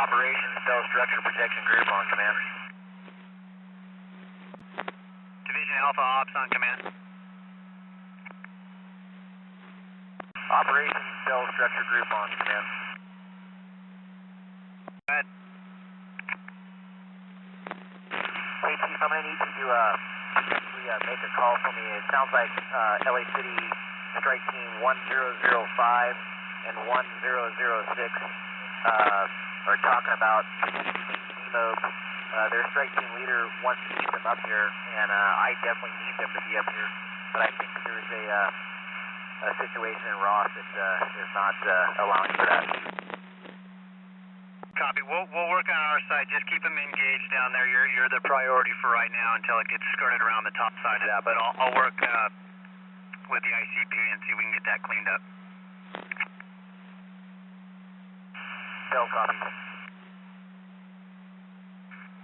Operations Cell Structure Protection Group on command. Division Alpha Ops on command. Operations Cell Structure Group on command. Go ahead. Hey Chief, I'm going to need you to make a call for me. It sounds like LA City Strike Team 1005 and 1006 are talking about smoke. Their strike team leader wants to keep them up here, and I definitely need them to be up here. But I think there's a situation in Ross that is not allowing for that. Copy. We'll work on our side. Just keep them engaged down there. You're the priority for right now until it gets skirted around the top side of that. But I'll work with the ICP and see if we can get that cleaned up. Bell copy.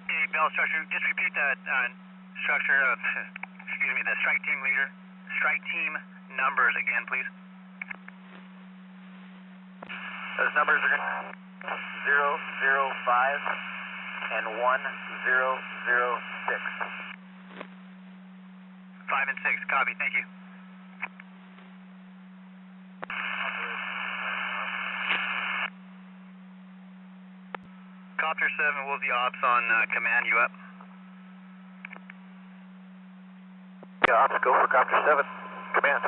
Hey, Bell Structure, just repeat that structure of, the strike team leader, strike team numbers again, please. Those numbers are 005 and 1006. 5 and 6, copy, thank you. Copter 7, Woolsey Ops on command, you up? Yeah, Ops, go for Copter 7. Command.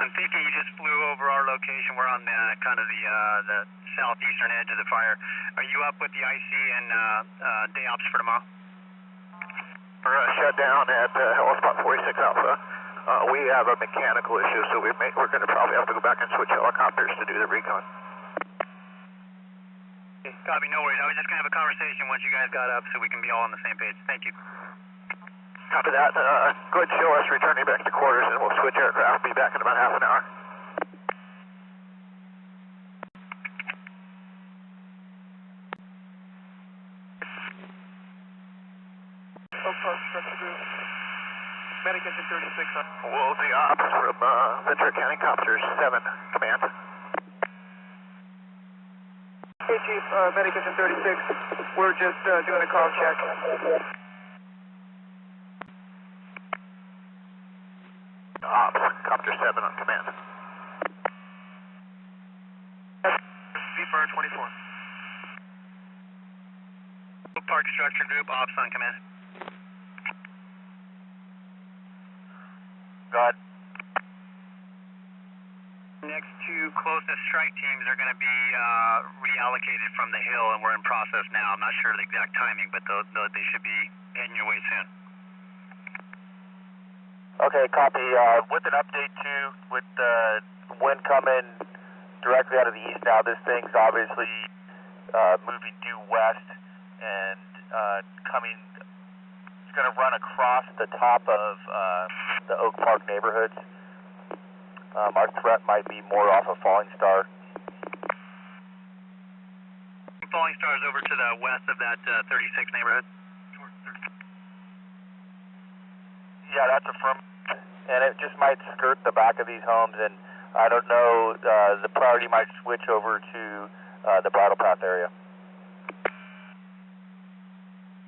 I'm thinking you just flew over our location. We're on the kind of the southeastern edge of the fire. Are you up with the IC and day ops for tomorrow? We're shut down at Hell Spot 46 Alpha. We have a mechanical issue, so we're going to probably have to go back and switch helicopters to do the recon. Copy, no worries. I was just going to have a conversation once you guys got up so we can be all on the same page. Thank you. Copy that. Go ahead and show us returning back to quarters, and we'll switch aircraft. Be back in about half an hour. Oak Park Structure Group. Medic Engine 36 on. Woolsey Ops from Ventura County Copters 7. Command. Hey Chief, Medic Engine 36. We're just doing a call check. Ops, Copter 7 on command. Beeper 24. Oak Park Structure Group, Ops on command. Go ahead. Next two closest strike teams are going to be reallocated from the hill, and we're in process now. I'm not sure the exact timing, but they should be heading your way soon. Okay, copy. With an update too, with the wind coming directly out of the east now, this thing's obviously moving due west and coming. It's going to run across the top of the Oak Park neighborhoods. Our threat might be more off of Falling Star. Falling Star is over to the west of that 36 neighborhood. Yeah, that's a firm. And it just might skirt the back of these homes, and I don't know, the priority might switch over to the Bridle Path area.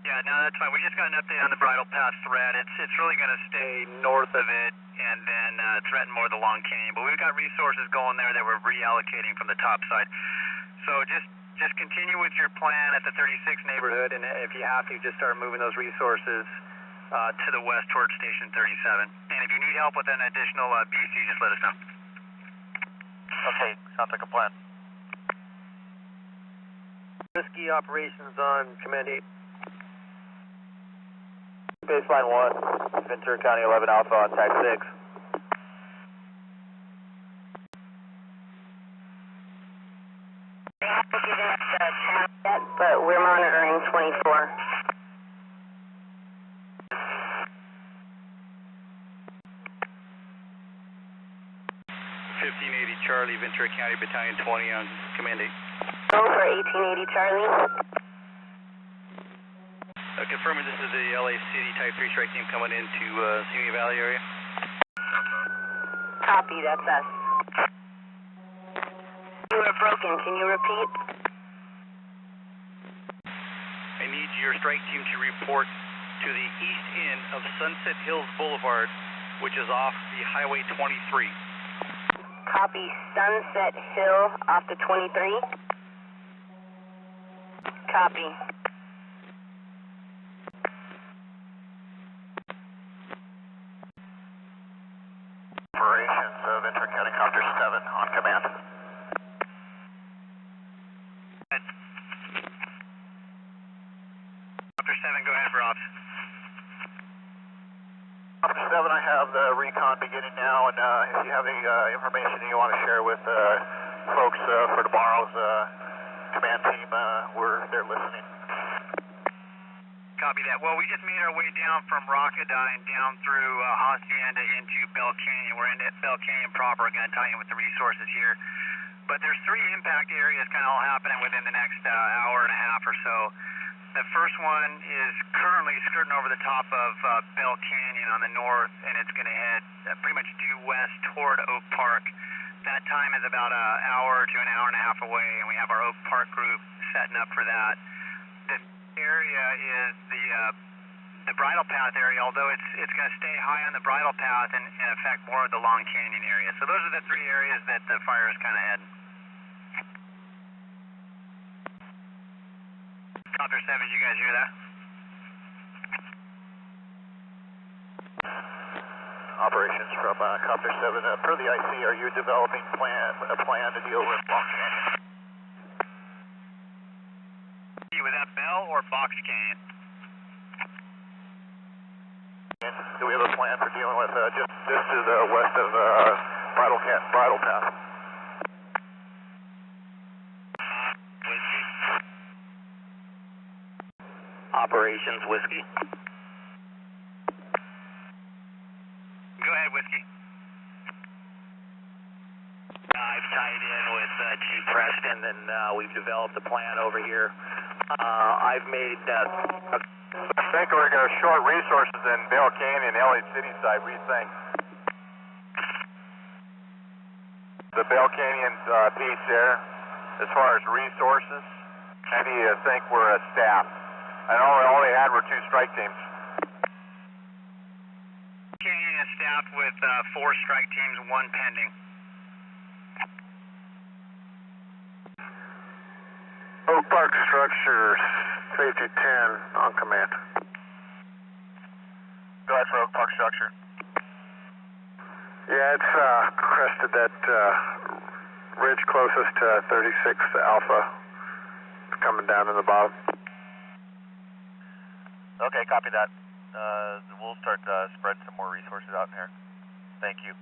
Yeah, no, that's fine. We just got an update on the Bridle Path threat. It's really going to stay north of it and then threaten more the Long Canyon. But we've got resources going there that we're reallocating from the top side. So just continue with your plan at the 36 neighborhood, and if you have to, just start moving those resources to the west towards Station 37. And if you need help with an additional BC, just let us know. Okay, sounds like a plan. Whiskey operations on Command 8. Baseline 1, Ventura County 11 Alpha on Tag 6. They haven't given us the channel yet, but we're monitoring 24. 1580 Charlie, Ventura County Battalion 20 on Command 8. Go for 1880 Charlie. Confirming this is the LA City Type 3 strike team coming into Simi Valley area. Copy, that's us. You have broken. Can you repeat? I need your strike team to report to the east end of Sunset Hills Boulevard, which is off the Highway 23. Copy. Sunset Hill off the 23. Copy. Operations, Ventura County Copter 7 on command. Copter 7, go ahead, Rob. Copter 7, I have the recon beginning now, and if you have any information you want to share with folks for tomorrow's command team, they're listening. Copy that. Well, we just made our way down from Rockadine down through Hacienda into Bell Canyon. We're in Bell Canyon proper. I'm going to tell you with the resources here. But there's 3 impact areas kind of all happening within the next hour and a half or so. The first one is currently skirting over the top of Bell Canyon on the north, and it's going to head pretty much due west toward Oak Park. That time is about an hour to an hour and a half away, and we have our Oak Park group setting up for that. This area is the bridle path area, although it's going to stay high on the bridle path and affect more of the Long Canyon area. So those are the 3 areas that the fire is kind of heading. Copter 7, you guys hear that? Operations from Copter 7. Per the IC, are you developing a plan to deal with Long Canyon? Was that Bell or Box Canyon? Do we have a plan for dealing with just to the west of Bridle Path? Operations, Whiskey. Go ahead, Whiskey. I've tied in with Chief Preston, and we've developed a plan over here. I've made... I think we're going to short resources in Bell Canyon, LA City side. What do you think? The Bell Canyon piece there, as far as resources, how do you think we're staffed? I know all they had were 2 strike teams. Canyon is staffed with 4 strike teams, 1 pending. Oak Park Structure, Safety 10 on command. Go ahead for Oak Park Structure. Yeah, it's crested that ridge closest to 36 Alpha. It's coming down in the bottom. Okay, copy that. We'll start spreading some more resources out in here. Thank you.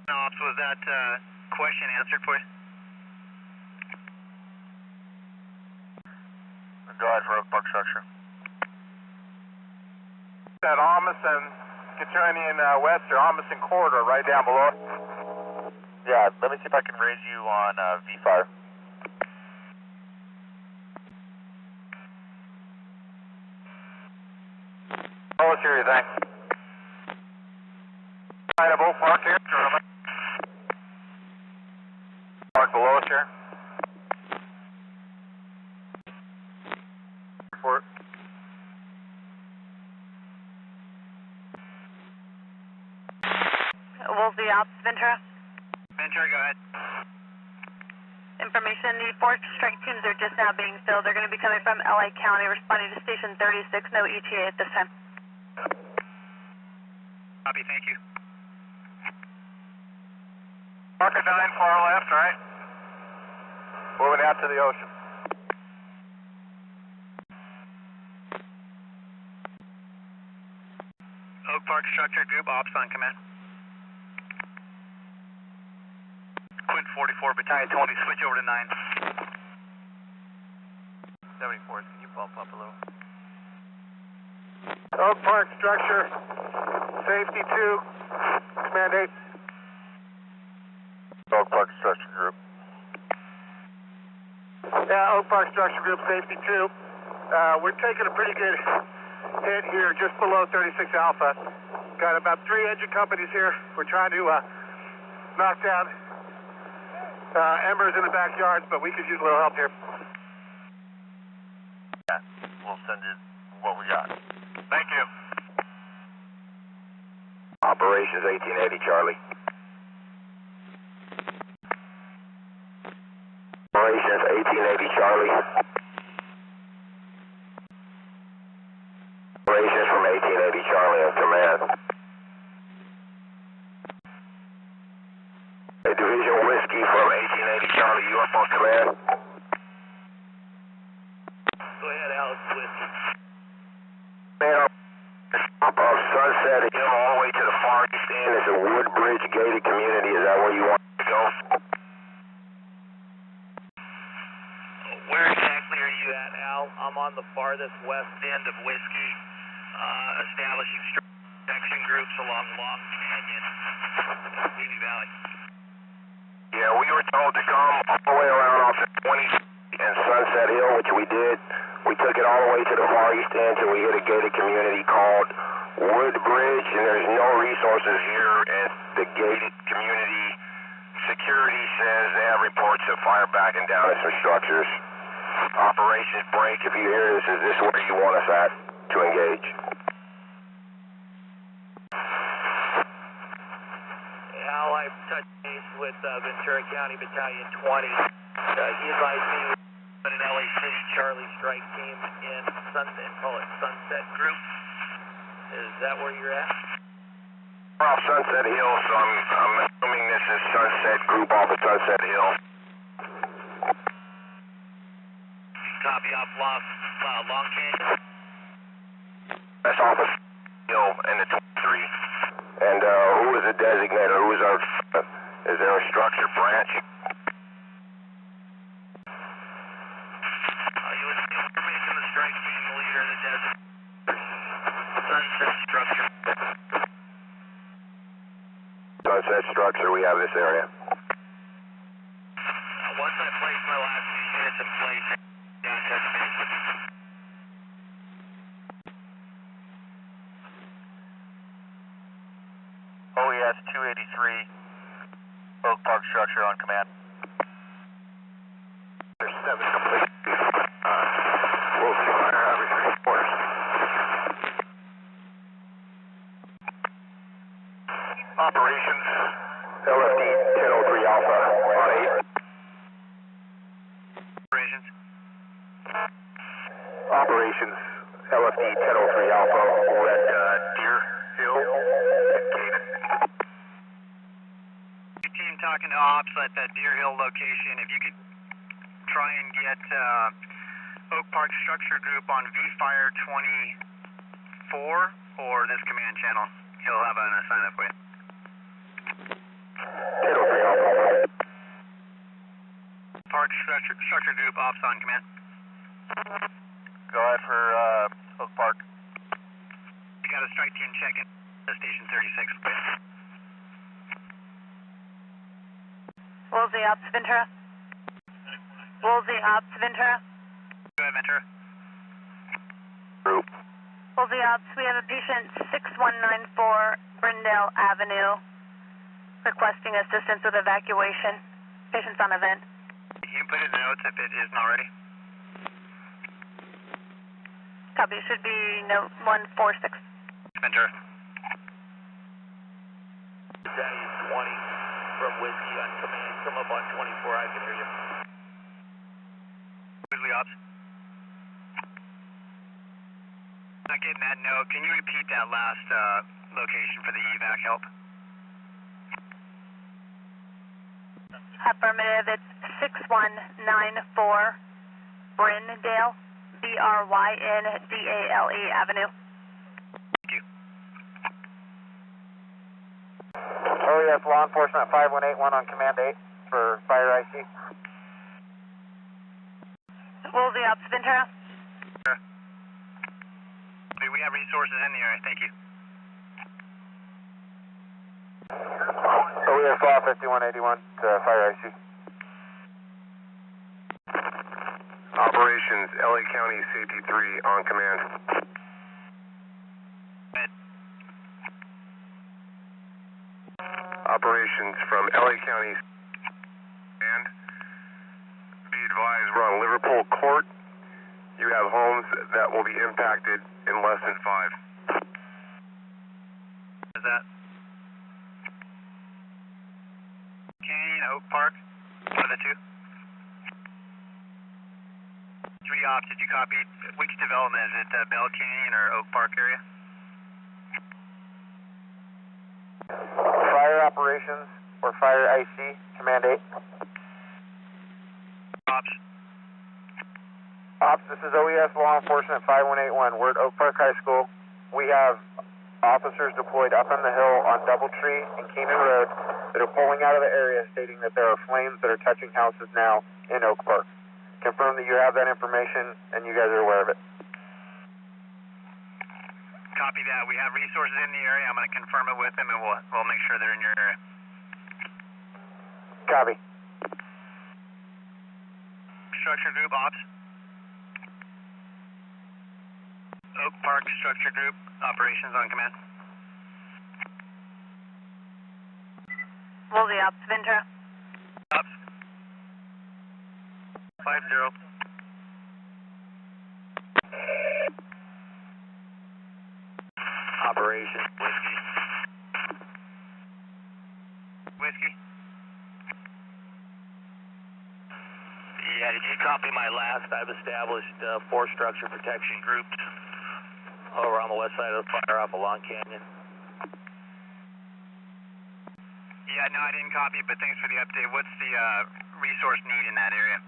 Ops, was that question answered for you? Go ahead for Oak Park Structure. That Almason, Canyon West or Almason corridor right down below. Yeah, let me see if I can raise you on V-Fire. Oh, let's hear you, thanks. Right of Oak Park here. Park below us here. Report. Woolsey Ops, Ventura. Ventura, go ahead. Information, the 4 strike teams are just now being filled. They're going to be coming from LA County, responding to Station 36. No ETA at this time. Copy, thank you. Rockadine, far left, right? Moving out to the ocean. Oak Park Structure Group, Ops on command. Quint 44, Battalion 20, switch over to 9. 74, can you bump up a little? Oak Park Structure, Safety 2, Command 8. Oak Park Structure Group. Yeah, Oak Park Structure Group, Safety 2. We're taking a pretty good hit here just below 36 Alpha. Got about 3 engine companies here. We're trying to knock down Embers in the backyards, but we could use a little help here. Yeah, we'll send it what we got. Thank you. Operations 1880, Charlie. Operations 1880, Charlie. Operations from 1880, Charlie on command. A Division Whiskey from 1880, Charlie, you up on command? Go ahead, Alex, Whiskey. Man, up off Sunset Hill all the way to the far east end is a Woodbridge gated community. Is that where you want to go? Where exactly are you at, Al? I'm on the farthest west end of Whiskey, establishing protection groups along Long Canyon, Sweeny Valley. Yeah, we were told to come all the way around off the 20 and Sunset Hill, which we did. We took it all the way to the far east end till we hit a gated community called Woodbridge, and there's no resources here, and the gated community security says they have reports of fire backing down at some structures. Operations break. If you hear this, is this where you want us at to engage? Al, I touched base with Ventura County Battalion 20. He advised me to put an LA City Charlie strike team in call it Sunset Group. Is that where you're at? We're off Sunset Hill, so I'm assuming this is Sunset Group off of Sunset Hill. Copy off Long Canyon. That's off of Hill and the 23. And who is the designator? Who is our? Is there a structure branch? You're making the strike team the leader of the desert. Sunset Structure. Sunset Structure. We have this area. Once I place my last few units in place, down touch base with you. OES 283, Oak Park Structure on command. There's 7 complete. Woolsey Fire, every 3 quarters. Operations, LFD 1003 Alpha on 8. Operations. Operations, LFD 1003 Alpha, we're at Deer Hill. Your team talking to ops at that Deer Hill location. If you could try and get Oak Park Structure Group on V-Fire 24 or this command channel, he'll have an assignment for you. 1003 Alpha. Park Structure Group, ops on command. Go ahead for Oak Park. You got a strike team check-in at Station 36, please. Woolsey Ops, Ventura. Woolsey Ops, Ventura. Go ahead, Ventura. Group. Woolsey Ops, we have a patient 6194 Brindale Avenue requesting assistance with evacuation. Patient's on event. Can you put it in the notes if it isn't already? Copy, should be note 146. Ventura. Battalion 20 from Whiskey on command. Come up on 24, I can hear you. Woolsey Ops. Not getting that note. Can you repeat that last location for the evac help? Affirmative, it's 6194 Brindale, Bryndale Avenue. Thank you. OES Law Enforcement 5181 on command 8 for fire IC. Woolsey Ops, Ventura. Sure. We have resources in the area. Thank you. OES Law 5181 to fire IC. Operations, LA County Safety 3 on command. Operations from LA County command. Be advised, we're on Liverpool Court. You have homes that will be impacted in less than 5. Is that Canyon, Oak Park? One of the two? 3 ops, did you copy? Which development is it? Bell Canyon or Oak Park area? Fire operations or Fire IC, Command 8. Ops. Ops, this is OES Law Enforcement 5181. We're at Oak Park High School. We have officers deployed up on the hill on Doubletree and Keenan Road that are pulling out of the area, stating that there are flames that are touching houses now in Oak Park. Confirm that you have that information and you guys are aware of it. Copy that. We have resources in the area. I'm going to confirm it with them, and we'll make sure they're in your area. Copy. Structure Group, Ops. Oak Park Structure Group, Operations on command. Woolsey Ops, Ventura. Ops. 5-0. Operation Whiskey. Whiskey? Yeah, did you copy my last? I've established 4 structure protection groups over on the west side of the fire off of Long Canyon. Yeah, no, I didn't copy it, but thanks for the update. What's the resource need in that area?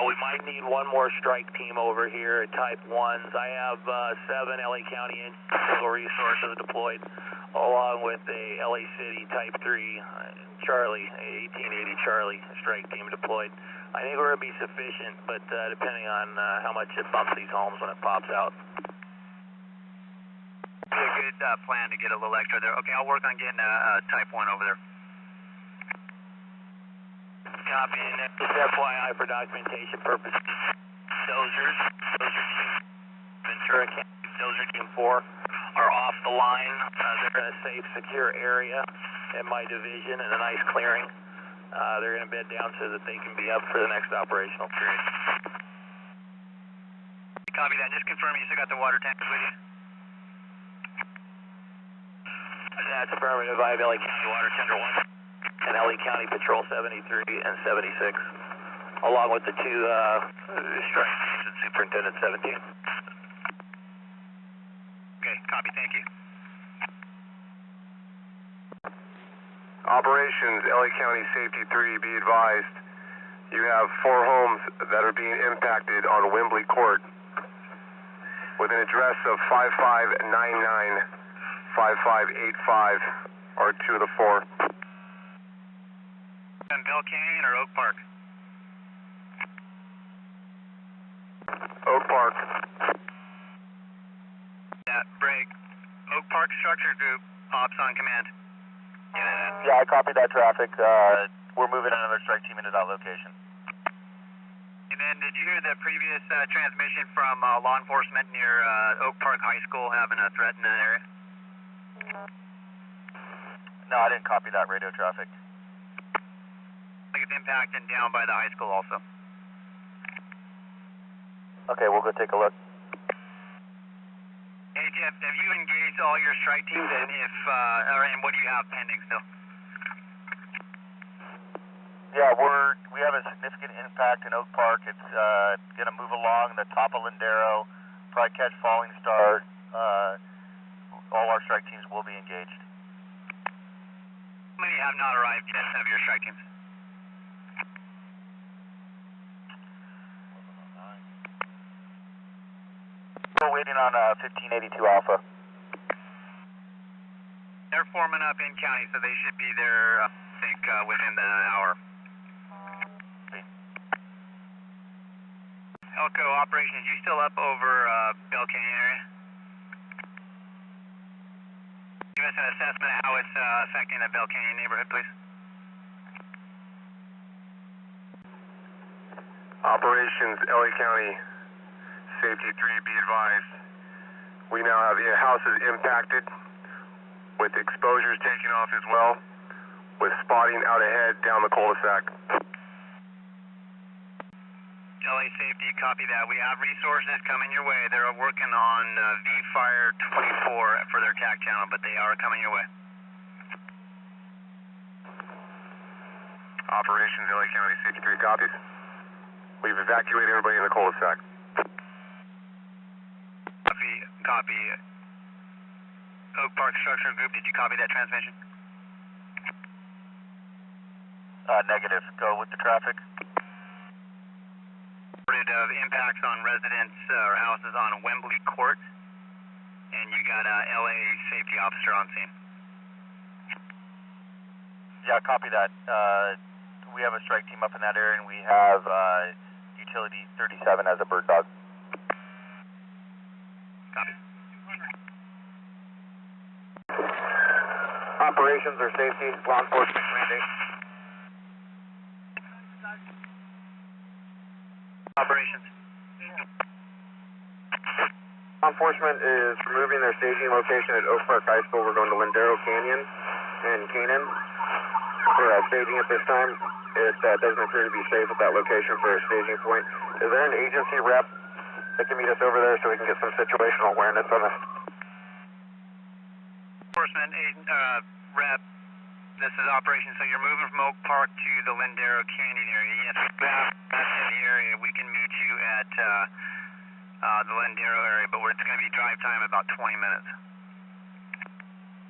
We might need one more strike team over here at Type 1s. I have 7 LA County Individual resources deployed, along with a LA City Type 3 Charlie, 1880 Charlie strike team deployed. I think we're going to be sufficient, but depending on how much it bumps these homes when it pops out. Be a good plan to get a little extra there. Okay, I'll work on getting a Type 1 over there. Copy, and just FYI for documentation purposes, Dozer Team, Ventura County, Dozer Team 4 are off the line. They're in a safe, secure area in my division in a nice clearing. They're going to bed down so that they can be up for the next operational period. Copy that. Just confirm you still got the water tankers with you. That's affirmative. I have LA County Water Tender 1 and LA County Patrol 73 and 76, along with the 2 strike teams and Superintendent 17. Okay, copy. Thank you. Operations, LA County Safety 3, be advised, you have 4 homes that are being impacted on Wembley Court with an address of 5599, 5585 are 2 of the 4. And Bell Canyon or Oak Park? Oak Park. Yeah, break. Oak Park Structure Group, Ops on command. Yeah, I copied that traffic. We're moving another strike team into that location. And then did you hear the previous transmission from law enforcement near Oak Park High School having a threat in that area? No, I didn't copy that radio traffic. Like it's impacting down by the high school also. Okay, we'll go take a look. Hey Jeff, have you engaged all your strike teams, and and what do you have pending still? Yeah, we have a significant impact in Oak Park. It's going to move along the top of Lindero, probably catch Falling Star. All our strike teams will be engaged. How many have not arrived yet of your strike teams? We're waiting on 1582 Alpha. They're forming up in county, so they should be there, I think, within the hour. Elko operations, you still up over Bell Canyon area? Give us an assessment of how it's affecting the Bell Canyon neighborhood, please. Operations, LA County Safety 3, be advised, we now have houses impacted with exposures taking off as well, with spotting out ahead down the cul-de-sac. LA Safety, copy that. We have resources coming your way. They're working on Fire 24 for their TAC channel, but they are coming your way. Operations LA County 63 copies. We've evacuated everybody in the cul-de-sac. Copy. Oak Park Structure Group, did you copy that transmission? Negative. Go with the traffic. Reported of impacts on residents or houses on Wembley Court, and you got a LA safety officer on scene. Yeah, copy that. We have a strike team up in that area, and we have utility 37 as a bird dog. Copy. Operations or safety, law enforcement mandate. Operations. Law enforcement is removing their staging location at Oak Park High School. We're going to Lindero Canyon and Canaan for staging at this time. It doesn't appear to be safe at that location for a staging point. Is there an agency rep that can meet us over there so we can get some situational awareness on this? Enforcement rep, this is operation. So you're moving from Oak Park to the Lindero Canyon area. Yes, that's in the area. We can meet you at the Lindero area, but it's going to be drive time about 20 minutes.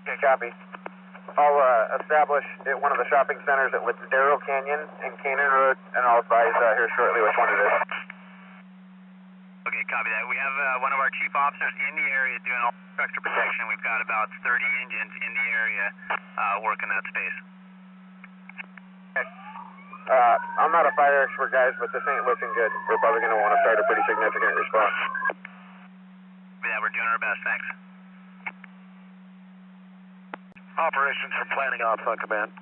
Okay, copy. I'll establish at one of the shopping centers at Lindero Canyon and Canaan Road, and I'll advise here shortly which one it is. Okay, copy that. We have one of our chief officers in the area doing all structure protection. We've got about 30 engines in the area working that space. Okay. I'm not a fire expert, guys, but this ain't looking good. We're probably going to want to start a pretty significant response. Yeah, we're doing our best. Thanks. Operations from planning ops on command.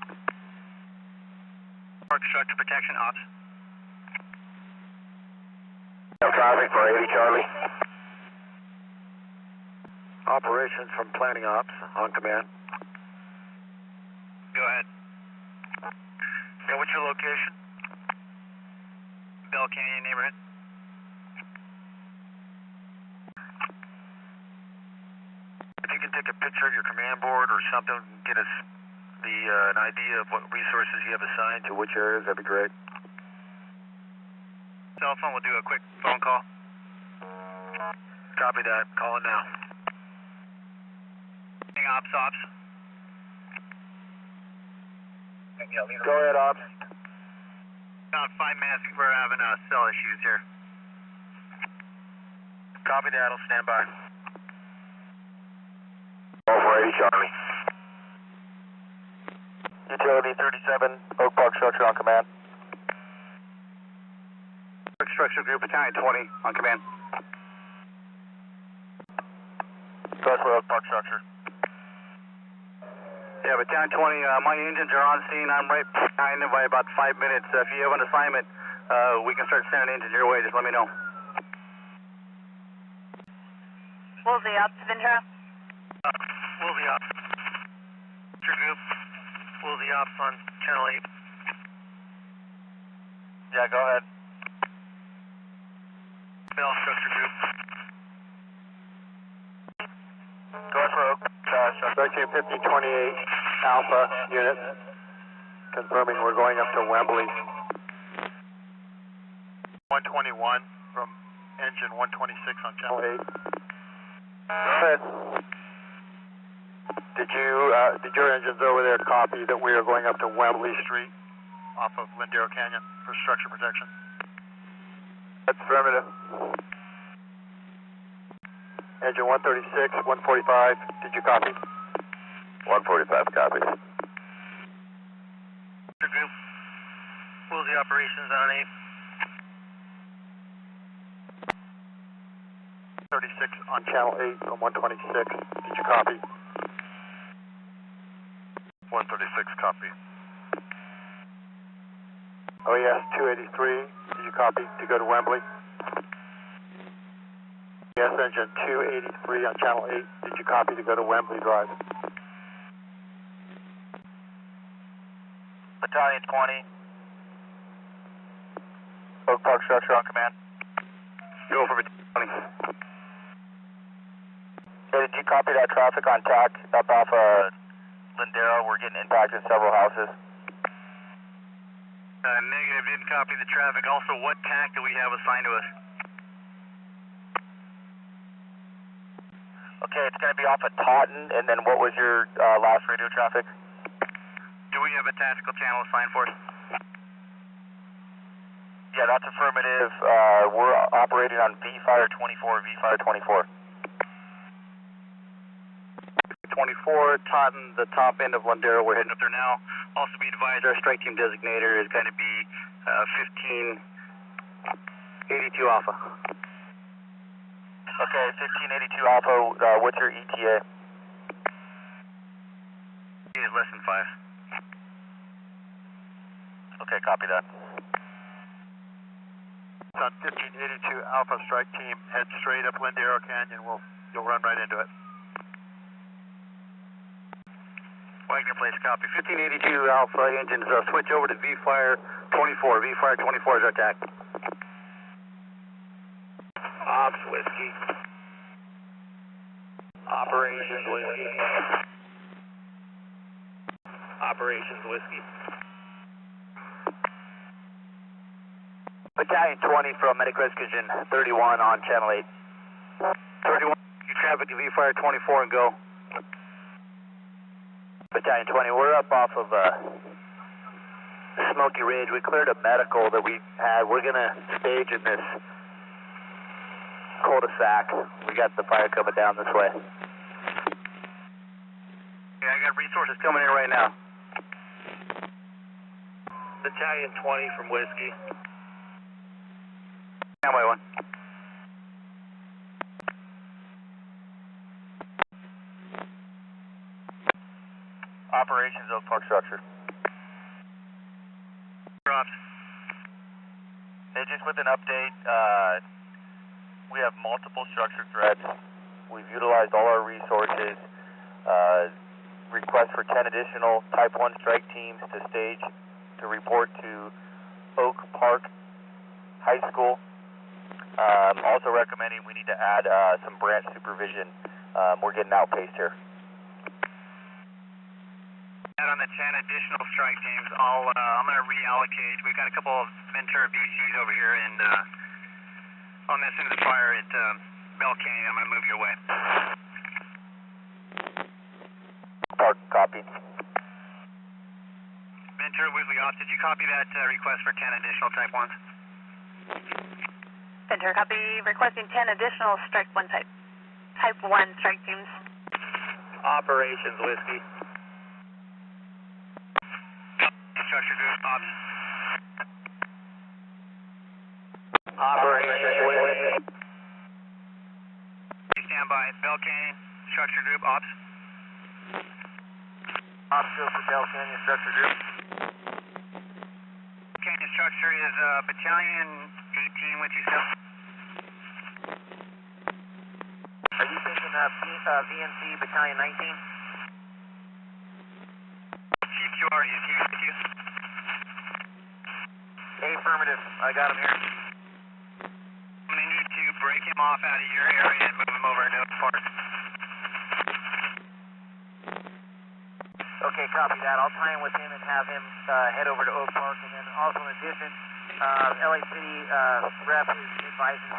Park structure protection ops. Traffic for 80 Charlie. Operations from planning ops on command. Go ahead. Yeah, what's your location? Bell Canyon neighborhood. If you can take a picture of your command board or something, get us an idea of what resources you have assigned to which areas, that'd be great. Cell phone, we'll do a quick phone call. Copy that. Calling now. Ops. Go ahead, Ops. About 5 minutes. We're having cell issues here. Copy that. I'll stand by. Over 80 Charlie. Utility 37, Oak Park Structure on command. Structure Group, Battalion 20 on command. Go for Oak Park Structure. Yeah, Battalion 20, my engines are on scene. I'm right behind them by about 5 minutes. If you have an assignment, we can start sending engines your way. Just let me know. Woolsey, ops, Ventura. Woolsey ops. Structure Group. Woolsey ops on channel 8. Yeah, go ahead. Bell Structure Group. Go for Oak Structure. 135028 Alpha unit, confirming we're going up to Wembley. 121 from engine 126 on channel 8. Go ahead. Did your engines over there copy that we are going up to Wembley Street Off of Lindero Canyon for structure protection. That's affirmative. Engine 136, 145, did you copy? 145 copies. Group. Woolsey operations on 8. 36 on channel 8 from 126, did you copy? 136 copy. OES 283, did you copy to go to Wembley? Yes, engine 283 on channel 8, did you copy to go to Wembley Drive? Battalion 20. Oak Park Structure on command. Go for Battalion 20. Hey, did you copy that traffic on TAC up off Lindero? We're getting impacted in several houses. Negative, didn't copy the traffic. Also, what TAC do we have assigned to us? Okay, it's going to be off of Taunton, and then what was your last radio traffic? Do we have a tactical channel assigned for us? Yeah, that's affirmative. We're operating on V-Fire 24, V-Fire 24. 24, Taunton, the top end of Lindero. We're heading up there now. Also be advised, our strike team designator is going to be 1582 Alpha. Okay, 1582 Alpha, what's your ETA? It is less than 5. Okay, copy that. On 1582 Alpha strike team, head straight up Lindero Canyon. You'll run right into it. Wagner place, copy. 1582 Alpha engines, switch over to V-Fire 24. V-Fire 24 is our TAC. Ops Whiskey. Operations Whiskey. Operations Whiskey. Battalion 20 from Medic Rescue 31 on Channel 8. 31, you traffic to V-Fire 24 and go. Battalion 20, we're up off of Smoky Ridge. We cleared a medical that we had. We're going to stage in this cul-de-sac. We got the fire coming down this way. Yeah, I got resources coming in right now. Battalion 20 from Whiskey. Standby 1. Operations Oak Park Structure. Drops. Hey, just with an update, we have multiple structure threats. We've utilized all our resources. Request for 10 additional Type 1 strike teams to stage to report to Oak Park High School. Also recommending we need to add some branch supervision. We're getting outpaced here. On the 10 additional strike teams, I'm going to reallocate. We've got a couple of Ventura BCs over here, and on this end of the fire at Bell Canyon, I'm going to move your way. Park, copy. Ventura, Woolsey Ops, did you copy that request for 10 additional Type 1s? Ventura, copy. Requesting 10 additional Type 1 strike teams. Operations Whiskey. Structure group, Ops. Operations Whiskey. Stand by. Bell Canyon, structure group, Ops. Ops go for Bell Canyon structure group. Canyon structure is Battalion 18 with you, sir. Are you thinking VNC Battalion 19? Chief QR is here with you. Affirmative. I got him here. I'm going to need to break him off out of your area and move him over into Oak Park. Okay, copy that. I'll tie in with him and have him head over to Oak Park. And then also in addition, LA City rep is advising.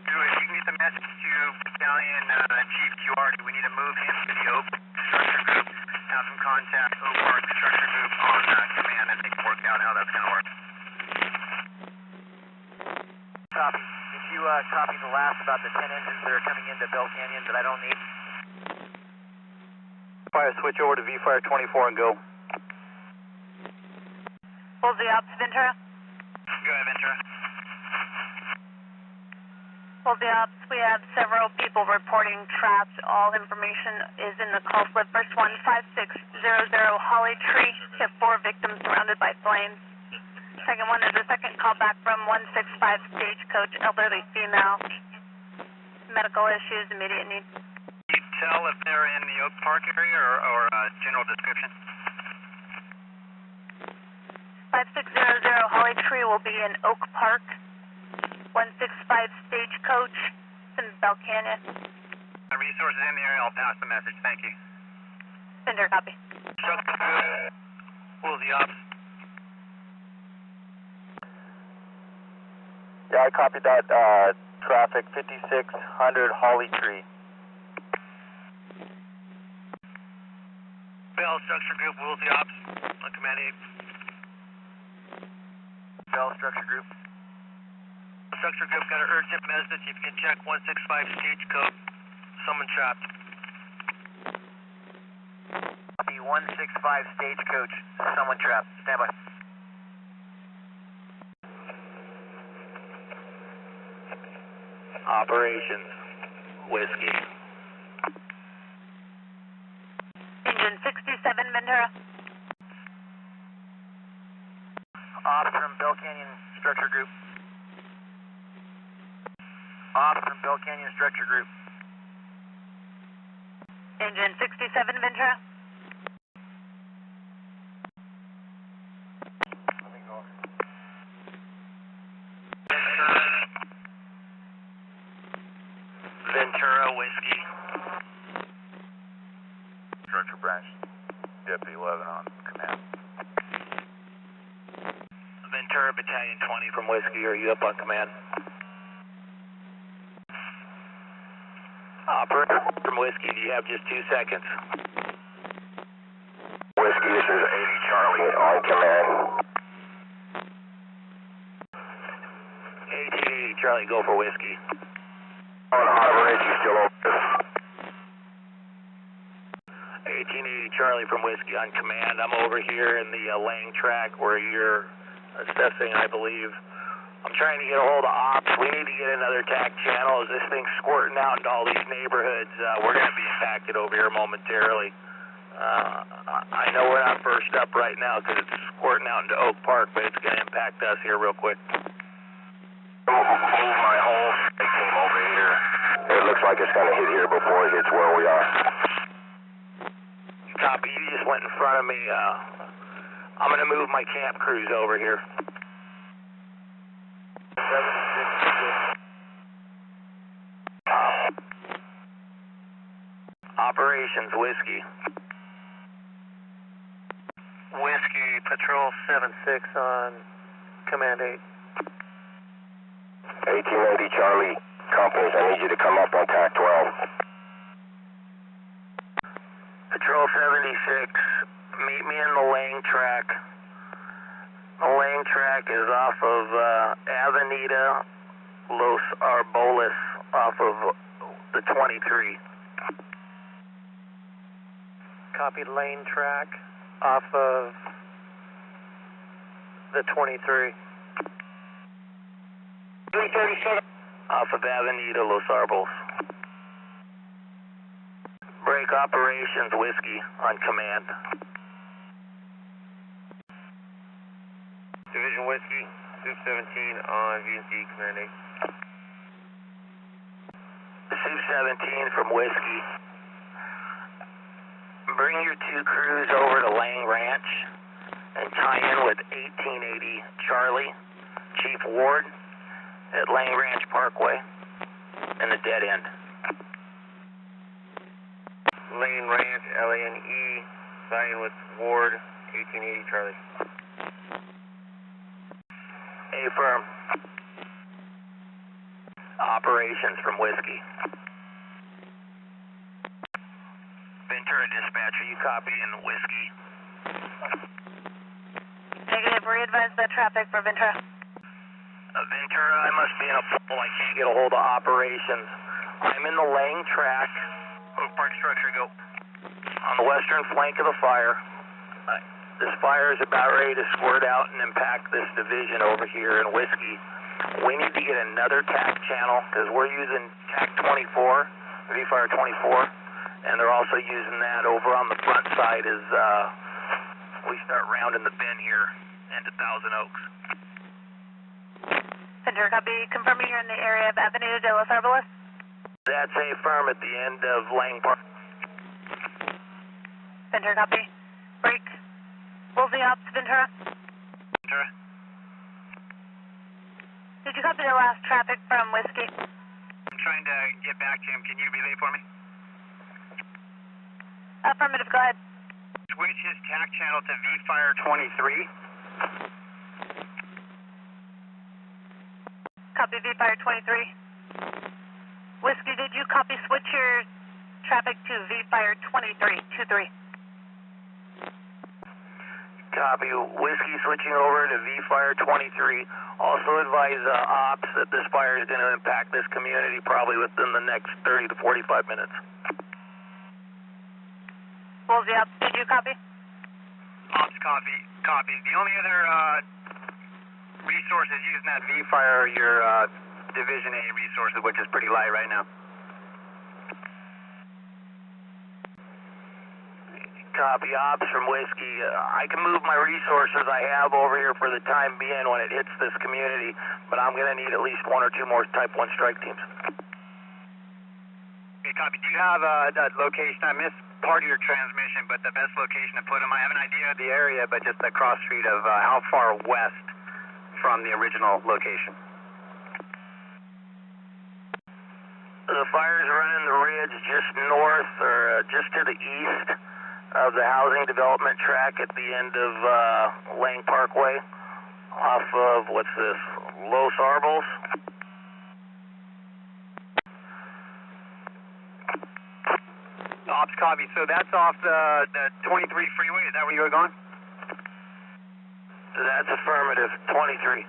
Drew, if you can get the message to Battalion Chief QR, we need to move him to the Oak structure group. Have some contact Oak Park structure group on command, and they can work out how that's going to work. Copy. Did you copy the last about the 10 engines that are coming into Bell Canyon that I don't need? Fire, switch over to V-Fire 24 and go. Woolsey Ops, Ventura. Go ahead, Ventura. Woolsey Ops, we have several people reporting trapped. All information is in the call slip. First one, 5600 Holly Tree. We have 4 victims surrounded by flames. Second one is a second call back from 165 Stagecoach, elderly female. Medical issues, immediate need. You tell if they're in the Oak Park area or general description? 5600 Holly Tree will be in Oak Park. 165 Stagecoach in Bell Canyon. Resources in the area, I'll pass the message. Thank you. Center copy. Woolsey Ops. Yeah, I copied that. Traffic 5600 Holly Tree. Bell Structure Group, Woolsey Ops, on Command 8. Bell Structure Group. Structure Group got an urgent message. If you can check 165 Stagecoach, someone trapped. Copy 165 Stagecoach, someone trapped. Stand by. Operations, Whiskey. Engine 67 Ventura. Ops from Bell Canyon Structure Group. Ops from Bell Canyon Structure Group. Engine 67 Ventura. Ventura Whiskey. Structure branch, Deputy 11 on command. Ventura Battalion 20 from Whiskey, are you up on command? Operator from Whiskey, do you have just 2 seconds? Whiskey, this is 80 Charlie on command. 1880 Charlie, go for Whiskey. On operation, still open. 1880 Charlie from Whiskey on command. I'm over here in the Lang track where you're assessing, I believe. I'm trying to get a hold of ops. We need to get another TAC channel. As this thing's squirting out into all these neighborhoods, we're going to be impacted over here momentarily. I know we're not first up right now because it's squirting out into Oak Park, but it's going to impact us here real quick. Move my whole team over here. It looks like it's going to hit here before it hits where we are. Copy, you just went in front of me. I'm going to move my camp crews over here. Operations, Whiskey. Whiskey, Patrol 76 on Command 8. 1880 Charlie, companies, I need you to come up on TAC 12. Patrol 76, meet me in the Lang track. The Lang track is off of Avenida Los Arboles, off of the 23. Copied Lane track off of the 23. 337. Off of Avenida Los Arboles. Break operations, Whiskey, on command. Division Whiskey, Soup 17 on VNC Command 8. Soup 17 from Whiskey. Bring your 2 crews over to Lang Ranch and tie in with 1880 Charlie, Chief Ward at Lang Ranch Parkway and the dead end. Lane Ranch, LANE, sign with Ward, 1880 Charlie. Affirm. Operations from Whiskey. Ventura Dispatcher, you copy in Whiskey. Negative, re-advise the traffic for Ventura. Ventura, I must be in a pool. I can't get a hold of operations. I'm in the Lang track. Oak Park Structure, go. On the western flank of the fire. This fire is about ready to squirt out and impact this division over here in Whiskey. We need to get another TAC channel because we're using TAC 24, V-Fire 24, and they're also using that over on the front side as we start rounding the bend here into Thousand Oaks. Ventura copy, confirming you're in the area of Avenida de los Arboles. That's a firm at the end of Lang Park. Ventura, copy. Break. Woolsey Ops, Ventura. Ventura. Did you copy the last traffic from Whiskey? I'm trying to get back to him. Can you relay for me? Affirmative, go ahead. Switch his TAC channel to V-Fire 23. Copy V-Fire 23. Whiskey, did you copy switch your traffic to V-Fire 23, 23? Copy. Whiskey switching over to V-Fire 23. Also advise ops that this fire is going to impact this community probably within the next 30 to 45 minutes. Woolsey Ops, did you copy? Ops, copy. The only other resources using that V-Fire are your Division A resources, which is pretty light right now. Copy. Ops from Whiskey. I can move my resources I have over here for the time being when it hits this community, but I'm going to need at least one or two more Type 1 strike teams. Okay, copy. Do you have that location? I missed part of your transmission, but the best location to put them. I have an idea of the area, but just the cross street of how far west from the original location. The fire's running the ridge just north or just to the east of the housing development track at the end of Lang Parkway off of, what's this, Los Arbos? Ops, copy. So that's off the 23 freeway. Is that where you were going? That's affirmative, 23.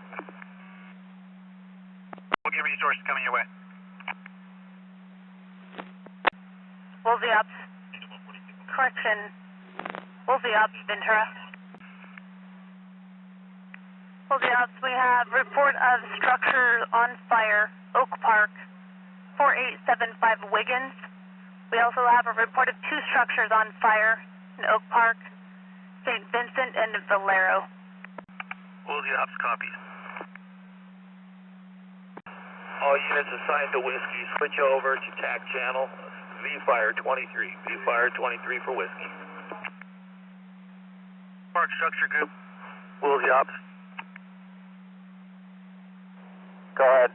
We'll get resources coming your way. Woolsey Ops. Correction. Woolsey Ops, Ventura. Woolsey Ops, we have report of structure on fire, Oak Park, 4875 Wiggins. We also have a report of 2 structures on fire in Oak Park, St. Vincent, and Valero. Woolsey Ops, copy. All units assigned to Whiskey, switch over to TAC channel, V-Fire 23. V-Fire 23 for Whiskey. Park structure group. Woolsey Ops. Go ahead.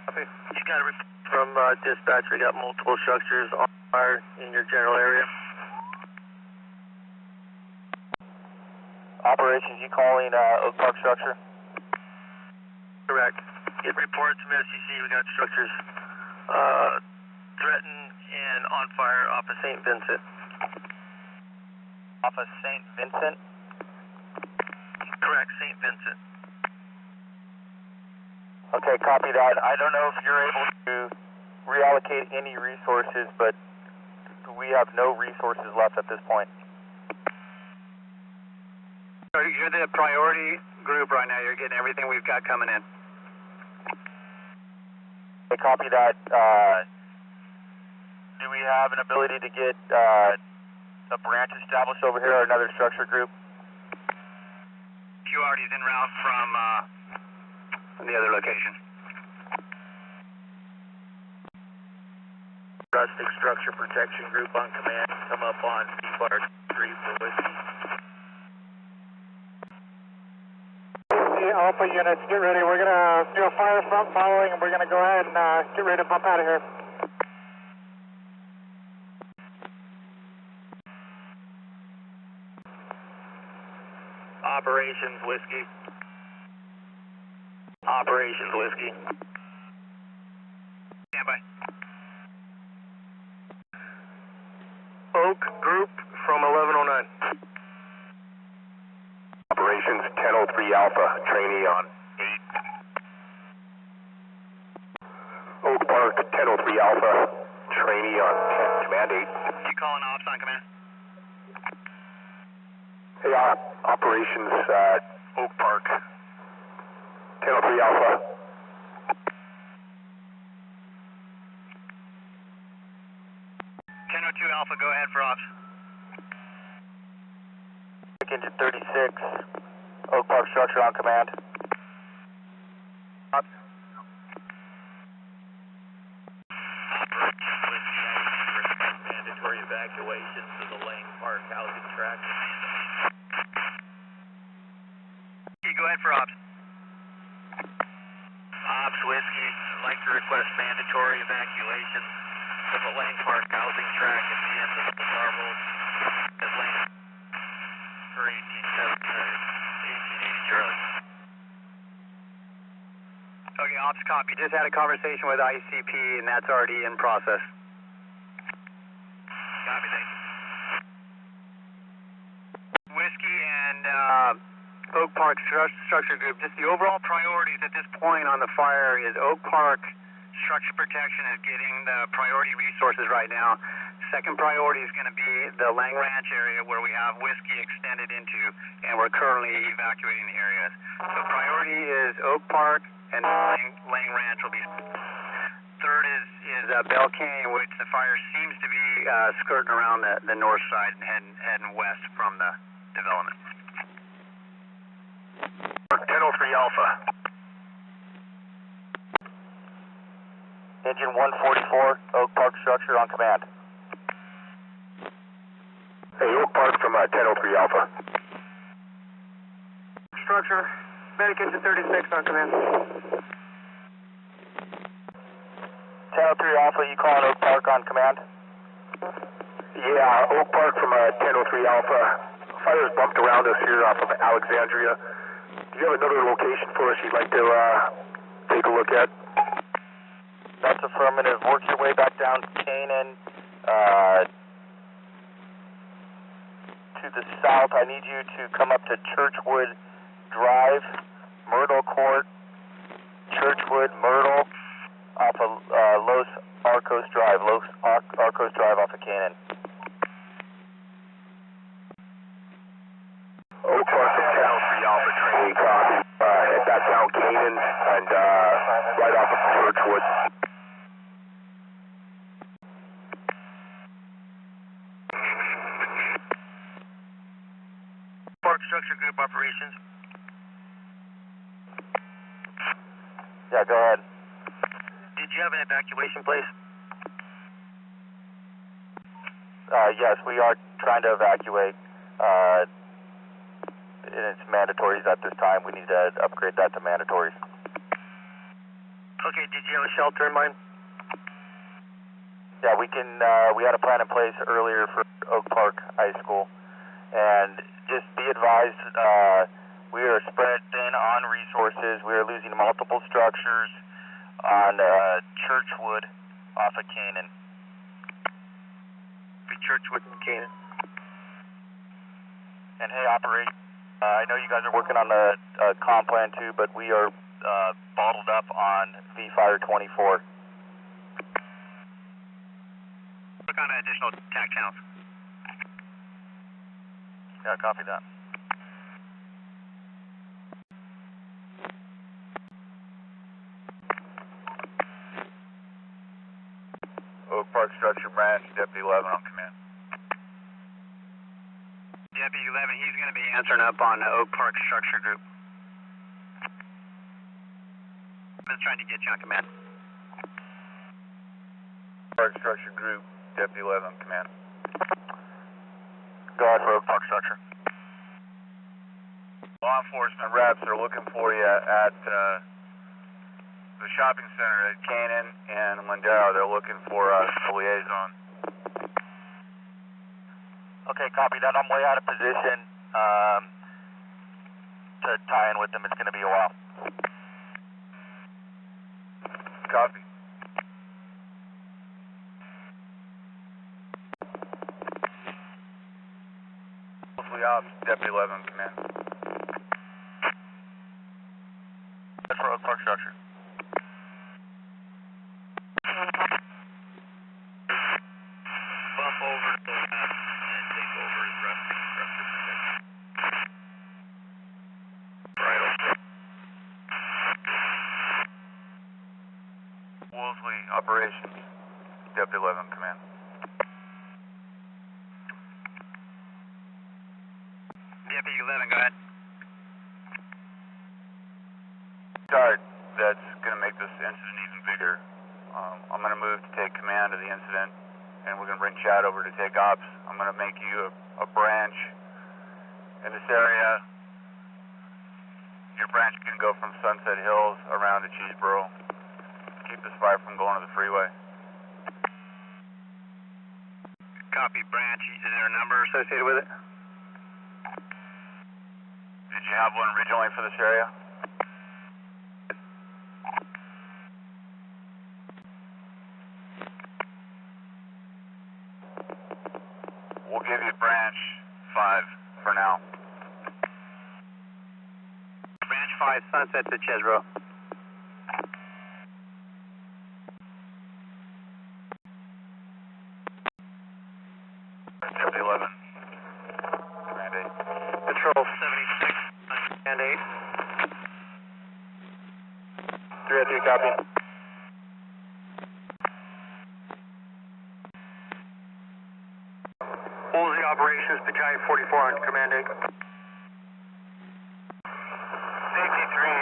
Copy. You got a report from dispatch. We got multiple structures on fire in your general area. Operations, you calling Oak Park structure? Correct. Get reports from SCC. We got structures threatened and on fire off of St. Vincent. Off of St. Vincent? Correct, St. Vincent. Okay, copy that. I don't know if you're able to reallocate any resources, but we have no resources left at this point. So you're the priority group right now. You're getting everything we've got coming in. Okay, copy that. Do we have an ability to get a branch established over here or another structure group? QRT is en route from the other location. Rustic Structure Protection Group on command. Come up on V-Fire 3 for Whiskey. Alpha units, get ready. We're going to do a fire front following, and we're going to go ahead and get ready to bump out of here. Operations Whiskey. Operations Whiskey. Stand by. Oak Group from 1109. Operations 1003 Alpha, trainee on 8. Oak Park 1003 Alpha, trainee on 10, command 8. You calling ops on command? Hey, operations Oak Park 1003 Alpha. 1002 Alpha, go ahead for ops. Engine 36, Oak Park structure on command. Ops. Mandatory evacuation to the Lang Park track. Okay, go ahead for ops. Ops Whiskey, I'd like to request mandatory evacuation of the Lane Park housing track at the end of the Scarborough at Lane for 1880 Charlie. Okay, ops copy. Just had a conversation with ICP, and that's already in process. Copy, thank you. Whiskey and Oak Park Structure Group, just the overall priorities at this point on the fire is Oak Park Structure Protection is getting the priority resources right now. Second priority is going to be the Lang Ranch area where we have Whiskey extended into, and we're currently evacuating the areas. So priority is Oak Park and Lang Ranch will be. Third is Bell Canyon, which the fire seems to be skirting around the north side and heading west from the development. 1003 Alpha. Engine 144, Oak Park Structure on command. Hey, Oak Park from 1003 Alpha. Structure, medic engine 36 on command. 1003 Alpha, you calling Oak Park on command? Yeah, Oak Park from 1003 Alpha. Fire's bumped around us here off of Alexandria. Do you have another location for us you'd like to take a look at? That's affirmative. Work your way back down Canaan to the south. I need you to come up to Churchwood Drive, Myrtle Court, Churchwood, Myrtle, off of Los Arcos Drive, off of Canaan. Oak Park from 1003 Alpha, train copy. Head back down Canaan and right off of Churchwood. Park Structure Group operations. Yeah, go ahead. Did you have an evacuation place? Yes, we are trying to evacuate. And it's mandatories at this time. We need to upgrade that to mandatories. Okay, did you have a shelter in mind? Yeah, we had a plan in place earlier for Oak Park High School. And just be advised, we are spread thin on resources. We are losing multiple structures on Churchwood off of Canaan. Churchwood and Canaan. And hey, operation, I know you guys are working on the comp plan too, but we are bottled up on V-Fire 24. Look on additional TAC channels. Yeah, copy that. Oak Park Structure Branch, Deputy 11 on command. Deputy 11, he's going to be answering up on Oak Park Structure Group. I'm just trying to get you on command. Park Structure Group, Deputy 11 on command. Go ahead for Oak Park Structure. Law enforcement reps are looking for you at the shopping center at Canaan and Lindero. They're looking for a liaison. Okay, copy that. I'm way out of position to tie in with them. It's going to be a while. Copy. Mostly ops, Deputy 11 command. That's for Oak Park Structure. Bump over to the left and take over as structure protection. Right over. Woolsey Operations, Deputy 11 command. Deputy 11, go ahead. Sorry, that's going to make this incident even bigger. I'm going to move to take command of the incident. and we're going to bring Chad over to take ops. I'm going to make you a branch in this area. Your branch can go from Sunset Hills around to Cheeseboro. Keep this fire from going to the freeway. Copy, branch. Is there a number associated with it? Did you have one originally for this area? We'll give you branch 5 for now. Branch 5, Sunset to Chesbro. Deputy 11. Command 8. Patrol 76, Command 8. 303, copy. Woolsey Operations, Battalion 44 on Command 8. Safety 3,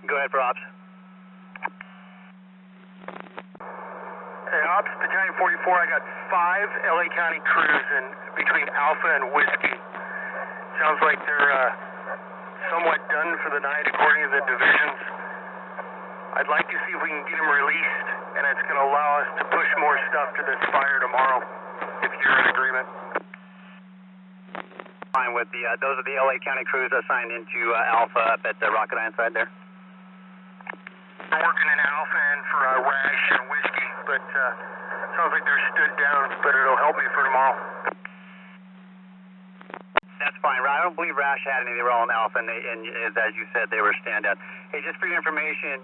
1860. Go ahead for ops. Hey, Ops, Battalion 44, I got 5 LA County crews in between Alpha and Whiskey. Sounds like they're somewhat done for the night according to the divisions. I'd like to see if we can get them released, and it's going to allow us to push more stuff to this fire tomorrow, if you're in agreement. Fine with the, those are the LA County crews assigned into Alpha up at the Rocket Island side there. We're working in Alpha and for Rash and Whiskey, but sounds like they're stood down, but it'll help me for tomorrow. That's fine. I don't believe Rash had any. They were all in Alpha, and as you said, they were standout. Hey, just for your information,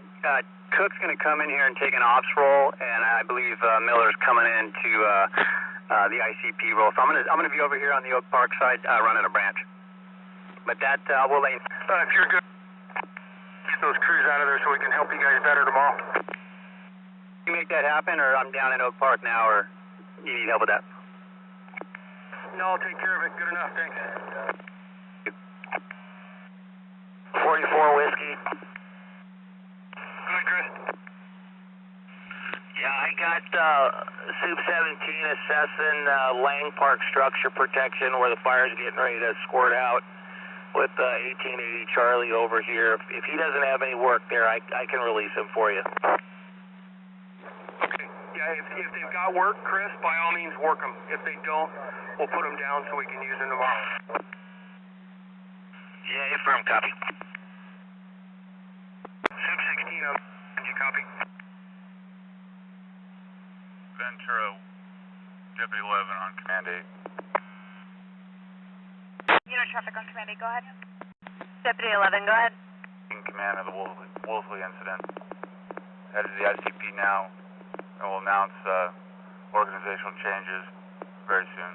Cook's going to come in here and take an ops role, and I believe Miller's coming in to the ICP role. So I'm going to be over here on the Oak Park side running a branch. But that we'll let you. If you're good, get those crews out of there so we can help you guys better tomorrow. You make that happen, or I'm down in Oak Park now, or you need help with that? No, I'll take care of it. Good enough, thanks. 44 Whiskey. Good, Chris. Yeah, I got Soup 17 assessing Lang Park structure protection where the fire's getting ready to squirt out with 1880 Charlie over here. If he doesn't have any work there, I can release him for you. Okay. Yeah, if they've got work, Chris, by all means work them. If they don't, we'll put them down so we can use them tomorrow. Yeah, affirm, copy. Soup 16, did you copy? Ventura, Deputy 11 on Command 8. Unit traffic on Command 8, go ahead. Deputy 11, go ahead. In command of the Woolsey incident. Headed to the ICP now, and we'll announce organizational changes very soon.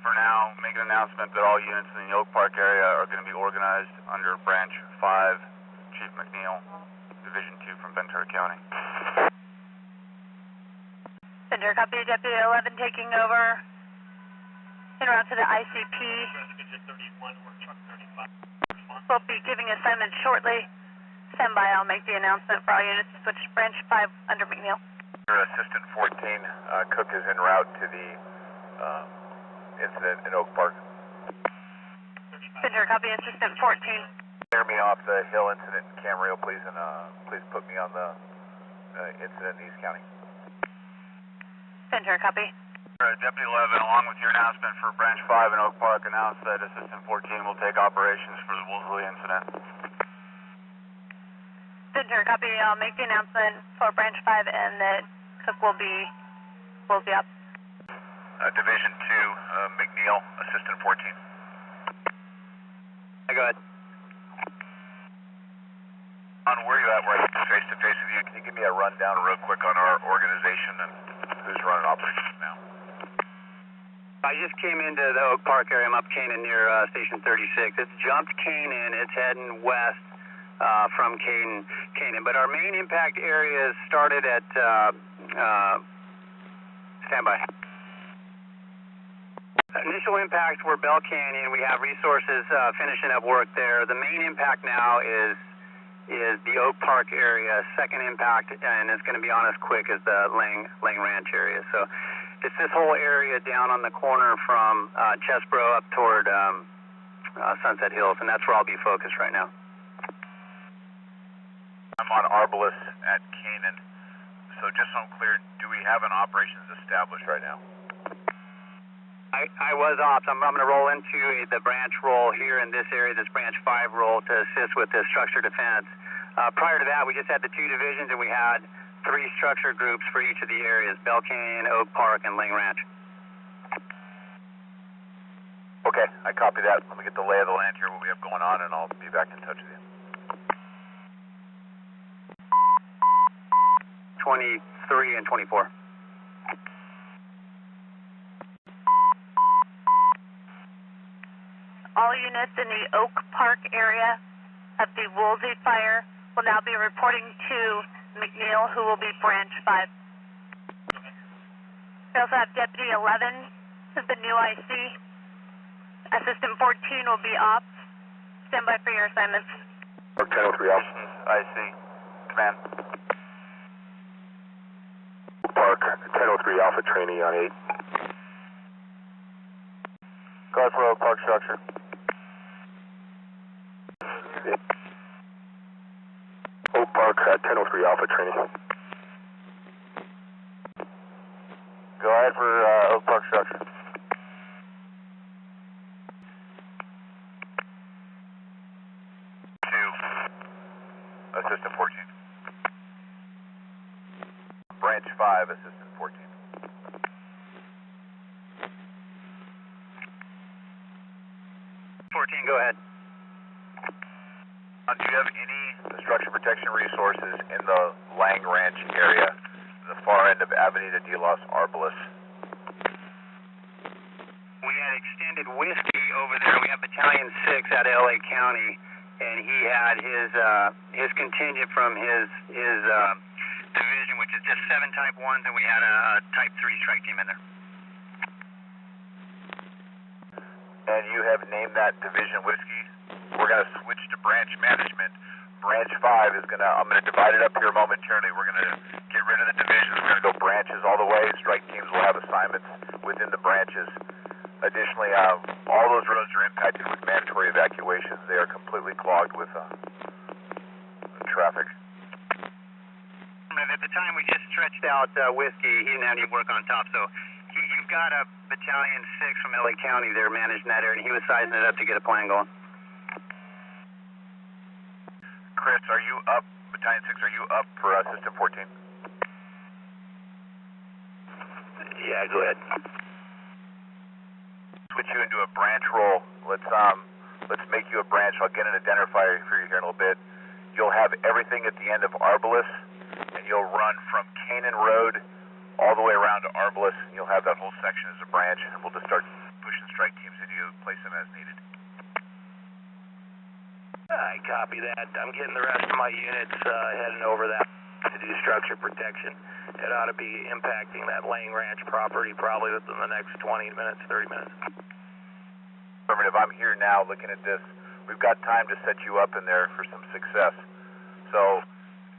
For now, make an announcement that all units in the Oak Park area are going to be organized under Branch 5, Chief McNeil, Division 2 from Ventura County. Ventura, copy. Deputy 11 taking over en route to the ICP. We'll be giving assignments shortly. Stand by, I'll make the announcement for all units to switch to Branch 5 under McNeil. Assistant 14, Cook is en route to the incident in Oak Park. Ventura, copy. Assistant 14. Clear me off the Hill incident in Camarillo, please, and please put me on the incident in East County. Ventura, copy. Deputy 11, along with your announcement for Branch 5 in Oak Park, announced that Assistant 14 will take operations for the Woolsey incident. Ventura, copy. I'll make the announcement for Branch 5 and that Cook will be up. Division 2, McNeil, Assistant 14. Go ahead. On where are you at, where I can face to face with you? Can you give me a rundown real quick on our organization and who's running operations now? I just came into the Oak Park area. I'm up Canaan near Station 36. It's jumped Canaan. It's heading west from Canaan. But our main impact areas started at standby. Initial impacts were Bell Canyon. We have resources finishing up work there. The main impact now is is the Oak Park area. Second impact, and it's going to be on us quick, is the Lang Ranch area. So it's this whole area down on the corner from Chesbro up toward Sunset Hills, and that's where I'll be focused right now. I'm on Arbalest at Canaan. So just so I'm clear, do we have an operations established right now? I was ops. I'm going to roll into the branch role here in this area, this branch 5 role, to assist with the structure defense. Prior to that, we just had the 2 divisions, and we had 3 structure groups for each of the areas: Bell Canyon, Oak Park, and Lang Ranch. Okay, I copy that. Let me get the lay of the land here, what we have going on, and I'll be back in touch with you. 23 and 24. All units in the Oak Park area of the Woolsey Fire will now be reporting to McNeil, who will be branch 5. We also have Deputy 11 as the new IC. Assistant 14 will be ops. Stand by for your assignments. 1003 ops. IC. Command. Park, 1003 Alpha trainee on 8. Guard for Oak Park structure. Oak Park, 1003 Alpha trainee. Go ahead for Oak Park structure. Assistant 14. Branch 5, Assistant 14. 14, go ahead. Do you have any structure protection resources in the Lang Ranch area, the far end of Avenida de los Arbalest? We had extended whiskey over there. We have Battalion 6 out of LA County, and he had his contingent from his division, which is just 7 Type 1s, and we had a Type 3 strike team in there. And you have named that division whiskey. We're going to switch to branch management. Branch 5 is I'm going to divide it up here momentarily. We're going to get rid of the divisions. We're going to go branches all the way. Strike teams will have assignments within the branches. Additionally, all those roads are impacted with mandatory evacuations. They are completely clogged with traffic. At the time we just stretched out whiskey, he didn't have any work on top, so you've got a Battalion 6 from LA County there managing that area, and he was sizing it up to get a plan going. Chris, are you up? Battalion 6, are you up for System 14? Yeah, go ahead. Switch you into a branch role. Let's make you a branch. I'll get an identifier for you here in a little bit. You'll have everything at the end of Arbalest, and you'll run from Canaan Road all the way around to Arbalest, and you'll have that whole section as a branch, and we'll just start pushing strike teams into you, place them as needed. I copy that. I'm getting the rest of my units heading over that to do structure protection. It ought to be impacting that Lang Ranch property probably within the next 20 minutes, 30 minutes. Affirmative. I'm here now looking at this. We've got time to set you up in there for some success. So,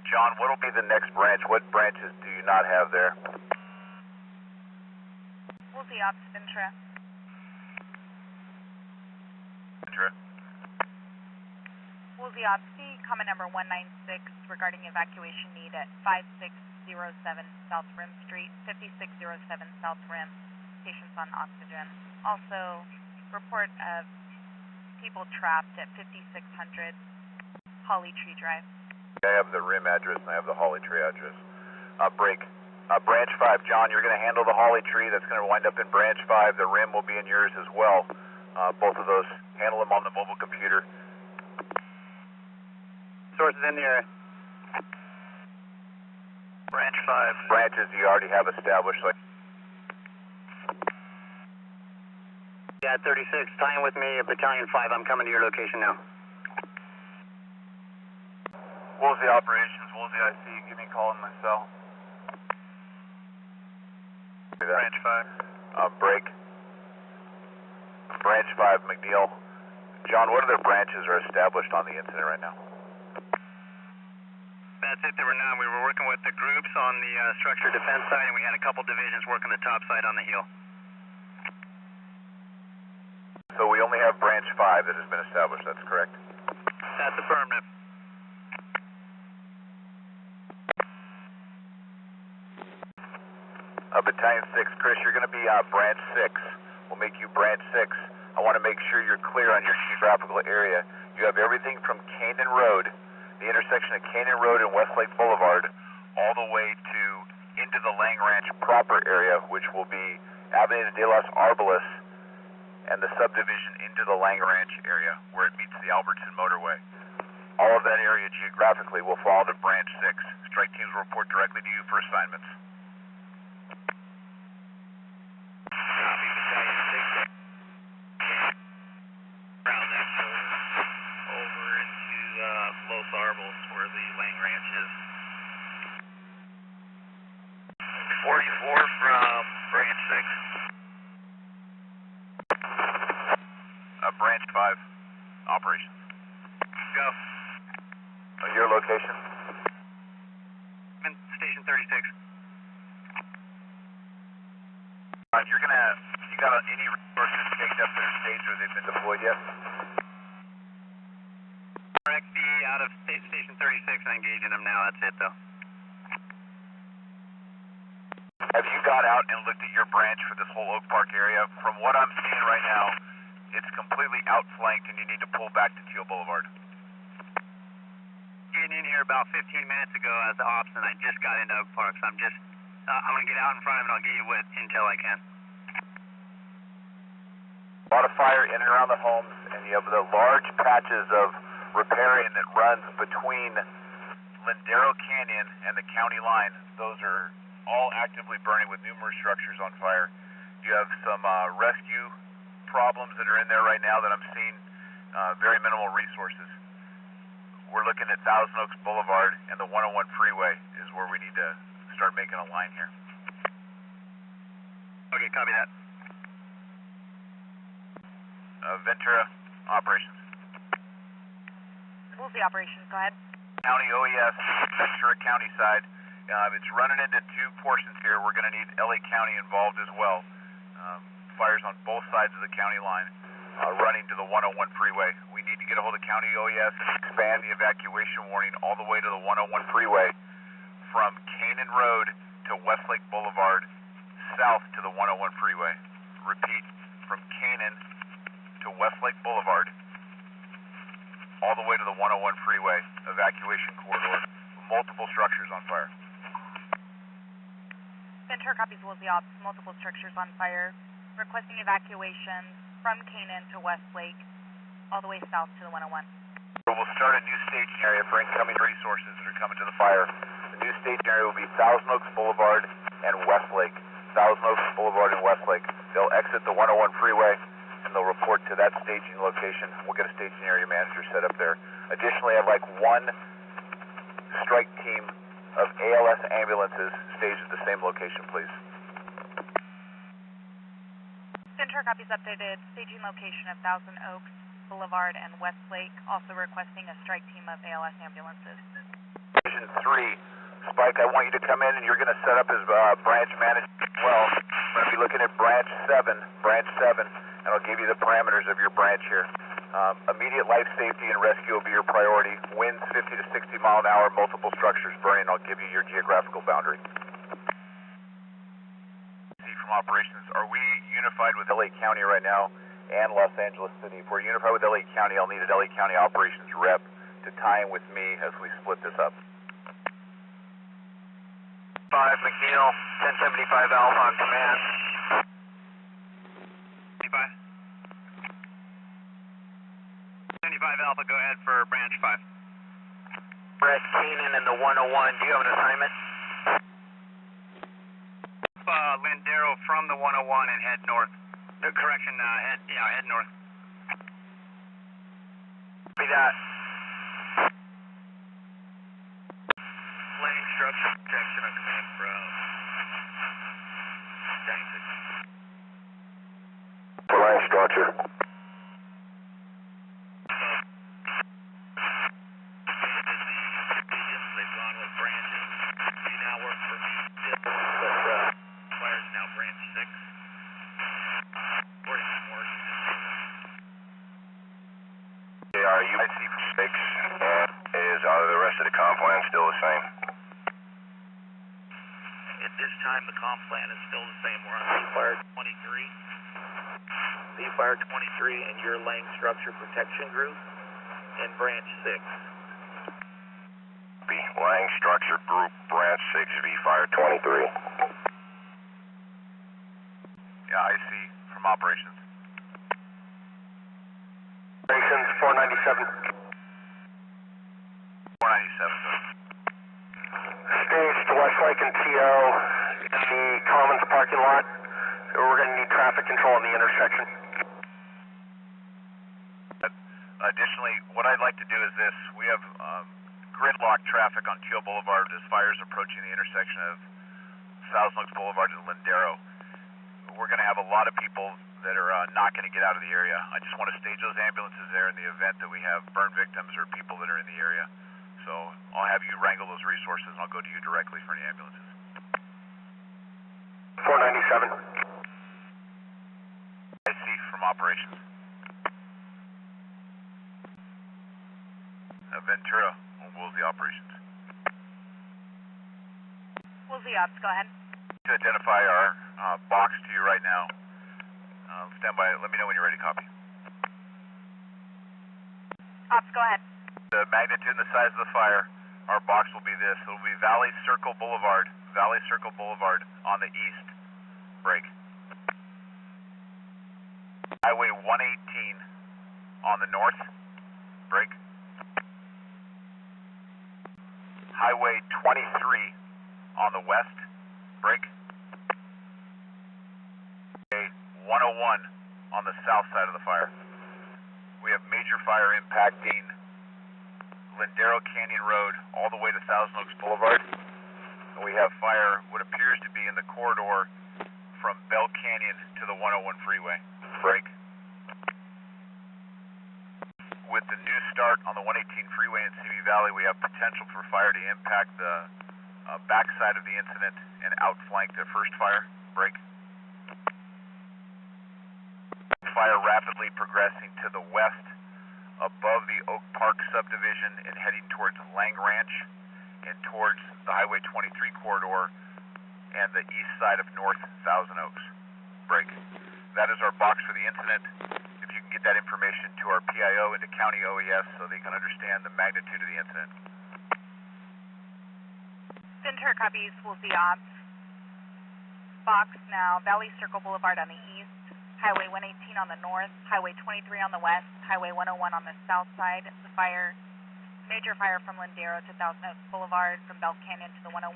John, what will be the next branch? What branches do you not have there? Woolsey Ops, Ventura. Ventura. Woolsey Ops, comment number 196 regarding evacuation need at 5607 South Rim Street, 5607 South Rim, patients on oxygen. Also, report of people trapped at 5600 Holly Tree Drive. I have the rim address and I have the Holly Tree address. Break. Branch 5, John, you're going to handle the Holly Tree. That's going to wind up in Branch 5. The rim will be in yours as well. Both of those, handle them on the mobile computer. Sources in the area. Branch 5. Branches you already have established. Like Yeah, 36, tying with me at Battalion 5. I'm coming to your location now. Woolsey Operations, Woolsey IC, give me a call in my cell. Branch 5. Break. Branch 5, McNeil. John, what other branches are established on the incident right now? that's it. There were none. We were working with the groups on the structure defense side, and we had a couple divisions working the top side on the heel. So we only have branch 5 that has been established, that's correct? That's affirmative. Battalion 6, Chris, you're going to be branch 6. We'll make you branch 6. I want to make sure you're clear on your geographical area. You have everything from Canaan Road, the intersection of Canaan Road and Westlake Boulevard, all the way to into the Lang Ranch proper area, which will be Avenida de los Arboles and the subdivision into the Lang Ranch area where it meets the Albertson Motorway. All of that area geographically will fall to branch 6. Strike teams will report directly to you for assignments. Los Arboles, where the Lang Ranch is. 44 from branch 6. Branch 5, operations. Go. Your location? I'm in station 36. You got any resources staked up their stage or they've been deployed yet? Correct, be out of station 36 and engaging them now. That's it, though. Have you got out and looked at your branch for this whole Oak Park area? From what I'm seeing right now, it's completely outflanked and you need to pull back to Teal Boulevard. Getting in here about 15 minutes ago as the ops, and I just got into Oak Park, so I'm going to get out in front of it. I'll get you what intel I can. A lot of fire in and around the homes, and you have the large patches of riparian that runs between Lindero Canyon and the county line. Those are all actively burning with numerous structures on fire. You have some rescue problems that are in there right now that I'm seeing, very minimal resources. We're looking at Thousand Oaks Boulevard and the 101 freeway is where we need to start making a line here. Okay, copy that. Ventura, operations. Woolsey operations, go ahead. County OES, Ventura County side. It's running into two portions here. We're going to need LA County involved as well. Fires on both sides of the county line, running to the 101 freeway. We need to get a hold of County OES and expand the evacuation warning all the way to the 101 freeway from Canaan Road to Westlake Boulevard, south to the 101 freeway. Repeat, from Canaan to Westlake Boulevard, all the way to the 101 freeway, evacuation corridor, multiple structures on fire. Ventura copies Woolsey ops, multiple structures on fire, requesting evacuation from Canaan to Westlake, all the way south to the 101. We'll start a new staging area for incoming resources that are coming to the fire. The new staging area will be Thousand Oaks Boulevard and Westlake. Thousand Oaks Boulevard and Westlake. They'll exit the 101 freeway and they'll report to that staging location. We'll get a staging area manager set up there. Additionally, I'd like one strike team of ALS ambulances staged at the same location, please. Ventura copies updated staging location of Thousand Oaks Boulevard and Westlake, also requesting a strike team of ALS ambulances. Division 3, Spike, I want you to come in and you're going to set up as branch manager as well. We're going to be looking at branch 7, and I'll give you the parameters of your branch here. Immediate life safety and rescue will be your priority. Winds 50 to 60 mile an hour, multiple structures burning. I'll give you your geographical boundary. See from operations, are we unified with LA County right now and Los Angeles City? If we're unified with LA County, I'll need an LA County operations rep to tie in with me as we split this up. 5 McNeil, 1075 Alpha on command. 75 Alpha, go ahead for branch 5. Brett Keenan in the 101, do you have an assignment? Lindero from the 101 and head north. Correction, head north. Be that. Lane structure protection on command from Jackson. Lane structure. They've gone with now, branch 6. Reporting some work. IC from 6 is the rest of the comm plan still the same? At this time, the comm plan is still the same. We're on C-Fire 23. C-Fire 23 and your Lang Structure Protection Group in branch 6. Lang Structure Group, branch 6, V-Fire 23. Yeah, IC from operations. Operations 497. 497, sir. Staged Westlake and TO in the Commons parking lot. We're going to need traffic control in the intersection. Additionally, what I'd like to do is this. We have gridlock traffic on Teal Boulevard as fires approaching the intersection of Thousand Oaks Boulevard and Lindero. We're going to have a lot of people that are not going to get out of the area. I just want to stage those ambulances there in the event that we have burn victims or people that are in the area. So I'll have you wrangle those resources and I'll go to you directly for any ambulances. 497. IC from operations. Ventura, Woolsey operations. Woolsey Ops, go ahead. To identify our box to you right now. Stand by. Let me know when you're ready to copy. Ops, go ahead. The magnitude and the size of the fire, our box will be this. It will be Valley Circle Boulevard on the east. Break. Highway 118 on the north. Break. Highway 23 on the west. Break. Okay, 101 on the south side of the fire. We have major fire impacting Lindero Canyon Road all the way to Thousand Oaks Boulevard. And we have fire, what appears to be in the corridor from Bell Canyon to the 101 freeway. Break. With the new start on the 118 freeway in Simi Valley, we have potential for fire to impact the backside of the incident and outflank the first fire. Break. Fire rapidly progressing to the west above the Oak Park subdivision and heading towards Lang Ranch and towards the Highway 23 corridor and the east side of North Thousand Oaks. Break. That is our box for the incident. If you can get that information to our PIO and to County OES so they can understand the magnitude of the incident. Ventura copies, Woolsey Ops. Box now, Valley Circle Boulevard on the east, Highway 118 on the north, Highway 23 on the west, Highway 101 on the south side. The fire, major fire from Lindero to Thousand Oaks Boulevard, from Bell Canyon to the 101.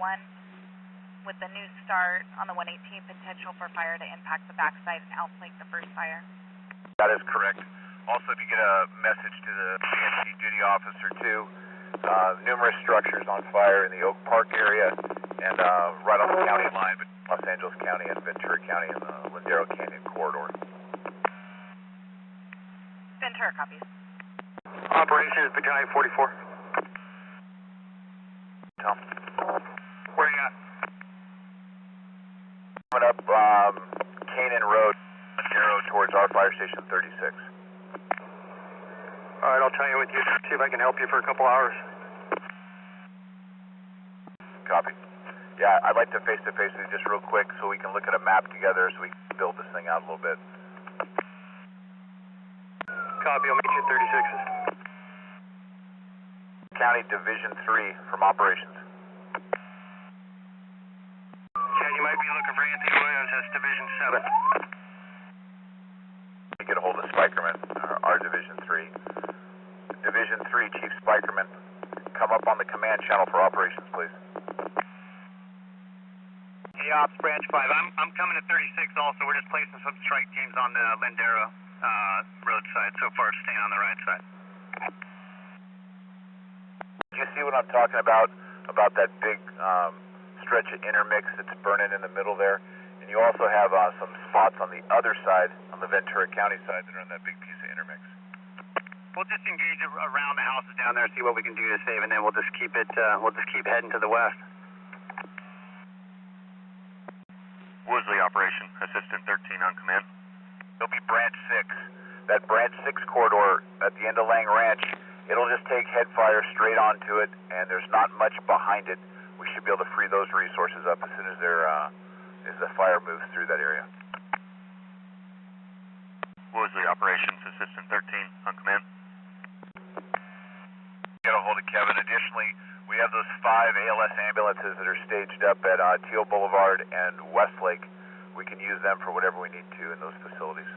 With the new start on the 118, potential for fire to impact the backside and outflank the first fire. That is correct. Also, if you get a message to the PNC duty officer too, numerous structures on fire in the Oak Park area and right on the county line between Los Angeles County and Ventura County in the Lindero Canyon corridor. Ventura copies. Operations Battalion 44. Tom. Where you at? Coming up Canyon Road, Lindero towards our fire station 36. All right, I'll tie in with you, see if I can help you for a couple hours. Copy. Yeah, I'd like to face-to-face with you just real quick so we can look at a map together so we can build this thing out a little bit. Copy, I'll meet you at 36s. County Division 3 from operations. Chad, you might be looking for Anthony Williams, that's Division 7. We get a hold of Spikerman, our Division 3. Division 3, Chief Spikerman, come up on the command channel for operations, please. Hey, Ops, Branch 5. I'm coming at 36 also. We're just placing some strike teams on the Lindero roadside. So far, it's staying on the right side. You see what I'm talking about that big stretch of intermix that's burning in the middle there? And you also have some spots on the other side, on the Ventura County side, that are in that big piece of intermix. We'll just engage around the houses down there, see what we can do to save, and then we'll just keep it. We'll just keep heading to the west. Woolsey operation, assistant 13 on command. It'll be branch 6. That branch 6 corridor at the end of Lang Ranch, it'll just take head fire straight onto it, and there's not much behind it. We should be able to free those resources up as soon as as the fire moves through that area. Woolsey operations, assistant 13 on command. Get a hold of Kevin. Additionally, we have those 5 ALS ambulances that are staged up at Teal Boulevard and Westlake. We can use them for whatever we need to in those facilities.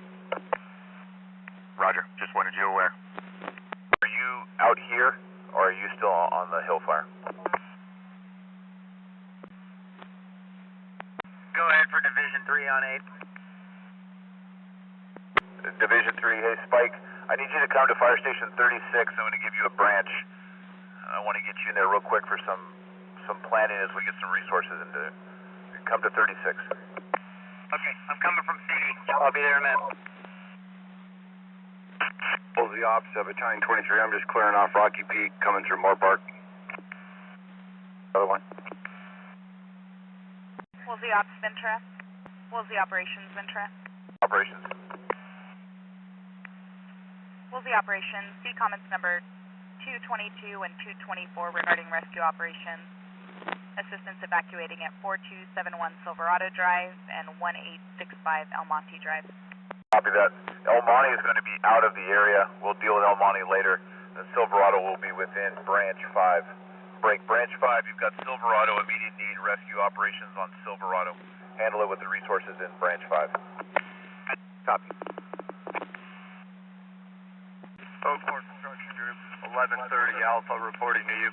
Roger. Just wanted you aware. Are you out here, or are you still on the hill fire? Go ahead for Division 3 on 8. Division 3, hey Spike, I need you to come to Fire Station 36. I'm going to give you a branch. I want to get you in there real quick for some planning as we get some resources into. Come to 36. Okay, I'm coming from CD. I'll be there in a minute. The ops of Battalion 23, I'm just clearing off Rocky Peak, coming through Moore Park. Other one. Woolsey Ops Ventura. Woolsey Operations Ventura. Operations. Woolsey Operations, see comments number 222 and 224 regarding rescue operations. Assistance evacuating at 4271 Silverado Drive and 1865 El Monte Drive. Copy that. El Monte is going to be out of the area. We'll deal with El Monte later. The Silverado will be within branch 5. Break branch 5. You've got Silverado, immediate need, rescue operations on Silverado. Handle it with the resources in branch 5. Copy. Oak Park Construction Group, 1130 Alpha reporting to you.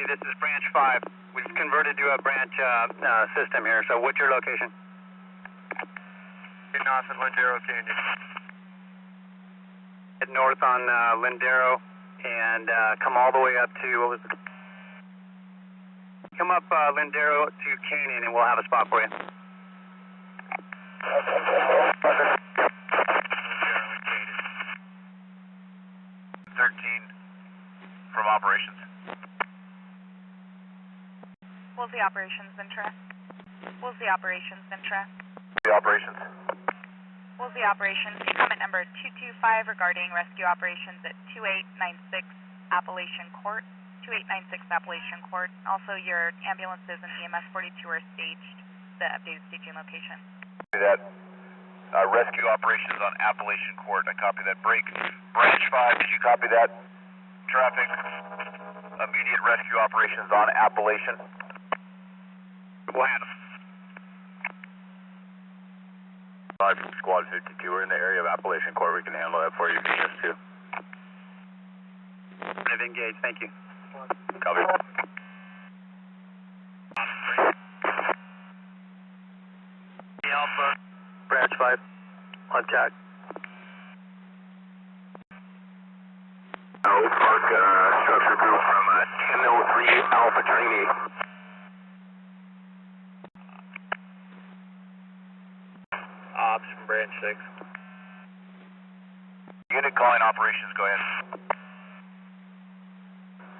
This is branch 5. We've converted to a branch system here, so what's your location? Getting off at Lindero Canyon. Head north on Lindero and come all the way up to, come up Lindero to Canyon and we'll have a spot for you. 13 from operations. Woolsey Operations Ventura. Woolsey Operations Ventura. The operations. Woolsey Operations, see comment number 225 regarding rescue operations at 2896 Appalachian Court. 2896 Appalachian Court. Also, your ambulances and EMS 42 are staged, the updated staging location. Copy that. Rescue operations on Appalachian Court. I copy that. Break. Branch 5, did you copy that? Traffic. Immediate rescue operations on Appalachian. We'll handle. 5 from Squad 52. We're in the area of Appalachian Court. We can handle that for you. Yes, too. I've engaged. Thank you. Copy. Alpha. Branch 5. On tack. Oak Park Structure Group from 1003 Alpha Trainee. Ops from branch 6. Unit calling operations, go ahead.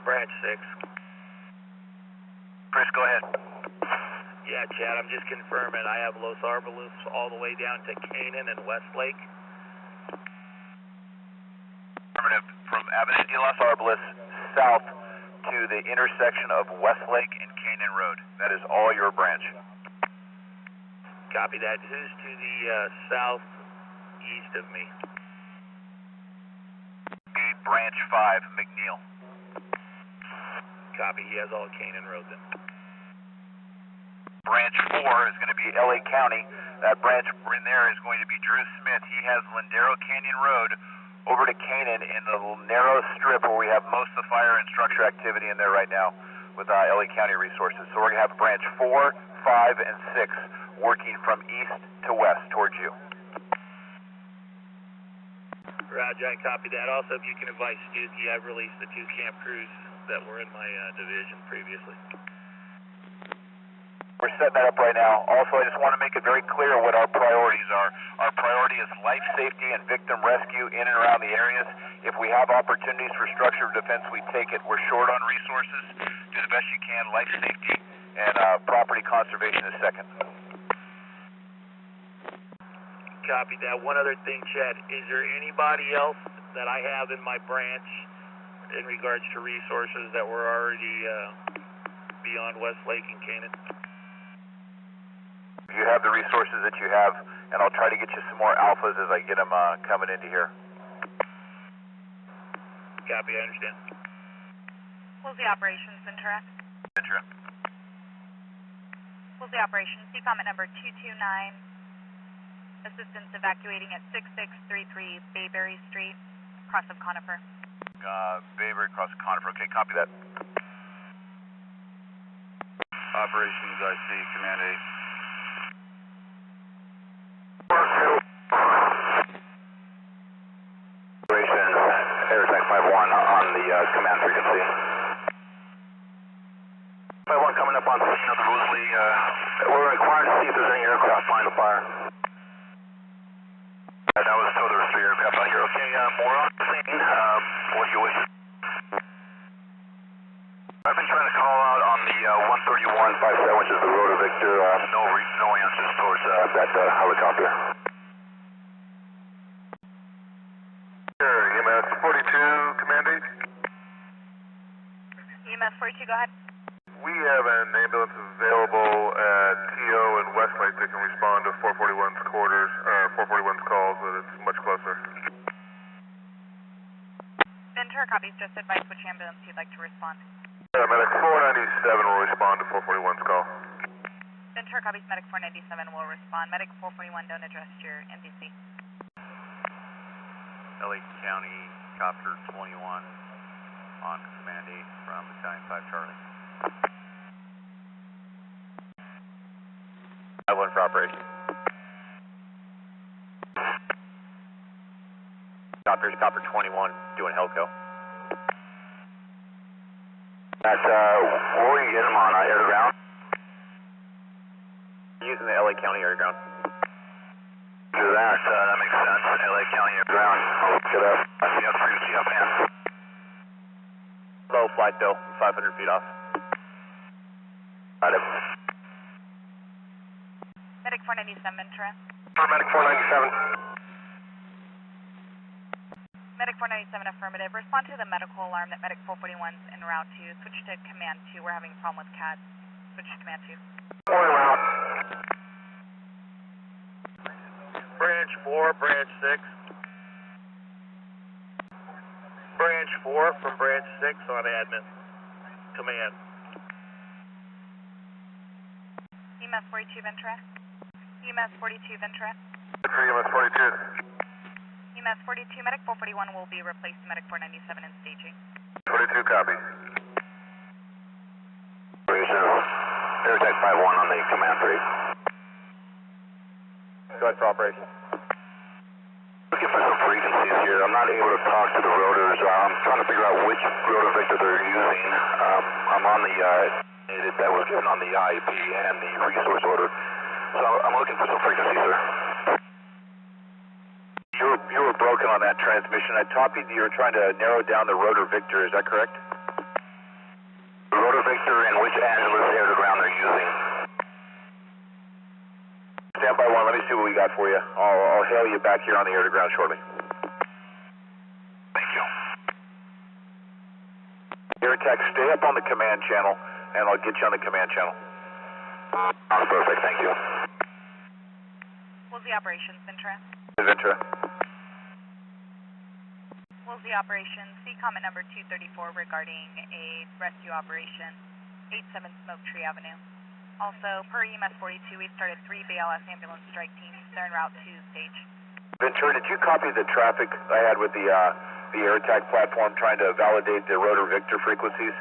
Branch 6. Chris, go ahead. Yeah, Chad, I'm just confirming. I have Los Arboles all the way down to Canaan and Westlake. Affirmative. From Avenida de Los Arboles south to the intersection of Westlake and Canaan Road. That is all your branch. Copy that. Who's to the southeast of me? Be branch 5, McNeil. Copy. He has all Canaan Road then. Branch 4 is going to be LA County. That branch in there is going to be Drew Smith. He has Lindero Canyon Road over to Canaan in the narrow strip where we have most of the fire and structure activity in there right now with LA County resources. So we're going to have branch 4, 5, and 6 working from east to west towards you. Roger, I copy that. Also, if you can advise Stuckey, I've released the 2 camp crews that were in my division previously. We're setting that up right now. Also, I just want to make it very clear what our priorities are. Our priority is life safety and victim rescue in and around the areas. If we have opportunities for structured defense, we take it. We're short on resources. Do the best you can. Life safety and property conservation is second. Copy that. One other thing, Chad, is there anybody else that I have in my branch in regards to resources that were already beyond Westlake and Canaan? You have the resources that you have, and I'll try to get you some more alphas as I get them coming into here. Copy, I understand. Woolsey Operations, Ventura. Ventura. Woolsey Operations, see comment number 229. Assistance evacuating at 6633 Bayberry Street, across of Conifer. Bayberry across Conifer. Okay, copy that. Operations, I see. Command 8. Operation Airtech 5-1 on the command frequency. 5-1 coming up on scene of the Woolsey. We're required to see if there's any aircraft flying the fire. That was so there was 3 aircraft out here. Okay, we're on scene. What do you wish? I've been trying to call out on the 13157, which is the Rotor Victor. No answers towards that helicopter. Sure, EMS 42, Command 8. EMS 42, go ahead. We have an ambulance available at TO and Westlake that can respond to 441's quarters, 441's calls, but it's much closer. Ventura copies, just advise which ambulance you'd like to respond. Medic 497 will respond to 441's call. Ventura copies, Medic 497 will respond. Medic 441, don't address your MDC. LA County Copter 21 on Command 8 from Battalion 5 Charlie. 5-1 for operation. Copter's Copter 21 doing Helco. That's, where were you getting them on, air to ground? Using the LA County air to ground. Do that, that makes sense. LA County air to ground. I'll look it up. I see up frequency up hand. Low flight though, 500 feet off. Got it. Medic 497, Ventura. Medic 497. Medic 497, affirmative. Respond to the medical alarm that Medic 441's en route to. Switch to Command 2. We're having a problem with CAD. Switch to Command 2. En route. Branch 4, Branch 6. Branch 4 from Branch 6 on admin. Command. EMS 42, Ventura. EMS 42, Ventura. EMS 42. EMS 42, Medic 441 will be replaced to Medic 497 in staging. 42, copy. Airtech 5-1 on the command 3. Go ahead for operation. Looking for some frequencies here. I'm not able to talk to the rotors. I'm trying to figure out which rotor victor they're using. I'm on the that was given on the IEP and the resource order. So I'm looking for some frequencies, sir. You were broken on that transmission. I copied you were trying to narrow down the rotor victor. Is that correct? The rotor victor and which Angeles air to ground they're using. Stand by 1. Let me see what we got for you. I'll hail you back here on the air to ground shortly. Thank you. Airtech, stay up on the command channel, and I'll get you on the command channel. That's perfect. Thank you. Woolsey Operations, Ventura. Ventura. Woolsey Operations, see comment number 234 regarding a rescue operation, 87 Smoke Tree Avenue. Also, per EMS 42, we've started 3 BLS ambulance strike teams. They're en route to stage. Ventura, did you copy the traffic I had with the AirTag platform trying to validate the rotor victor frequencies?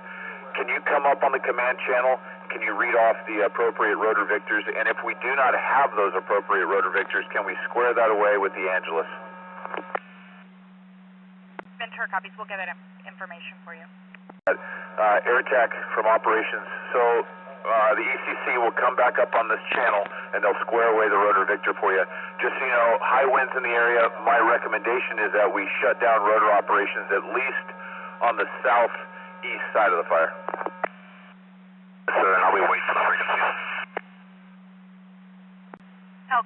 Can you come up on the command channel? Can you read off the appropriate rotor victors? And if we do not have those appropriate rotor victors, can we square that away with the Angeles? Ventura copies. We'll get that information for you. AirTag from operations. So the ECC will come back up on this channel and they'll square away the rotor victor for you. Just so you know, high winds in the area, my recommendation is that we shut down rotor operations at least on the southeast side of the fire. Sir, and I'll be waiting for the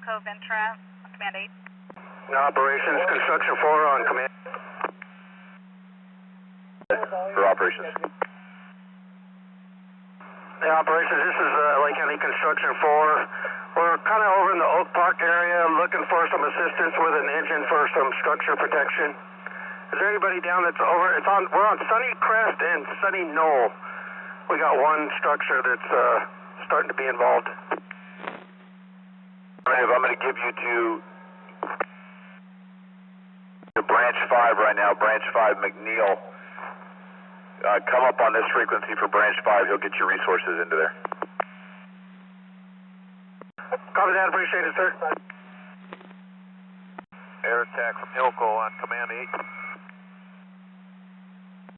Valco, Ventura, Command 8. Operations, Construction 4 on Command. For operations. Yeah, operations, this is Lake County Construction 4. We're kind of over in the Oak Park area looking for some assistance with an engine for some structure protection. Is there anybody down that's over? We're on Sunny Crest and Sunny Knoll. We got one structure that's starting to be involved. Brave, I'm going to give you to Branch 5 right now, Branch 5 McNeil. Come up on this frequency for Branch 5, he'll get your resources into there. Copy that, appreciate it, sir. Air attack from Hilco on Command 8.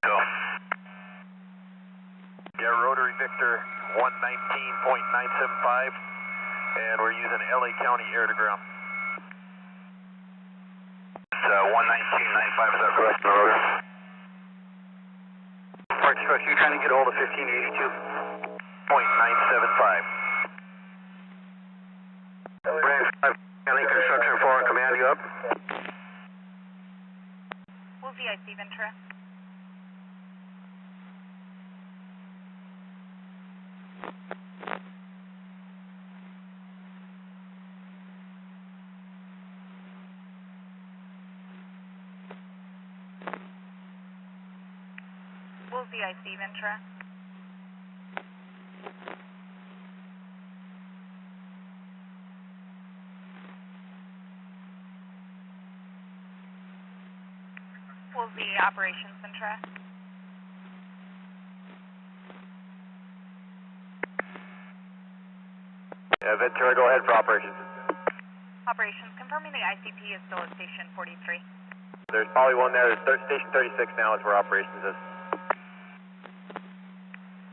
Go. Yeah, Rotary Victor 119.975, and we're using LA County air to ground. It's 119.95, is that correct, the rotor? Park structure, you're trying to get a hold of 1582. 0.975. Branch 5, County Construction 4 on Command, you up? Woolsey, I see Ventura. Woolsey, I see Ventura. Woolsey, Operations Ventura. Yeah, Ventura, go ahead for operations. Operations, confirming the ICP is still at Station 43. There's probably one there. There's Station 36 now is where operations is.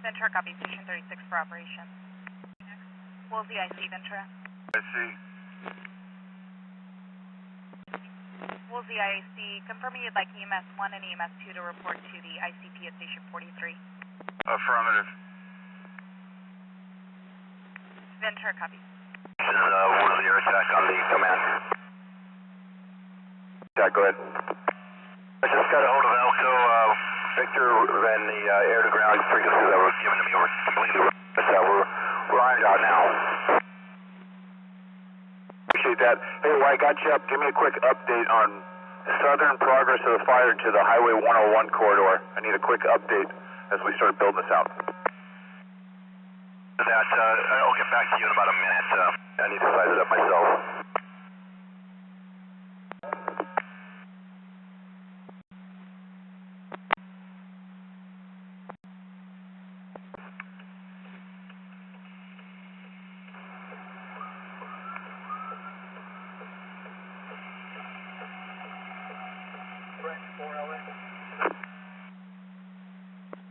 Ventura, copy Station 36 for operations. Woolsey, I see Ventura. I see. Woolsey, I see. Confirming you'd like EMS 1 and EMS 2 to report to the ICP at Station 43. Affirmative. Ventura, copy. This is Woolsey, air attack on the command. Yeah, go ahead. I just got a hold of Elko, Victor, and the air-to-ground frequencies that were given to me were completely we're ironed out now. Appreciate that. Hey, while I got you up, give me a quick update on southern progress of the fire to the Highway 101 corridor. I need a quick update as we start building this out. I'll get back to you in about a minute. I need to size it up myself.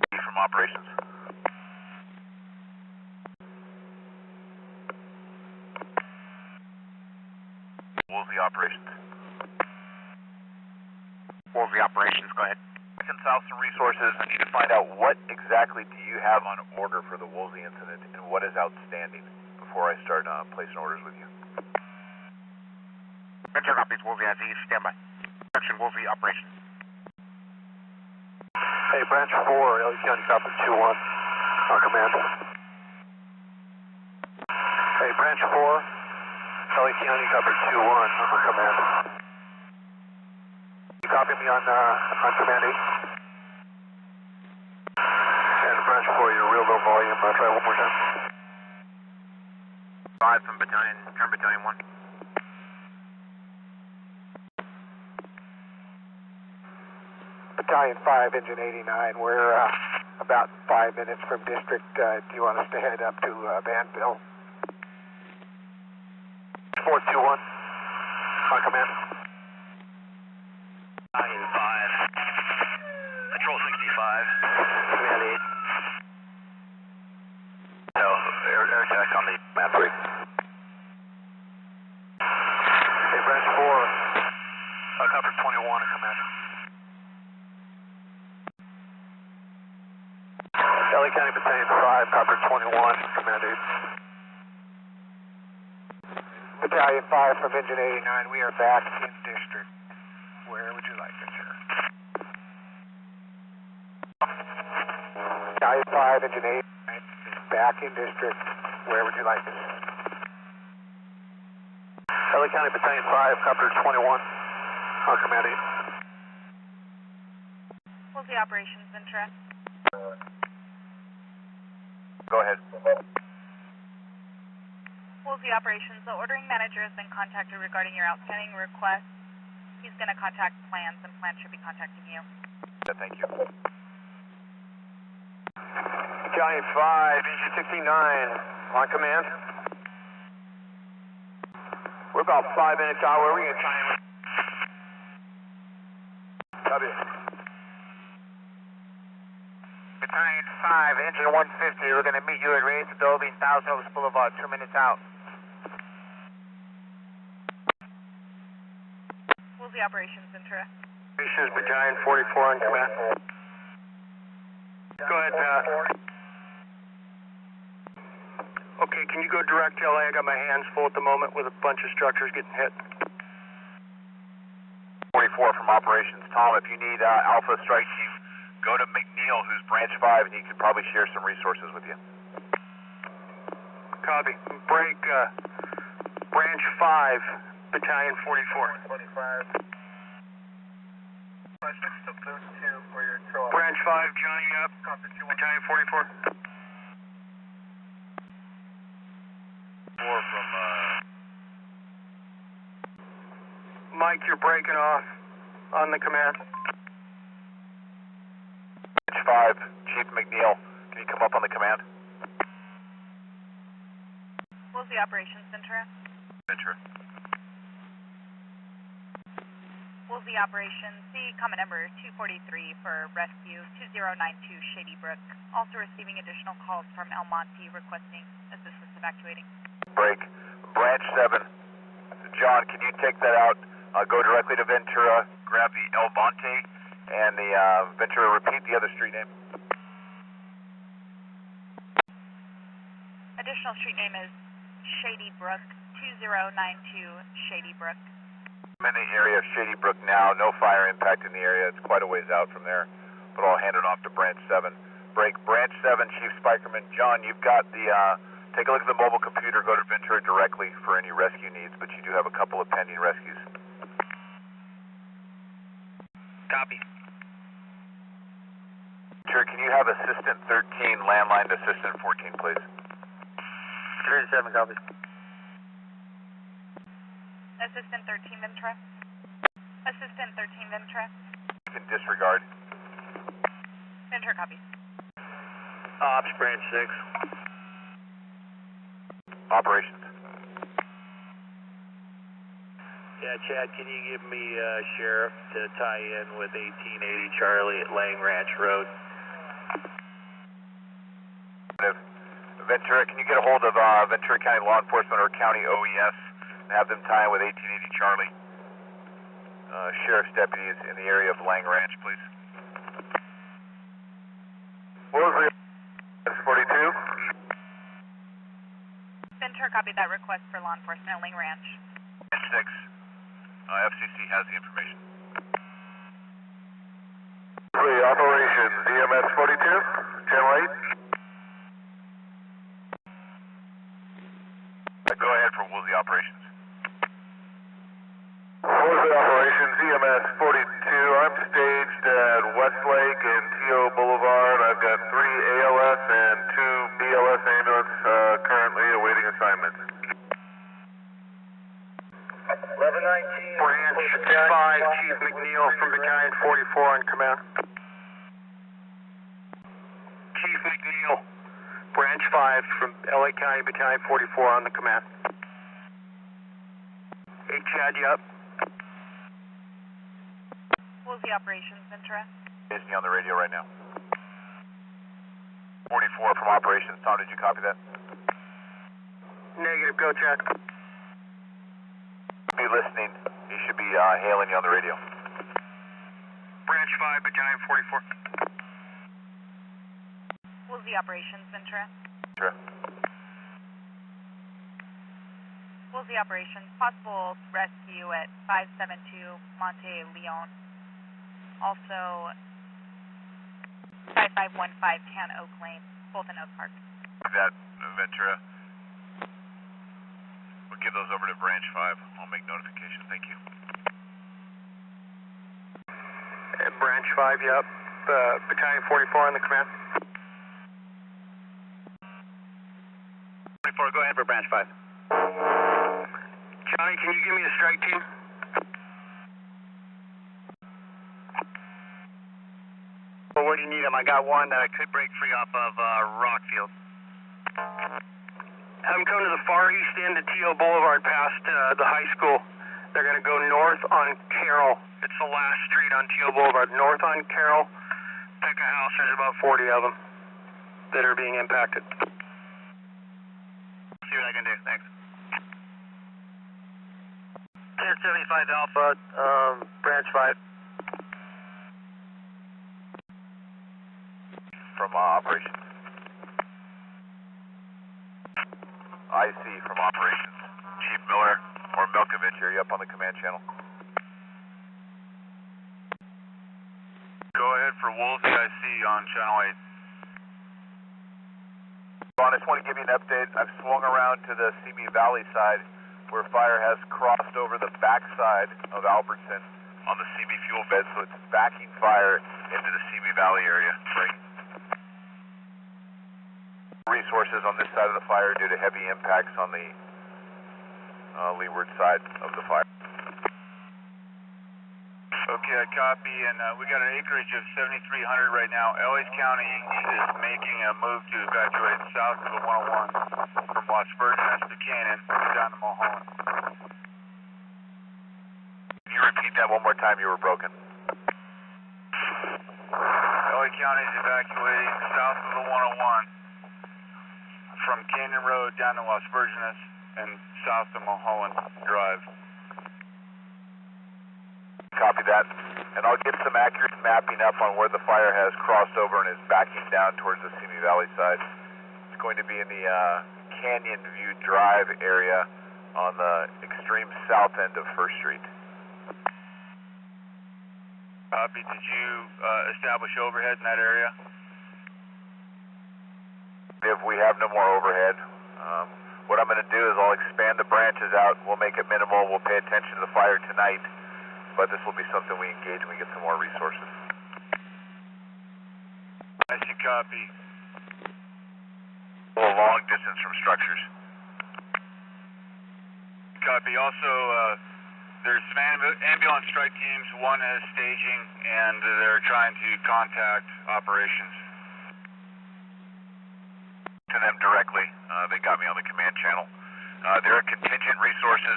From operations. Woolsey operations. Woolsey operations, go ahead. Reconcile some resources. I need to find out what exactly do you have on order for the Woolsey incident and what is outstanding before I start placing orders with you. Venture copies, Woolsey, I see you. Stand by. Action, Woolsey operations. Hey, Branch 4, LA County copy 2-1 on command. Hey, Branch 4, LA County copy 2-1 on command. You copy me on command 8? And Branch 4, you're real low volume. Try one more time. 5 from battalion, turn battalion 1. Battalion 5, Engine 89. We're about 5 minutes from district. Do you want us to head up to Vanville? 421 on command. Battalion 5, Patrol 65, Command 8. No, air attack on the map 3. Hey, Branch 4, cover 21 on command. LA County Battalion 5, copper 21, command 8. Battalion 5 from Engine 89. We are back in district. Where would you like it, sir? Battalion 5, Engine 89 is back in district. Where would you like it? LA County Battalion 5, Copter 21. On command 8. Woolsey Operations Ventura. Go ahead. Woolsey Operations, the ordering manager has been contacted regarding your outstanding request. He's going to contact plans, and plans should be contacting you. Yeah, thank you. Battalion 5, Engine 69. On command. We're about 5 minutes out. Where are we going to time it? Copy. Battalion 5, Engine 150. We're going to meet you at Reyes Adobe, Thousand Oaks Boulevard, 2 minutes out. Woolsey Operations Ventura. Operations Battalion 44 on command. Go ahead, Pat. Okay, can you go direct to LA? I got my hands full at the moment with a bunch of structures getting hit. 44 from Operations. Tom, if you need Alpha Strike Team, go to McNeil, who's Branch 5, and he could probably share some resources with you. Copy. Break Branch 5, Battalion 44. 25. Branch 5, Johnny up. Battalion 44. 4 from, Mike, you're breaking off on the command. Branch 5, Chief McNeil, can you come up on the command? Woolsey Operations Ventura. Ventura. Woolsey Operations, see common number 243 for rescue 2092 Shady Brook. Also receiving additional calls from El Monte requesting assistance evacuating. Break. Branch 7. John, can you take that out? Go directly to Ventura, grab the El Monte, and the Ventura, repeat the other street name. Additional street name is Shady Brook, 2092 Shady Brook. I'm in the area of Shady Brook now. No fire impact in the area. It's quite a ways out from there, but I'll hand it off to Branch 7. Break. Branch 7, Chief Spikerman. John, you've got the, take a look at the mobile computer, go to Ventura directly for any rescue needs, but you do have a couple of pending rescues. Copy. Sure, can you have Assistant 13 landline to Assistant 14, please? 37, copy. Assistant 13 Ventura. Assistant 13 Ventura. You can disregard. Ventura copies. Ops, Branch 6. Operations. Yeah, Chad, can you give me Sheriff to tie in with 1880 Charlie at Lang Ranch Road? Ventura, can you get a hold of Ventura County Law Enforcement or County OES and have them tie in with 1880 Charlie? Sheriff's deputies in the area of Lang Ranch, please. Woolsey, 42. Ventura copied that request for law enforcement at Ling Ranch. 6. FCC has the information. Operations, EMS 42, channel 8. Go ahead for Woolsey Operations. Woolsey Operations, EMS 42. I'm staged at Westlake and T.O. Boulevard. I've got 3 ALS and 2 BLS ambulance currently awaiting assignments. 1119. Branch 5, Chief McNeil from Battalion 44 on command. Chief McNeil, Branch 5 from LA County Battalion 44 on the command. Hey, Chad, you up? Woolsey Operations Ventura. Is he on the radio right now? 44 from Operations. Tom, did you copy that? Negative, go, Chad. Be listening. He should be hailing you on the radio. Branch 5, Battalion 44. Woolsey Operations Ventura. Sure. Woolsey operations, possible rescue at 572 Monte Leon. Also, 5515 Can Oak Lane, both in Oak Park. That, Ventura. We'll give those over to Branch 5. I'll make notification. Thank you. Branch 5, yep. Battalion 44 on the command. 44, go ahead for Branch 5. Johnny, can you give me a strike team? Well, where do you need them? I got one that I could break free off of Rockfield. Have them come to the far east end of T.O. Boulevard past the high school. They're going to go north on Carroll. It's the last street on T.O. Boulevard. North on Carroll, pick a house. There's about 40 of them that are being impacted. See what I can do. Thanks. 1075 Alpha, Branch 5. From operations. IC from operations. Chief Miller or Milkovich, are you up on the command channel? Go ahead for Woolsey IC on channel 8. I just want to give you an update. I've swung around to the Simi Valley side where fire has crossed over the backside of Albertson on the Simi fuel bed, so it's backing fire into the Simi Valley area. Resources on this side of the fire due to heavy impacts on the leeward side of the fire. Okay, I copy, and we got an acreage of 7,300 right now. LA County is making a move to evacuate south of the 101 from Las Virgenes to Canaan down to Mulholland. Can you repeat that one more time? You were broken. LA County is evacuating south of the 101 from Canyon Road down to Las Virgenes and south to Mulholland Drive. Copy that. And I'll get some accurate mapping up on where the fire has crossed over and is backing down towards the Simi Valley side. It's going to be in the Canyon View Drive area on the extreme south end of 1st Street. Copy. Did you establish overhead in that area? If we have no more overhead, what I'm going to do is I'll expand the branches out. We'll make it minimal. We'll pay attention to the fire tonight, but this will be something we engage when we get some more resources. I see. Copy. A long distance from structures. Copy. Also, there's some ambulance strike teams. One is staging, and they're trying to contact operations. To them directly. They got me on the command channel. There are contingent resources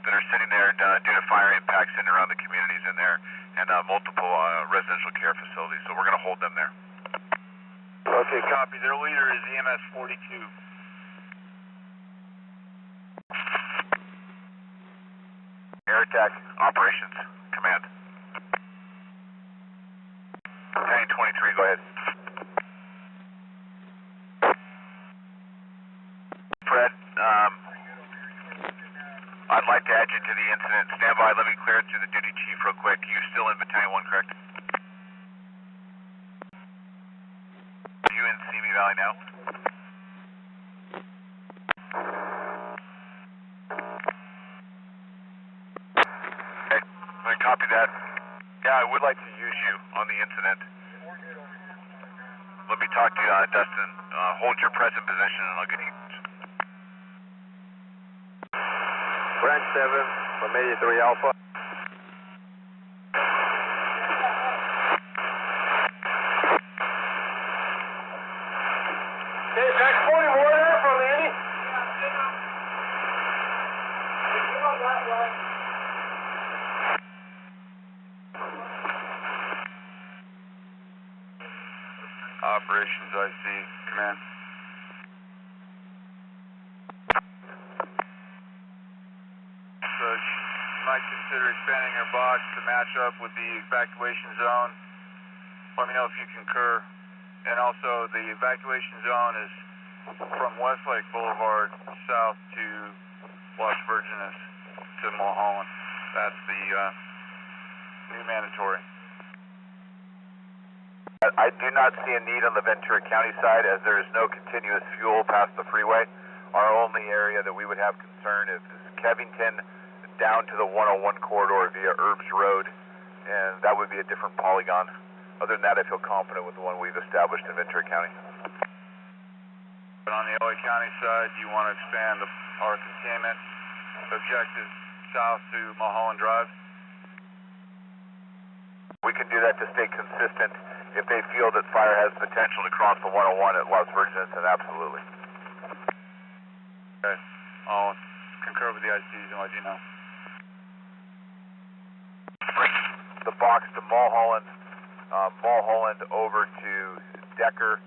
that are sitting there due to fire impacts in and around the communities in there, and multiple residential care facilities, so we're going to hold them there. Okay, copy. Their leader is EMS 42. Air attack operations command. Battalion 23, go ahead. Fred, I'd like to add you to the incident. Stand by, let me clear it through the duty chief real quick. You're still in Battalion 1, correct? Are you in Simi Valley now? Okay, I copy that. Yeah, I would like to use you on the incident. Let me talk to you, Dustin. Hold your present position and I'll get you. Branch 7, 183 Alpha. Hey, Jack 40, more there from Andy? Operations IC, command. So you might consider expanding your box to match up with the evacuation zone. Let me know if you concur. And also the evacuation zone is from Westlake Boulevard south to Las Virgenes to Mulholland. That's the new mandatory. I do not see a need on the Ventura County side as there is no continuous fuel past the freeway. Our only area that we would have concern is Kevington down to the 101 corridor via Herbs Road, and that would be a different polygon. Other than that, I feel confident with the one we've established in Ventura County. But on the LA County side, you want to expand our containment objectives south to Mulholland Drive? We can do that to stay consistent. If they feel that fire has potential to cross the 101 at Las Virgenes, then absolutely. Okay. I'll concur with the ICs and let you know. The box to Mulholland, Mulholland over to Decker,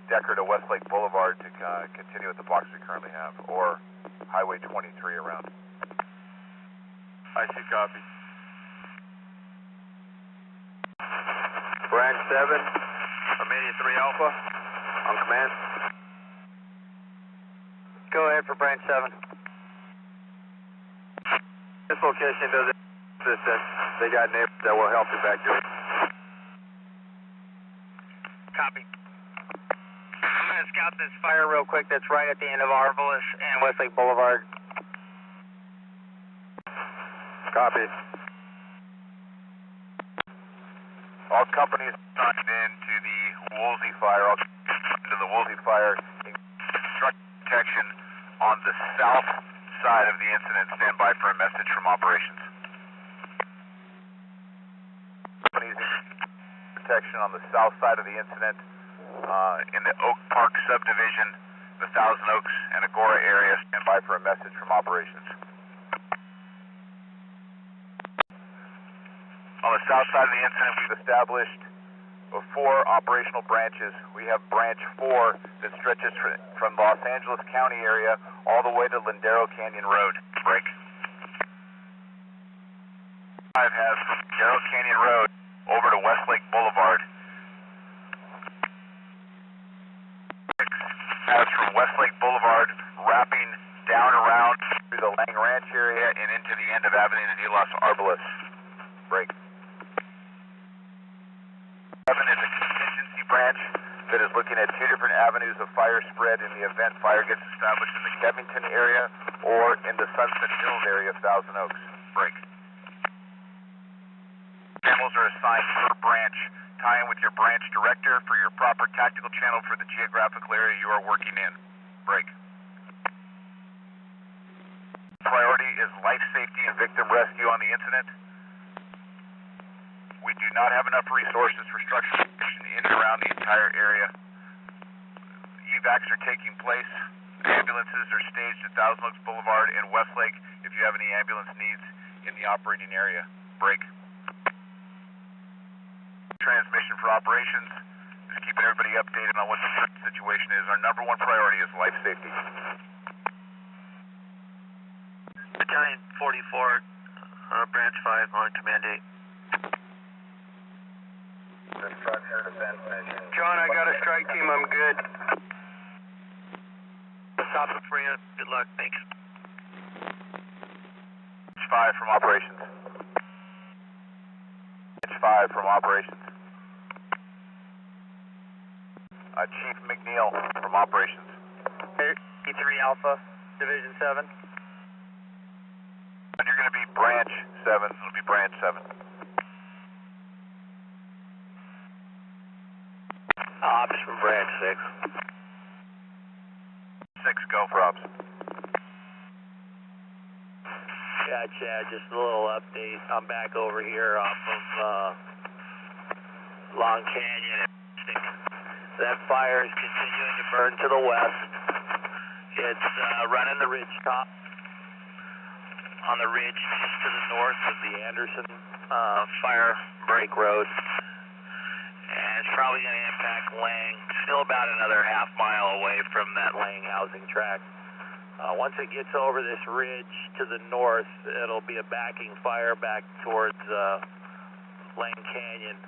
Decker to Westlake Boulevard to continue with the box we currently have, or Highway 23 around. IC copy. Branch 7, Armenia 3 Alpha, on command. Go ahead for Branch 7. This location doesn't assist. They got neighbors that will help evacuate. Copy. I'm going to scout this fire real quick that's right at the end of Arvillus and Westlake Boulevard. Copy. All companies signed in to the Woolsey Fire, construction protection on the south side of the incident. Stand by for a message from operations. Companies protection on the south side of the incident in the Oak Park subdivision, the Thousand Oaks and Agora area. Stand by for a message from operations. On the south side of the incident, we've established 4 operational branches. We have branch 4 that stretches from Los Angeles County area all the way to Lindero Canyon Road. Break. 5 has from Lindero Canyon Road over to Westlake Boulevard. 6 has from Westlake Boulevard wrapping down around through the Lang Ranch area and into the end of Avenida de los Arboles. Break. 7 is a contingency branch that is looking at 2 different avenues of fire spread in the event fire gets established in the Kevington area or in the Sunset Hills area of Thousand Oaks. Break. Channels are assigned per branch. Tie in with your branch director for your proper tactical channel for the geographical area you are working in. Break. Priority is life safety and victim rescue on the incident. We do not have enough resources for structural protection in and around the entire area. Evacs are taking place. Ambulances are staged at Thousand Oaks Boulevard and Westlake if you have any ambulance needs in the operating area. Break. Transmission for operations. Just keeping everybody updated on what the situation is. Our number 1 priority is life safety. Battalion 44, Branch 5 on Command 8. John, I got a strike team. I'm good. Stop it for you. Good luck. Thanks. 5 from operations. 5 from operations. Chief McNeil from operations. E3 Alpha, Division 7. And you're going to be branch 7. It'll be branch 7. Ops from branch 6. 6, go for ops. Yeah, Chad, just a little update. I'm back over here off of Long Canyon. That fire is continuing to burn to the west. It's running the ridge top on the ridge just to the north of the Anderson Fire Break Road. And it's probably going to impact Lang, still about another half mile away from that Lang housing tract. Once it gets over this ridge to the north, it'll be a backing fire back towards Lang Canyon.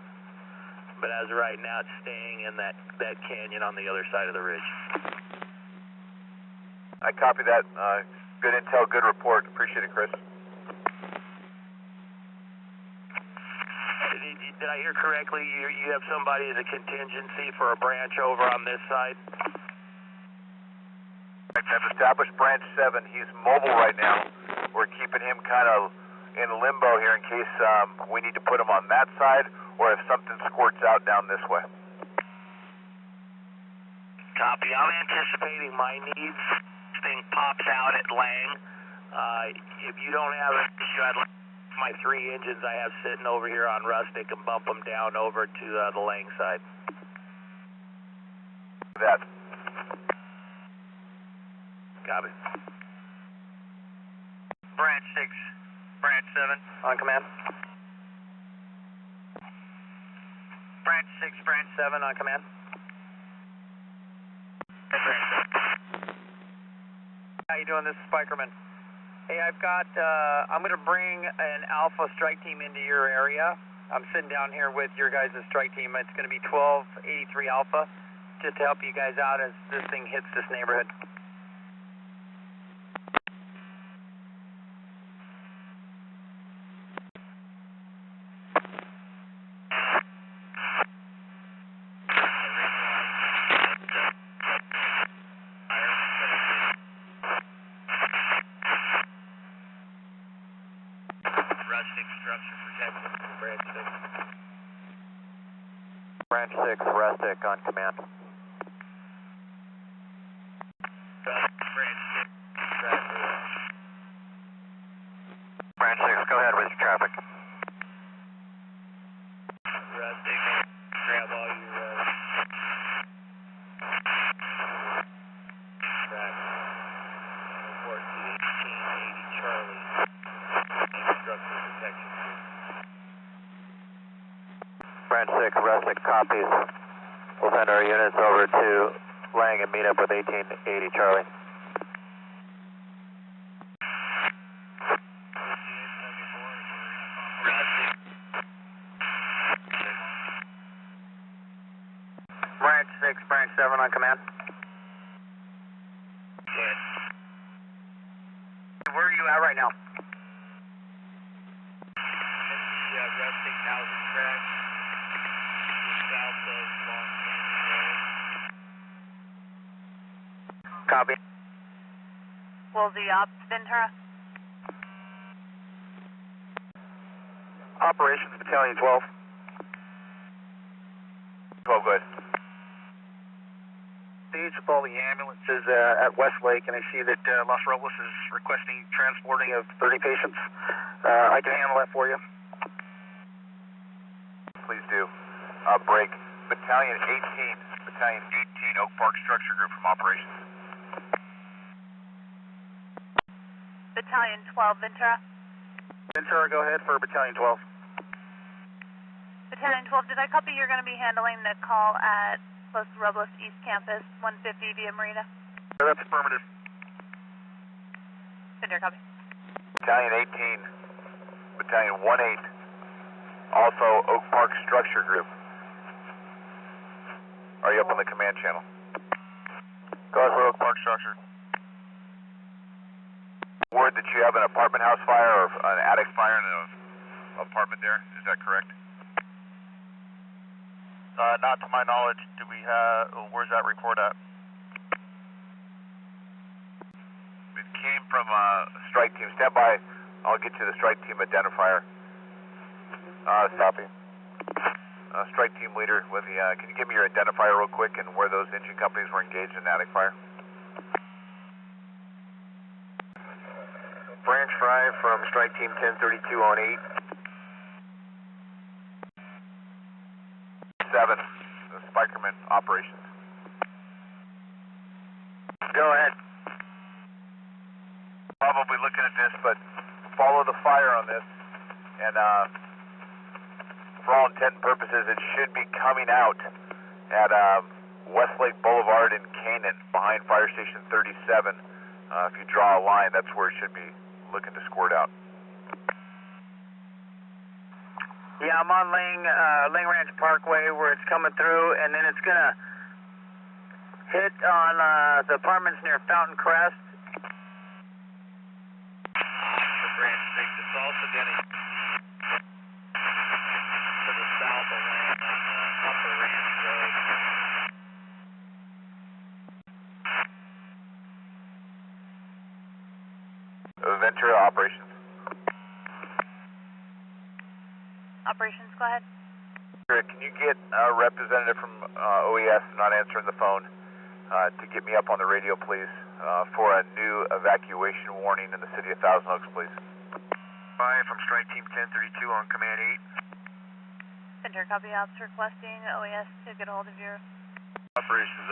But as of right now, it's staying in that canyon on the other side of the ridge. I copy that. Good intel, good report. Appreciate it, Chris. Did I hear correctly? You have somebody as a contingency for a branch over on this side? I've established branch 7. He's mobile right now. We're keeping him kind of in limbo here in case we need to put him on that side or if something squirts out down this way. Copy. I'm anticipating my needs. This thing pops out at Lang. If you don't have an issue, I'd like my 3 engines I have sitting over here on Rustic and bump them down over to the Lang side. That. Copy. Branch 6, Branch 7, on command. Branch 6, Branch 7, on command. How you doing? This is Spikerman. Hey, I'm going to bring an Alpha strike team into your area. I'm sitting down here with your guys' strike team. It's going to be 1283 Alpha, just to help you guys out as this thing hits this neighborhood. Branch 6, Rustic on command. Branch 6, go ahead with your traffic. Rustic, grab all your track. Report to 1880 Charlie. Structure protection. Branch 6, Rustic copies. We'll send our units over to Lang and meet up with 1880 Charlie. Branch 6, Branch 7 on command. Where are you at right now? Rustic housing track. South of Long Canyon Road. Copy. Woolsey Ops, Ventura. Operations Battalion 12. 12, good. Stage with all the ambulances at Westlake, and I see that Los Robles is requesting transporting of 30 patients. I can handle that for you. Please do. Break. Battalion 18, Oak Park Structure Group from operations. Battalion 12, Ventura. Ventura, go ahead for Battalion 12. Battalion 12, did I copy you're going to be handling the call at Los Robles East Campus, 150 via Marina? That's affirmative. Ventura, copy. Battalion 18, Battalion 18, also Oak Park Structure Group. Are you up on the command channel? Go ahead for Oak Park Structure. Word that you have an apartment house fire or an attic fire in an apartment there, is that correct? Not to my knowledge. Do we have, where's that report at? It came from a strike team. Stand by. I'll get you the strike team identifier. Copy. Strike team leader with the, can you give me your identifier real quick and where those engine companies were engaged in attic fire? Branch 5 from strike team 1032 on 8. 7, Spikerman operations. Go ahead. Probably looking at this, but follow the fire on this, and for all intent and purposes, it should be coming out at Westlake Boulevard in Canaan, behind Fire Station 37. If you draw a line, that's where it should be looking to squirt out. Yeah, I'm on Lang Ranch Parkway where it's coming through, and then it's going to hit on the apartments near Fountain Crest. Branch 6. It's also going to the south of land on Upper Ranch Road. Ventura operations. Operations, go ahead. Can you get a representative from OES not answering the phone to get me up on the radio, please, for a new evacuation warning in the city of Thousand Oaks, please? Fire from Strike Team 1032 on Command 8. Ventura copy ops requesting OES to get a hold of your... Operations,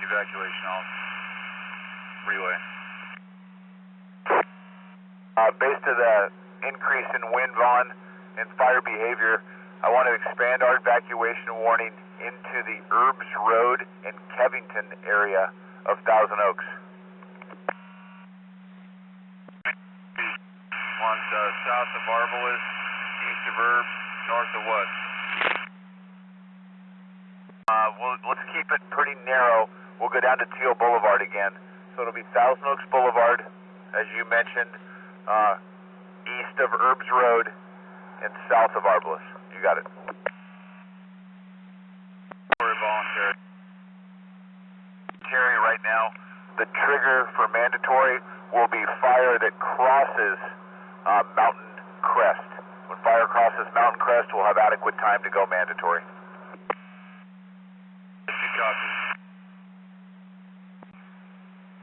evacuation off freeway. Based to the increase in wind, Vaughn, and fire behavior, I want to expand our evacuation warning into the Herbs Road and Kevington area of Thousand Oaks. One's south of Arbalest, east of Herbs, north of what? Let's keep it pretty narrow. We'll go down to Teal Boulevard again. So it'll be Thousand Oaks Boulevard, as you mentioned, east of Herbs Road and south of Arbalest. You got it. Voluntary. Terry, right now, the trigger for mandatory will be fire that crosses Mountain Crest. When fire crosses Mountain Crest, we'll have adequate time to go mandatory. Copy.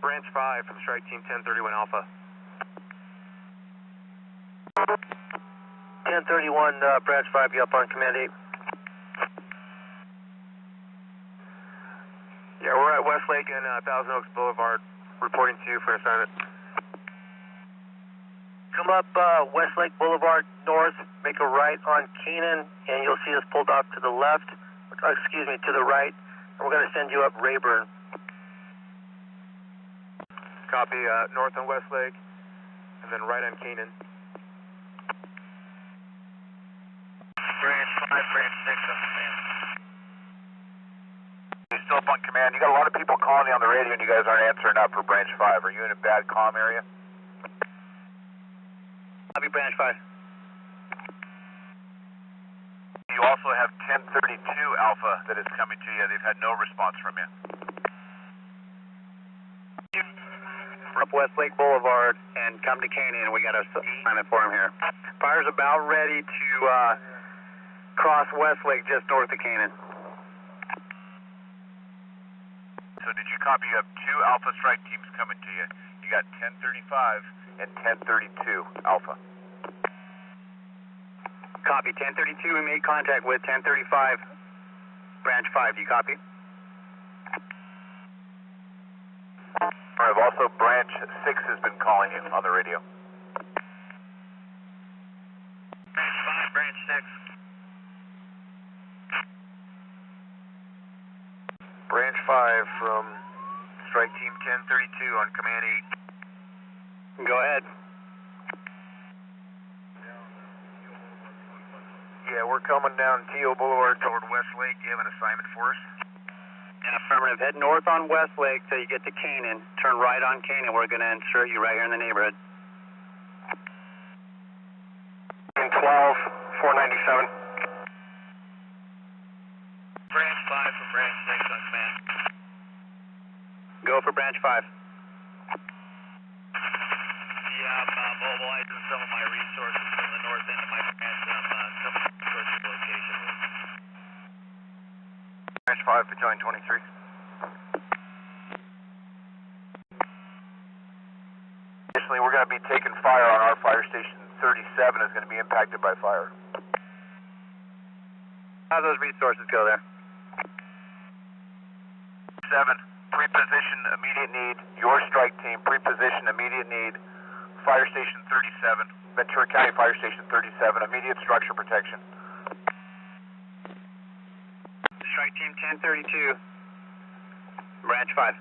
Branch 5 from Strike Team 1031 Alpha. 1031, Branch 5, you up on Command 8? Yeah, we're at Westlake and Thousand Oaks Boulevard, reporting to you for an assignment. Come up Westlake Boulevard north, make a right on Keenan, and you'll see us pulled off to the left, to the right, and we're going to send you up Rayburn. Copy, north on Westlake, and then right on Keenan. Branch 5, Branch 6 on command. You still up on command? You got a lot of people calling you on the radio and you guys aren't answering up for Branch 5. Are you in a bad comm area? Copy, Branch 5. You also have 1032 Alpha that is coming to you. They've had no response from you. We're up Westlake Boulevard and come to Canyon. We got a assignment for him here. Fire's about ready to cross Westlake just north of Canyon. So did you copy? You have two Alpha strike teams coming to you. You got 1035 and 1032 Alpha. Copy. 1032, we made contact with 1035, Branch 5. Do you copy? I've also Branch 6 has been calling you on the radio. Branch 5, Branch 6. Branch 5 from Strike Team 1032 on Command 8. Go ahead. Yeah, we're coming down Teal Boulevard toward Westlake. Do you have an assignment for us? Yeah, affirmative. Head north on Westlake till you get to Canaan. Turn right on Canaan. We're going to insert you right here in the neighborhood. 12, 497. Branch 5 from Branch 6 on command. Go for Branch 5. Yeah, I'm mobilizing some of my resources from the north end of my branch. Some sorts of location. Branch 5, Battalion 23. Additionally, we're going to be taking fire on our fire station. 37 is going to be impacted by fire. How those resources go there? 7, pre-position, immediate need. Your strike team, pre-position, immediate need. Fire station 37, Ventura County Fire Station 37, immediate structure protection. Strike Team 1032, Branch 5.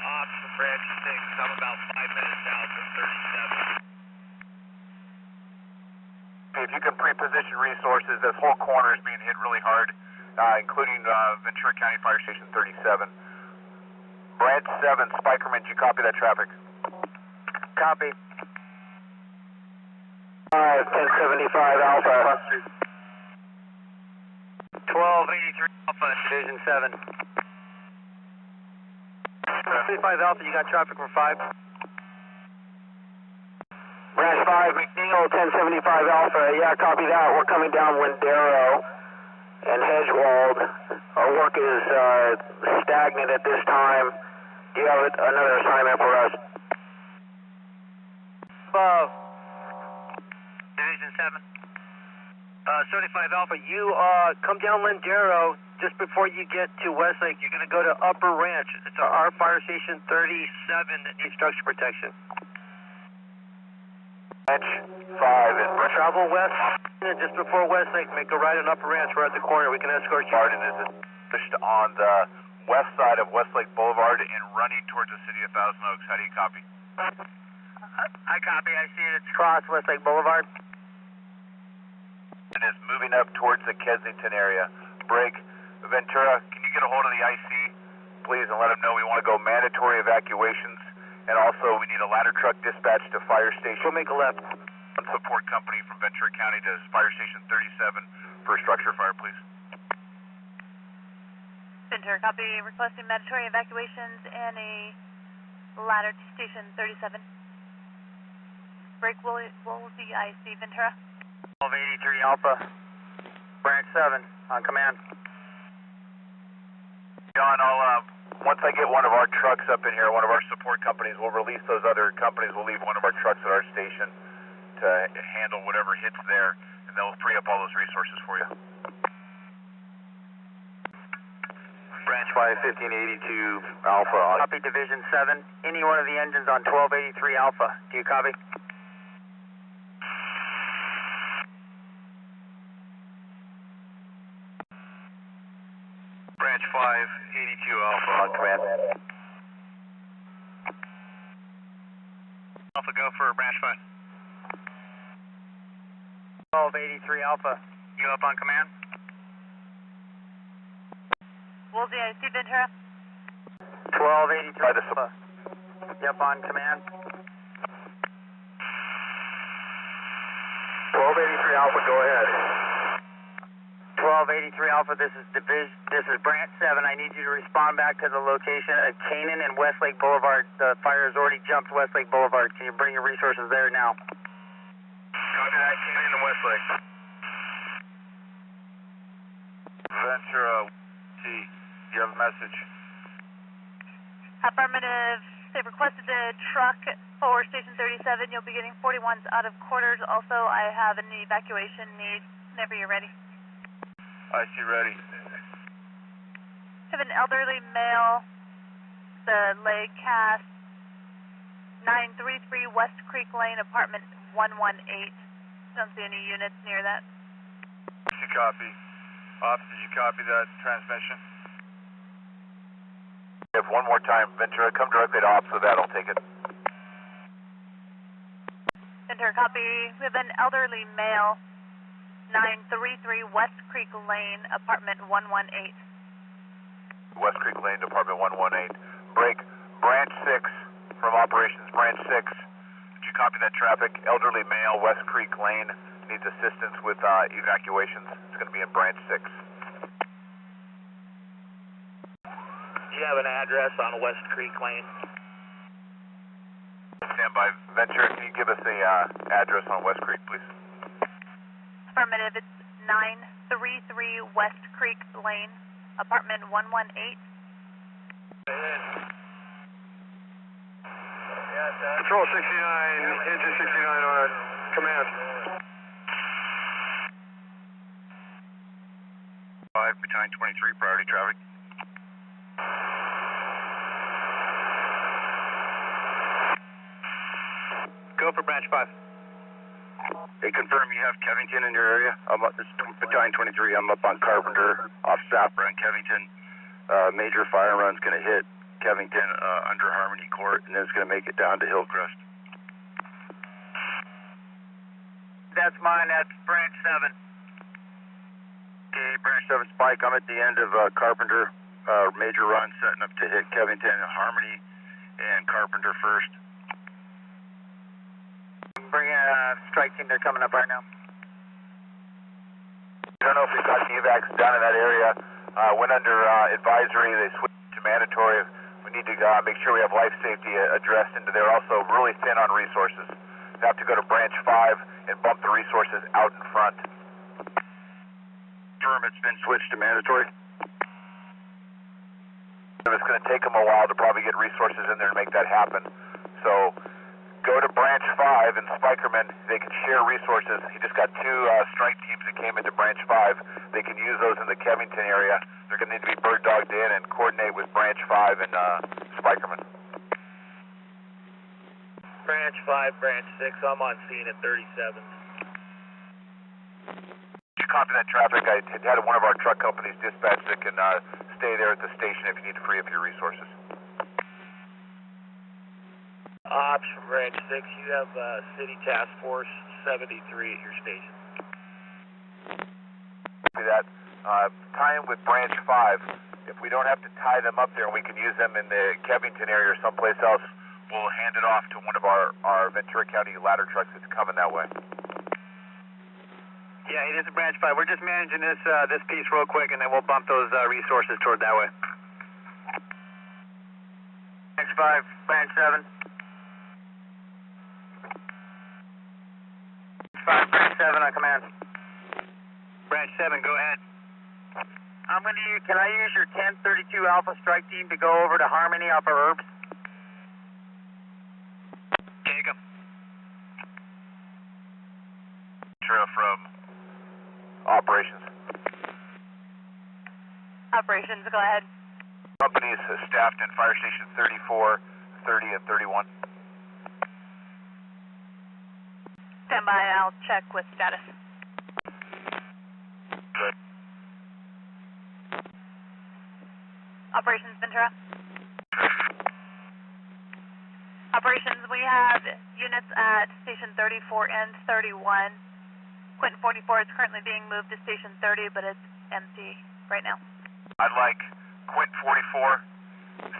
Ops from Branch 6, I'm about 5 minutes out from 37. If you can pre-position resources, this whole corner is being hit really hard, including Ventura County Fire Station 37. Branch 7, Spikerman, did you copy that traffic? Copy. 1075 Alpha. 1283 Alpha, Division 7. 35 Alpha, you got traffic for 5? Branch 5, McNeil, 1075 Alpha. Yeah, copy that. We're coming down Windero and Hedgewald. Our work is stagnant at this time. Do you have another assignment for us? Division 7. 75 Alpha, you come down Lindero just before you get to Westlake. You're going to go to Upper Ranch. It's our fire station 37 that needs structure protection. Branch 5 and travel west just before Westlake. Make a right on Upper Ranch. We're at the corner. We can escort you. Martin is pushed on the west side of Westlake Boulevard and running towards the city of Thousand Oaks. How do you copy? I copy. I see it. It's across Westlake Boulevard. And is moving up towards the Kensington area. Break. Ventura, can you get a hold of the IC, please, and let them know we want to go mandatory evacuations, and also we need a ladder truck dispatch to fire station. We'll make a left. Support company from Ventura County to fire station 37 for a structure fire, please. Ventura, copy. Requesting mandatory evacuations and a ladder to station 37. Break Woolsey IC, Ventura. 1283 Alpha, Branch 7, on command. John, I'll, once I get one of our trucks up in here, one of our support companies, we'll release those other companies. We'll leave one of our trucks at our station to handle whatever hits there, and then we'll free up all those resources for you. Branch 5, 1582 Alpha. Copy Division 7. Any one of the engines on 1283 Alpha. Do you copy? Branch 5, 82 Alpha. On command. Alpha, go for Branch 5. 1283 Alpha. You up on command? Woolsey IC, Ventura. 1283 Alpha. Yep, on command. 1283 Alpha, go ahead. 1283 Alpha, this is Branch 7. I need you to respond back to the location at Canaan and Westlake Boulevard. The fire has already jumped Westlake Boulevard. Can you bring your resources there now? Copy that, Canaan and Westlake. Ventura, T, do you have a message? Affirmative. They've requested a truck for station 37. You'll be getting 41s out of quarters. Also, I have an evacuation need whenever you're ready. I see, ready. Have an elderly male, the leg cast, 933 West Creek Lane, apartment 118. Don't see any units near that. You copy. Officer, did you copy that transmission? If one more time, Ventura, come directly to Ops with that, I'll take it. Ventura, copy. We have an elderly male, 933 West Creek Lane, apartment 118. West Creek Lane, Department 118. Break, Branch 6 from Operations, Branch 6. Did you copy that traffic? Elderly male, West Creek Lane, needs assistance with evacuations. It's going to be in Branch 6. Do you have an address on West Creek Lane? Stand by. Ventura, can you give us the address on West Creek, please? Affirmative. It's 933 West Creek Lane, apartment 118. Control 69, engine 69 on command. 5, Battalion 23, priority traffic. Go for Branch 5. Hey, confirm you have Kevington in your area? This is Battalion 23. I'm up on Carpenter, off Sapper and Kevington. Major fire run's going to hit Kevington under Harmony Court, and then it's going to make it down to Hillcrest. That's mine. That's Branch 7. Okay, Branch 7 Spike. I'm at the end of Carpenter. major run setting up to hit Kevington, Harmony, and Carpenter first. Bring a strike team, they're coming up right now. I don't know if we've got the evacs done in that area. Went under advisory, they switched to mandatory. We need to make sure we have life safety addressed into there. Also really thin on resources. We have to go to branch 5 and bump the resources out in front. Confirm it's been switched to mandatory. It's going to take them a while to probably get resources in there to make that happen. So go to branch 5 and Spikerman, they can share resources. He just got 2 strike teams that came into branch 5. They can use those in the Kevington area. They're going to need to be bird dogged in and coordinate with branch 5 and Spikerman. Branch 5, branch 6, I'm on scene at 37. You copy that traffic. I had one of our truck companies dispatch that can stay there at the station if you need to free up your resources. Ops from branch 6, you have City Task Force 73 at your station. See that? Tie in with branch 5. If we don't have to tie them up there and we can use them in the Kevington area or someplace else, we'll hand it off to one of our Ventura County ladder trucks that's coming that way. Yeah, it is a branch 5. We're just managing this piece real quick, and then we'll bump those resources toward that way. Branch 5, branch 7. 5, branch 7 on command. Branch 7, go ahead. I'm going to use, can I use your 1032 Alpha strike team to go over to Harmony off of Herbs? Take them. From operations. Operations, go ahead. Companies staffed in Fire Station 34, 30, and 31. Stand by, I'll check with status. Good. Operations, Ventura. Operations, we have units at Station 34 and 31. Quentin 44 is currently being moved to Station 30, but it's empty right now. I'd like Quint 44, 31,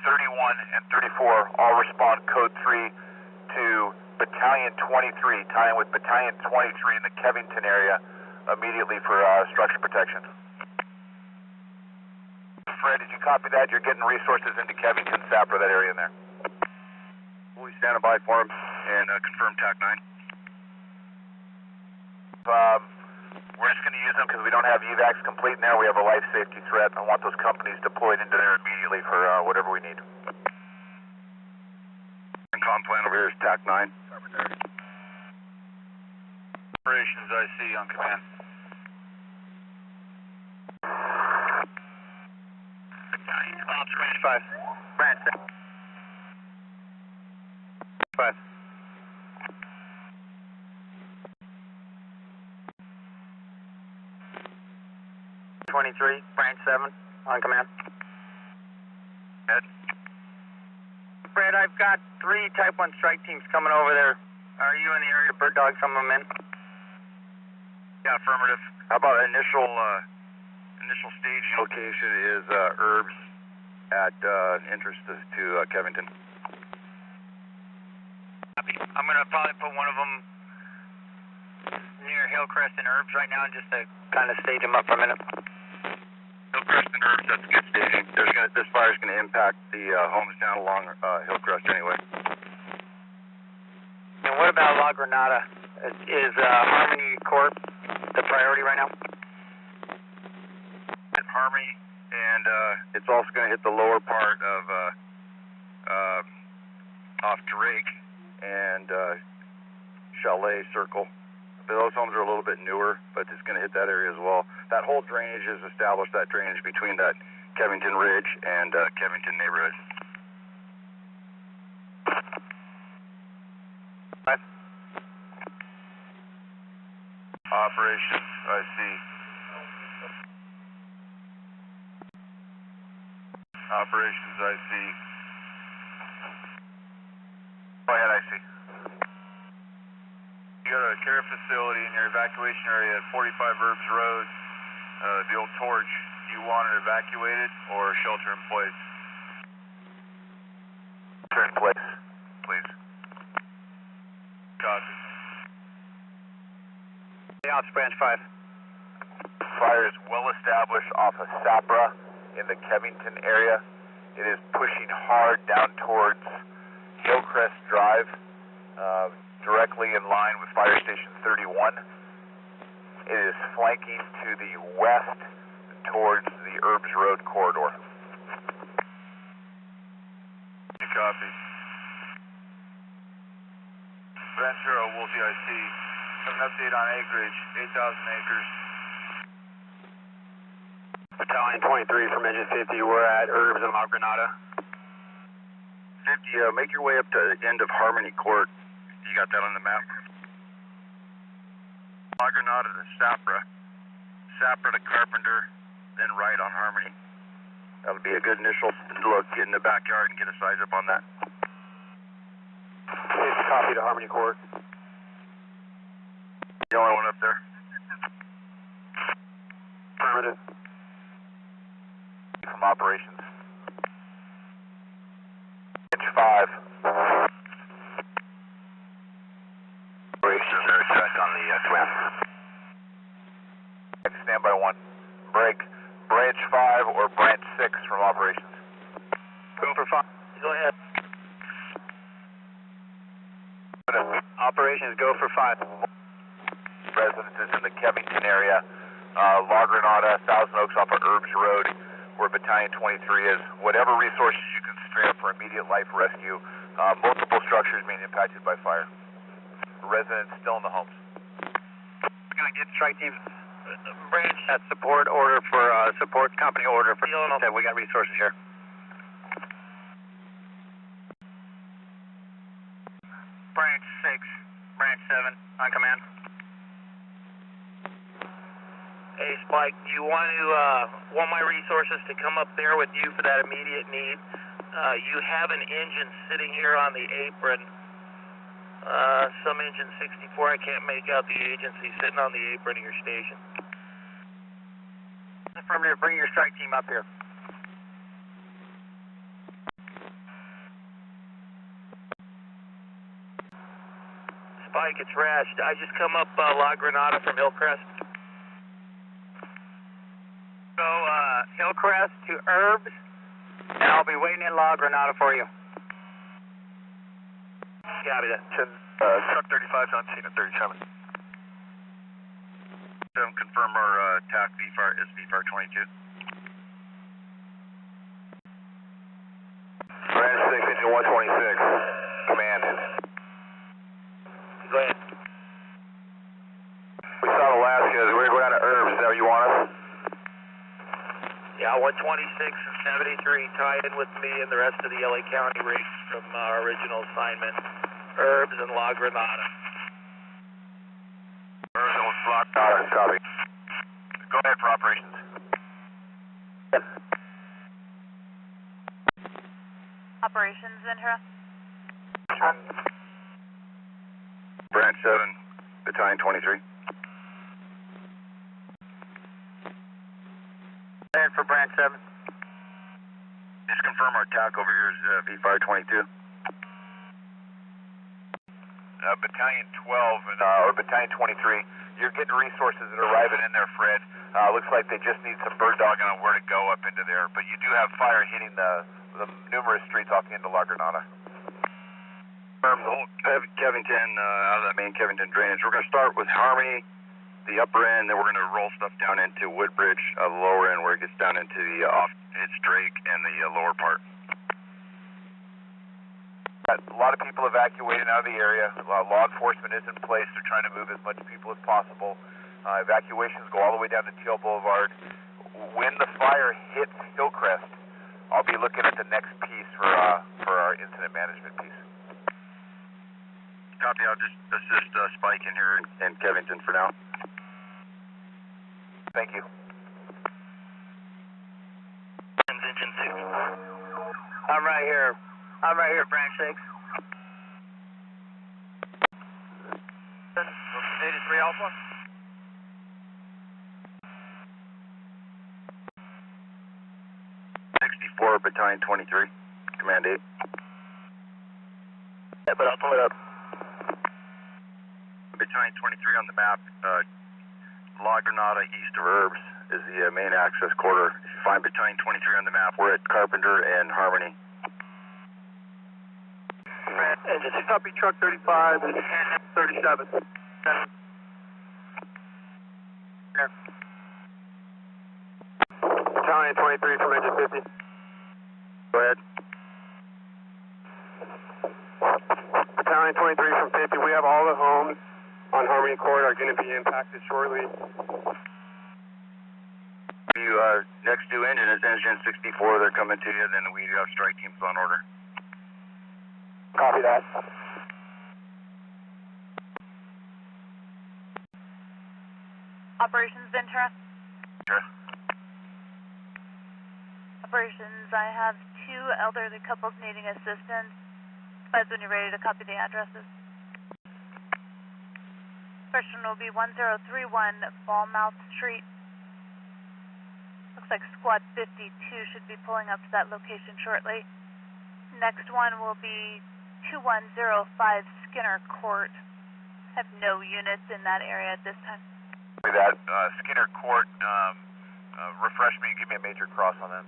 and 34 all respond code 3 to Battalion 23, tying with Battalion 23 in the Kevington area immediately for structure protection. Fred, did you copy that? You're getting resources into Kevington, Sapper, that area in there. Fully standing by for him and confirm TAC 9. We're just going to use them because we don't have evacs complete in there. We have a life safety threat. I want those companies deployed into there immediately for whatever we need. And comm plan over here is TAC 9. Operations IC on command. Ops, branch 5. Branch 6. 5. 23, branch 7 on command. Ed? Fred, I've got 3 Type 1 strike teams coming over there. Are you in the area to bird dog some of them in? Yeah, affirmative. How about initial staging location is Herbs at entrance to Kevington. I'm going to probably put one of them near Hillcrest and Herbs right now just to kind of stage them up for a minute. Hillcrest and Herbs, that's good staging. This fire's going to impact the homes down along Hillcrest anyway. And what about La Granada? Is Harmony Corp the priority right now? Harmony, and it's also going to hit the lower part of off Drake and Chalet Circle. Those homes are a little bit newer, but it's going to hit that area as well. That whole drainage is established, that drainage between that Kevington Ridge and Kevington neighborhood. Operations, I see. Operations, I see. Go ahead, I see. You got a care facility in your evacuation area at 45 Herbs Road, the old Torch. Do you wanted evacuated or shelter in place? Shelter in place, please. Copy. The ops, branch 5. Fire is well established off of Sapra in the Kevington area. It is pushing hard down towards Hillcrest Drive, directly in line with Fire Station 31. It is flanking to the west towards the Herbs Road corridor. Copy. Ventura, Woolsey IC. Have an update on acreage, 8,000 acres. Battalion 23 from Engine 50, we're at Herbs and La Granada. 50, make your way up to the end of Harmony Court. You got that on the map? La Granada to Sapra. Sapra to Carpenter, then right on Harmony. That'll be a good initial look, get in the backyard and get a size up on that. Copy to Harmony Court. The only one up there? Affirmative. From operations. Inch 5. Operations are check on the twin. Standby 1. Break. Branch 5 or branch 6 from operations. Go for 5. Go ahead. Operations, go for 5. Residences in the Kevington area, La Granada, Thousand Oaks off of Herbs Road, where Battalion 23 is. Whatever resources you can spare for immediate life rescue. Multiple structures being impacted by fire. Residents still in the homes. We're going to get strike teams. Branch that support order for support company order for. We got resources here. Branch 6, branch 7, on command. Hey, Spike, do you want my resources to come up there with you for that immediate need? You have an engine sitting here on the apron. Some engine 64, I can't make out the agency sitting on the apron of your station. Affirmative, bring your strike team up here. Spike, it's Rash. I just come up La Granada from Hillcrest. So, Hillcrest to Herbs, and I'll be waiting in La Granada for you. Copy that. Truck 35's on scene at 37. Confirm our TAC VFAR is VFAR 22. Branch 6, engine 126. Command. Go ahead. We saw Alaska. We're going to go down to Herbs. Is that where you want us? Yeah, 126 and 73 tie in with me and the rest of the LA County rigs from our original assignment. Herbs and La Granada. Herbs and La Granada, copy. Go ahead for operations. Operations, Ventura. Branch 7, Battalion 23. And for branch 7. Just confirm our TAC over here is VFAR 22. Battalion 12 and, or Battalion 23, you're getting resources that are arriving in there, Fred. Looks like they just need some bird dogging on where to go up into there, but you do have fire hitting the numerous streets off the end of La Granada. The whole Kevington, out of that main Kevington drainage. We're going to start with Harmony, the upper end, then we're going to roll stuff down into Woodbridge, the lower end, where it gets down into the it's Drake and the lower part. A lot of people evacuating out of the area. Law enforcement is in place. They're trying to move as much people as possible. Evacuations go all the way down to Teal Boulevard. When the fire hits Hillcrest, I'll be looking at the next piece for our incident management piece. Copy. I'll just assist Spike in here in Kevington for now. Thank you. Engine 6. I'm right here. Branch 6. 83 Alpha. 64, Battalion 23, Command 8. Yeah, but I'll pull it up. Battalion 23 on the map, La Granada east of Herbs is the main access corridor. If you find Battalion 23 on the map, we're at Carpenter and Harmony. Engine 6 copy, truck 35 and 37. Battalion 23 from engine 50. Go ahead. Battalion 23 from 50. We have all the homes on Harmony Court are going to be impacted shortly. Next due engine is engine 64. They're coming to you. Then we have strike teams on order. Copy that. Operations Ventura. Sure. Operations, I have 2 elderly couples needing assistance. Advise when you're ready to copy the addresses. First one will be 1031 Falmouth Street. Looks like Squad 52 should be pulling up to that location shortly. Next one will be 2105 Skinner Court. Have no units in that area at this time. That Skinner Court, refresh me and give me a major cross on that.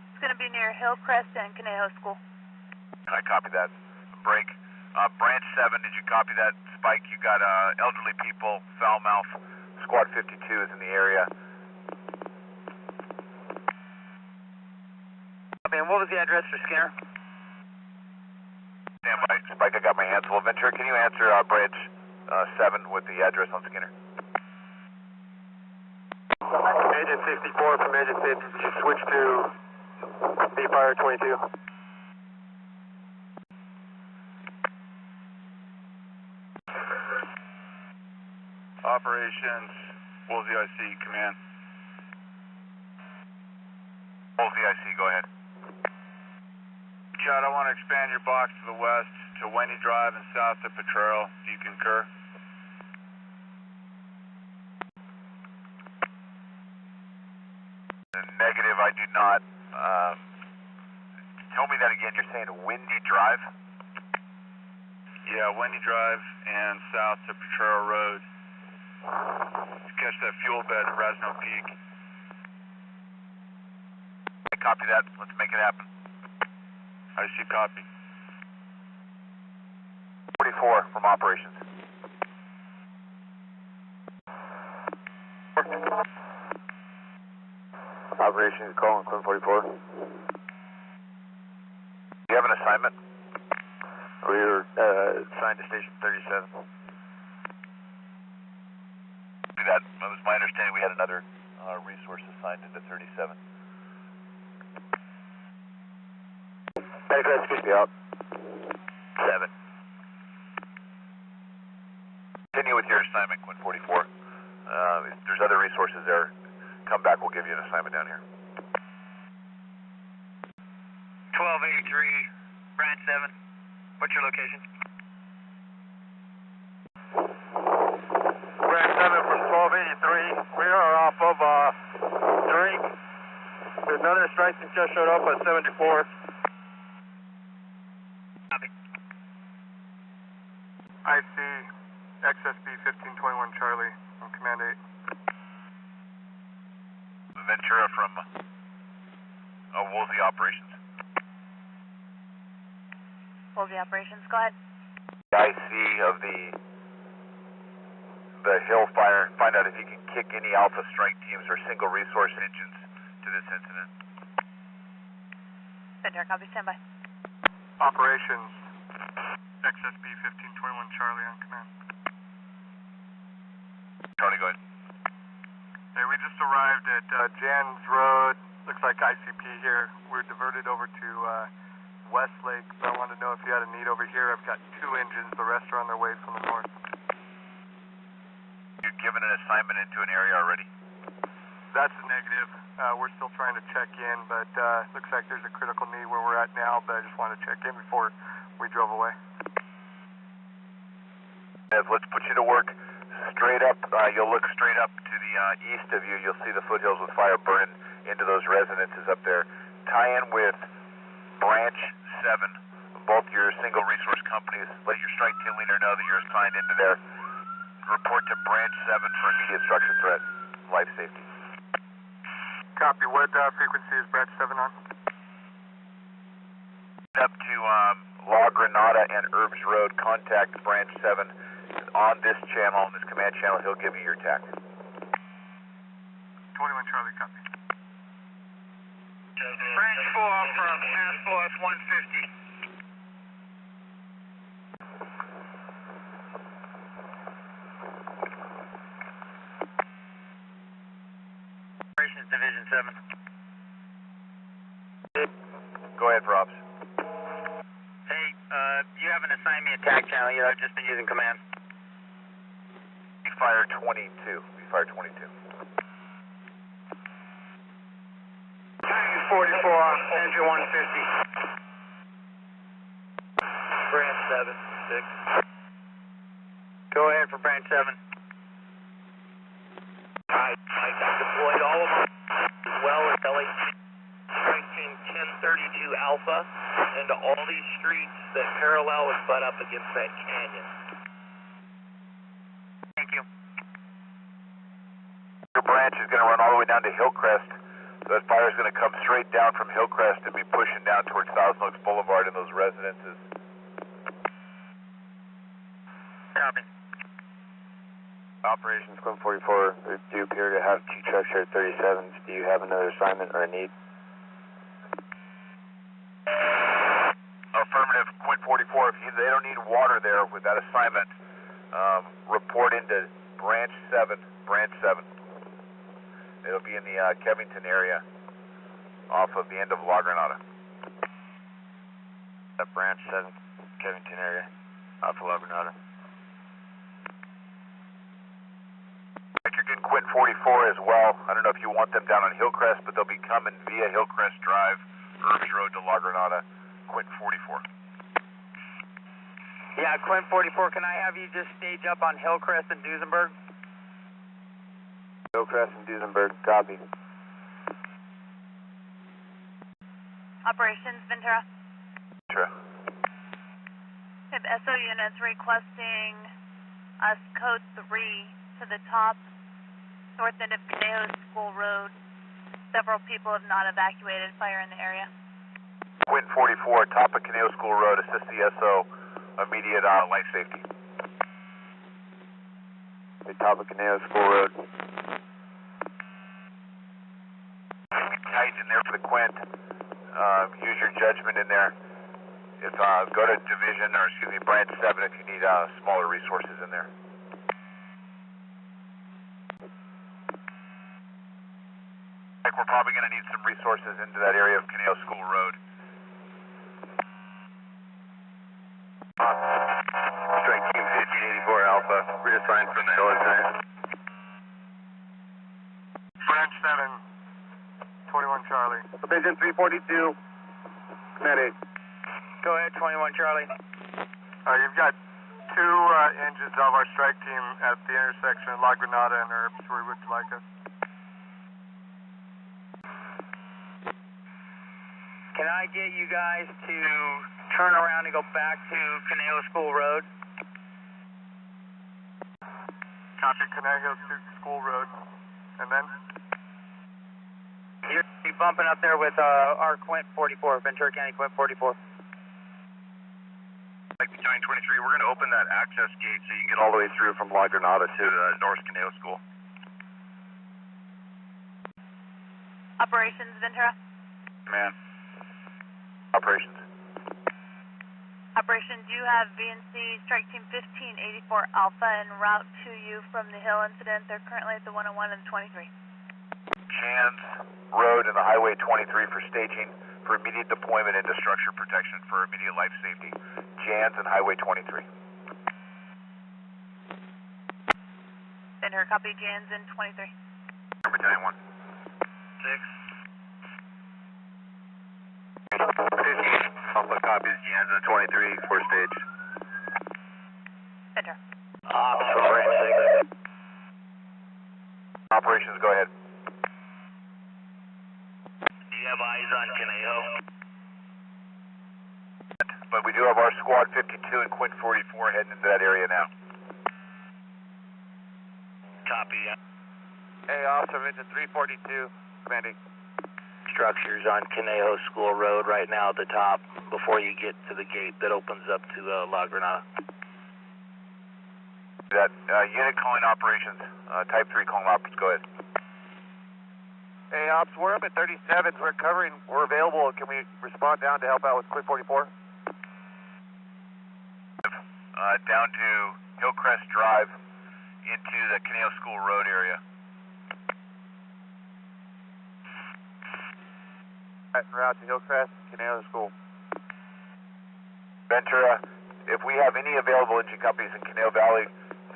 It's going to be near Hillcrest and Conejo School. I copy that. Break. Branch 7, did you copy that? Spike, you got elderly people, foul mouth. Squad 52 is in the area. Man, what was the address for Skinner? Stand by. Spike, I got my hands full. Ventura, can you answer Branch 7 with the address on Skinner? Engine 64 from engine 50. Just switch to Woolsey Fire 22. Operations, Woolsey IC, command. Woolsey IC, go ahead. Chad, I want to expand your box to the west to Wendy Drive and south to Potrero. Do you concur? Negative, I do not. Tell me that again. You're saying Windy Drive? Yeah, Wendy Drive and south to Potrero Road. Catch that fuel bed at Rasno Peak. Copy that. Let's make it happen. I see copy. 44 from operations. Operations calling Clinton 44. Do you have an assignment? We're assigned to station 37. Do that. It was my understanding we had another resource assigned into 37. Hey, guys, excuse me out. 7. Continue with your assignment, Quinn 44. If there's other resources there, come back, we'll give you an assignment down here. 1283, Branch 7. What's your location? Branch 7 from 1283. We are off of Drake. There's another strike that just showed up at 74. Copy. I see XSB 1521 Charlie from Command 8. Ventura from Woolsey Operations. Woolsey Operations, go ahead. IC of the Hill Fire. Find out if you can kick any Alpha strike teams or single resource engines to this incident. Ventura, copy, stand by. Operations, XSB 1521 Charlie on command. Charlie, go ahead. Hey, we just arrived at Jan's Road. Looks like ICP here. We're diverted over to Westlake. So I wanted to know if you had a need over here. I've got 2 engines. The rest are on their way from the north. You've given an assignment into an area already? That's a negative. We're still trying to check in, but looks like there's a critical need where we're at now, but I just wanted to check in before we drove away. Let's put you to work straight up. You'll look straight up to the east of you. You'll see the foothills with fire burning into those residences up there. Tie in with Branch 7, both your single resource companies. Let your strike team leader know that you're assigned into there. Report to Branch 7 for immediate structure threat, life safety. Copy. What frequency is Branch 7 on? Up to La Granada and Herbs Road. Contact Branch 7 on this channel, on this command channel. He'll give you your TAC. 21 Charlie, copy. Branch 4 from Task Force 150. Operations Division 7. Go ahead, Robs. Hey, you haven't assigned me a TAC channel yet. I've just been using command. We fire 22. We fire 22. 44, engine 150. Branch 7, 6. Go ahead for Branch 7. I deployed all of them as well as LA Strike Team 1032 Alpha into all these streets that parallel and butt up against that canyon. Thank you. Your branch is going to run all the way down to Hillcrest. So that fire is going to come straight down from Hillcrest and be pushing down towards Thousand Oaks Boulevard in those residences. Copy. Operations Quinn 44, do appear to have 2 trucks here at 37s. Do you have another assignment or a need? Affirmative, Quinn 44. If they don't need water there with that assignment, report into Branch 7. Branch 7. It'll be in the Kevington area off of the end of La Granada. That Branch 7, Kevington area, off of La Granada. You're getting Quinn 44 as well. I don't know if you want them down on Hillcrest, but they'll be coming via Hillcrest Drive, Herbs Road to La Granada. Quinn 44. Yeah, Quinn 44, can I have you just stage up on Hillcrest and Duesenberg? Hillcrest and Duesenberg, copy. Operations, Ventura. Sure. We have SO units requesting us code 3 to the top, north end of Conejo School Road. Several people have not evacuated. Fire in the area. Quinn 44, top of Conejo School Road. Assist the SO. Immediate life safety. The top of Conejo School Road. Tight in there for the Quint. Use your judgment in there. If go to Division, or excuse me, Branch 7 if you need smaller resources in there. I think we're probably going to need some resources into that area of Conejo School Road. Strike Team 1584 Alpha, we're assigned from the LSA. Branch 7, 21 Charlie. Division 342, medic. Go ahead, 21 Charlie. You've got 2 engines of our strike team at the intersection of La Granada and Herbs. Where would you like us? Can I get you guys to turn around and go back to Conejo School Road? Copy, Conejo School Road. And then? You're be bumping up there with our Quint 44, Ventura County Quint 44. Like the County 23, we're going to open that access gate so you can get all the way through from La Granada to North Conejo School. Operations, Ventura. Man. Operations. Operations, you have VNC Strike Team 1584 Alpha en route to you from the Hill incident. They're currently at the 101 and the 23. Jans Road and the Highway 23 for staging for immediate deployment into structure protection for immediate life safety. Jans and Highway 23. Ventura, copy Jans and 23. Number 91. 6. Alpha copies Jans and 23 for stage. Ventura. Operations, go ahead. have eyes on Conejo. But we do have our Squad 52 and Quint 44 heading into that area now. Copy, yeah. Hey, Officer, Vincent 342, commanding. Structures on Conejo School Road right now at the top before you get to the gate that opens up to La Granada. That unit calling operations, Type 3 calling operations, go ahead. Hey, Ops, we're up at 37s. We're covering. We're available. Can we respond down to help out with Quint 44? Down to Hillcrest Drive into the Conejo School Road area. En route to Hillcrest, Conejo School. Ventura, if we have any available engine companies in Conejo Valley,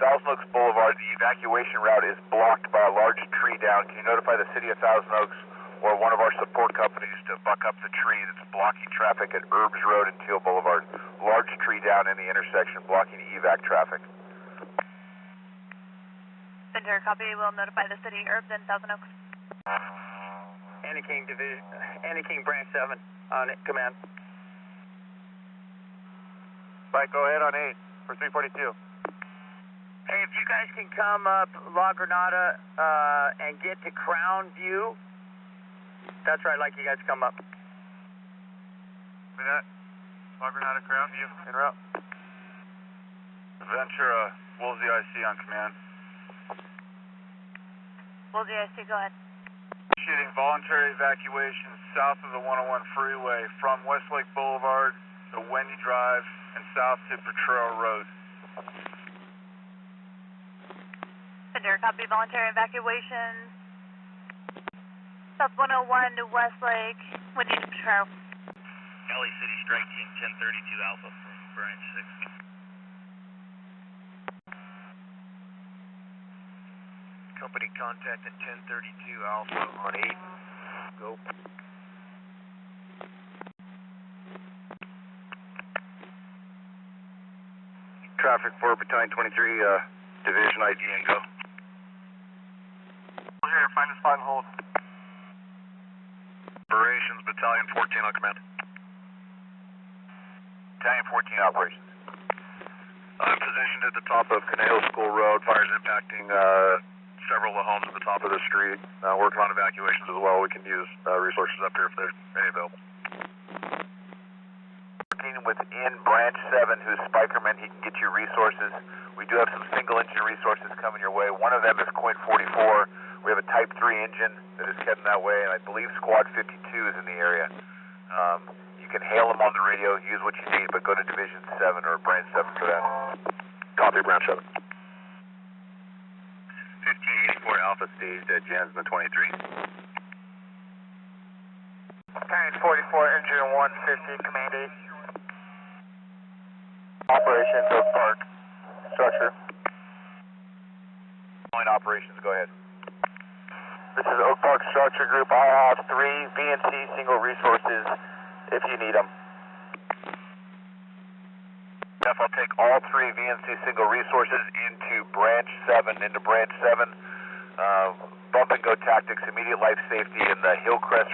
Thousand Oaks Boulevard, the evacuation route is blocked by a large tree down. Can you notify the city of Thousand Oaks or one of our support companies to buck up the tree that's blocking traffic at Herbs Road and Teal Boulevard? Large tree down in the intersection blocking evac traffic. Ventura, copy. We'll notify the city, Herbs, and Thousand Oaks. Annie King Division, Annie King Branch 7 on it, command. Spike, go ahead on 8 for 342. Hey, if you guys can come up La Granada and get to Crown View, that's right, like you guys come up. Copy that. La Granada, Crown View, en route. Ventura, Woolsey IC on command. Woolsey IC, go ahead. Initiating voluntary evacuation south of the 101 freeway from Westlake Boulevard to Wendy Drive and south to Potrero Road. Ventura, copy. Voluntary evacuation. South 101 to Westlake, Wendy to Potrero. LA City Strike Team 1032 Alpha from Branch 6. Company contact at 1032 Alpha on 8. Go. Traffic for Battalion 23, Division ID and go. Here, find a spot and hold. Operations, Battalion 14 on command. Battalion 14 operations. I'm positioned at the top of Conejo School Road. Fire's impacting several of the homes at the top of the street. Working on evacuations as well. We can use resources up here if there's any available. Working within Branch 7, who's Spikerman, he can get you resources. We do have some single engine resources coming your way. One of them is Quint 44. We have a Type 3 engine that is heading that way, and I believe Squad 52 is in the area. You can hail them on the radio, use what you need, but go to Division 7 or Branch 7 for that. Copy, Branch 7. 1584 Alpha staged at Jansma 23. Battalion 44, Engine 150, Command 8. Operations, Oak Park. Structure. Point operations, go ahead. This is Oak Park Structure Group. I have 3 VNC single resources if you need them. Jeff, I'll take all 3 VNC single resources into Branch 7, bump and go tactics, immediate life safety in the Hillcrest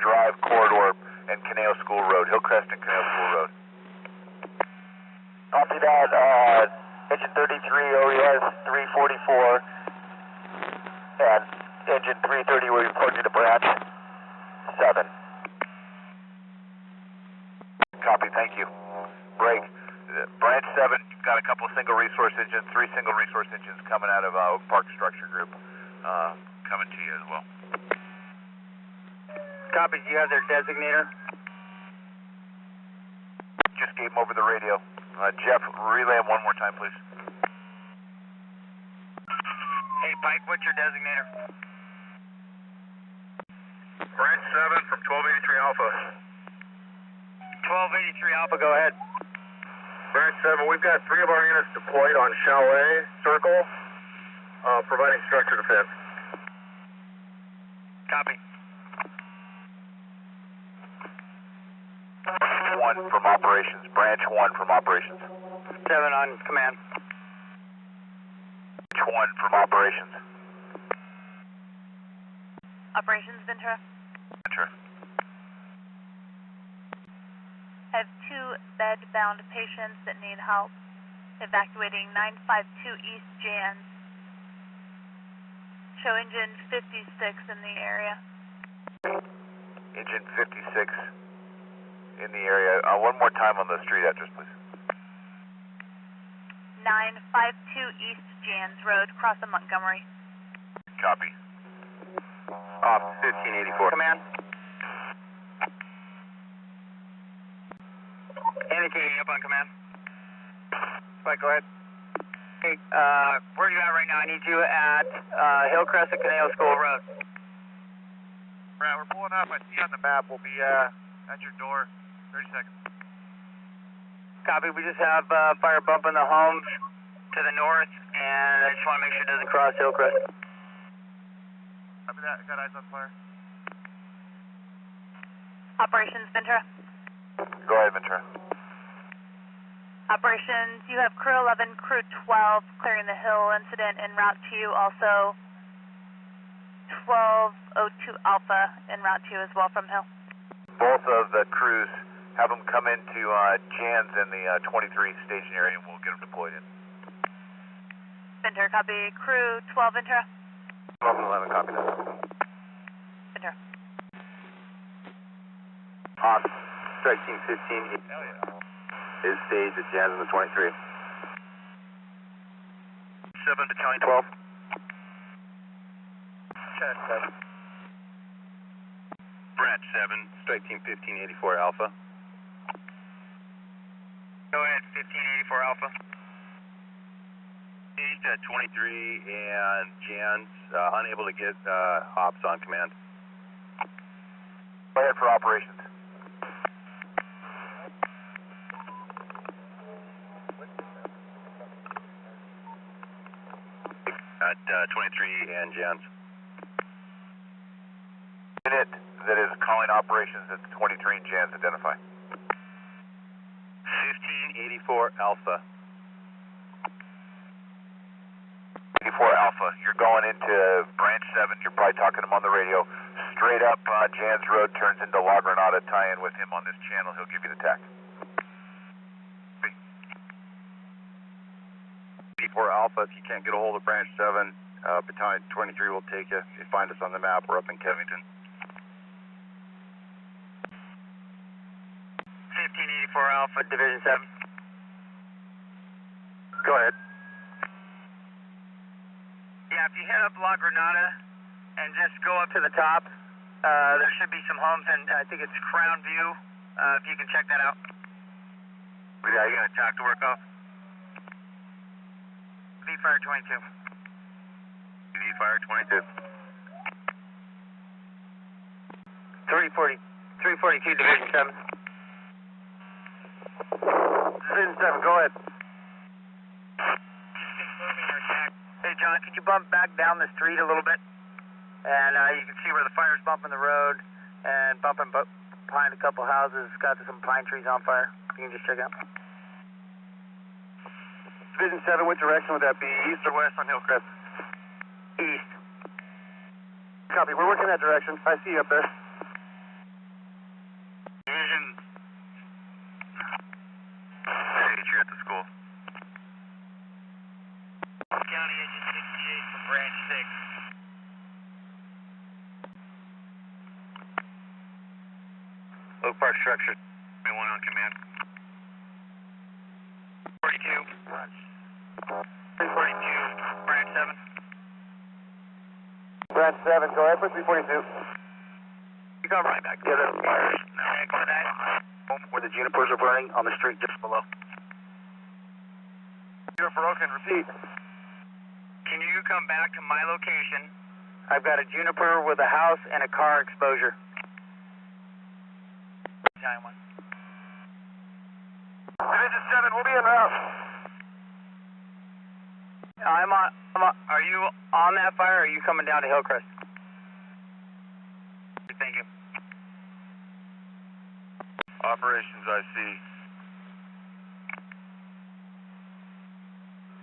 Drive corridor and Conejo School Road. Hillcrest and Conejo School Road. Copy that. Engine 33 OES 344 and engine 330 will be reporting to Branch 7. Copy, thank you. Break. Branch 7, you've got a couple of single resource engines, 3 single resource engines coming out of Oak Park Structure Group, coming to you as well. Copy, do you have their designator? Just gave them over the radio. Jeff, relay them one more time, please. Hey, Pike, what's your designator? Branch 7 from 1283 Alpha. 1283 Alpha, go ahead. Branch 7, we've got 3 of our units deployed on Chalet Circle, providing structure defense. Copy. 1 from operations. Branch 1 from operations. 7 on command. Branch 1 from operations. Operations, Ventura. Ventura. I have 2 bed-bound patients that need help. Evacuating 952 East Jans. Show engine 56 in the area. Engine 56 in the area. One more time on the street address, please. 952 East Jans Road, cross of Montgomery. Copy. Off 1584. Command. Indicating up on command. Right, go ahead. Hey, where are you at right now? I need you at Hillcrest and Canal School Road. Brad, we're pulling up. I see on the map. We'll be at your door. 30 seconds. Copy. We just have fire bumping the homes to the north, and I just want to make sure it doesn't cross Hillcrest. Copy that. I got eyes on fire. Operations Ventura. Go ahead, Ventura. Operations, you have crew 11, crew 12 clearing the hill incident en route to you. Also 1202 Alpha en route to you as well from Hill. Both of the crews, have them come into Jans in the 23 station area and we'll get them deployed in. Ventura, copy. Crew 12 Ventura. 12 and 11, copy that. Ventura. On strike team 15 is staged at Jans in the 23. 7 Battalion 12. Check, 7. Branch 7, strike team 1584 Alpha. Go ahead, 1584 Alpha. Staged at 23 and Jans, unable to get ops on command. Go ahead for operations. At 23 and Jans. Unit that is calling operations at 23 Jans, identify. 1584 Alpha. 84 Alpha, you're going into branch 7, you're probably talking to him on the radio. Straight up Jans Road turns into La Granada, tie in with him on this channel, he'll give you the TAC. 84 Alpha, if you can't get a hold of branch 7, Battalion 23 will take you. If you find us on the map, we're up in Kevington. 1584 Alpha, Division 7. Go ahead. Yeah, if you head up La Granada and just go up to the top, there should be some homes, and I think it's Crown View, if you can check that out. Yeah, you got a TAC to work off? V-Fire 22. V-Fire 22. 342, Division 7. Division 7, go ahead. Hey, John, could you bump back down the street a little bit? And you can see where the fire's bumping the road and bumping behind a couple houses. It's got some pine trees on fire. You can just check out. Division 7, what direction would that be? East or west on Hillcrest? East. Copy, we're working that direction. I see you up there. Division. Hey, you're at the school. County Engine 68 for Branch 6. Oak Park Structure, 21 on command. 42. 342, Branch 7. Branch 7, go ahead for 342. You come right back together. Fires. Next to that. Where the junipers are burning on the street just below. Juniper Oaken, repeat. Can you come back to my location? I've got a juniper with a house and a car exposure. Time 1. Division 7, we'll be en route. Are you on that fire, or are you coming down to Hillcrest? Thank you. Operations, I see.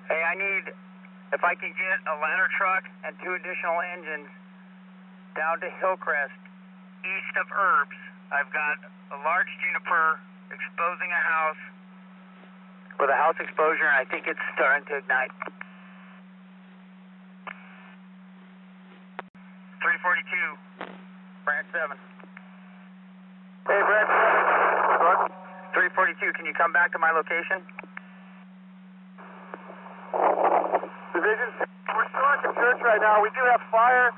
Hey, I need, if I can get a ladder truck and 2 additional engines down to Hillcrest east of Herbs. I've got a large juniper exposing a house with a house exposure, and I think it's starting to ignite. 342, branch 7. Hey, branch 7. 342, can you come back to my location? Division, we're still at the church right now. We do have fire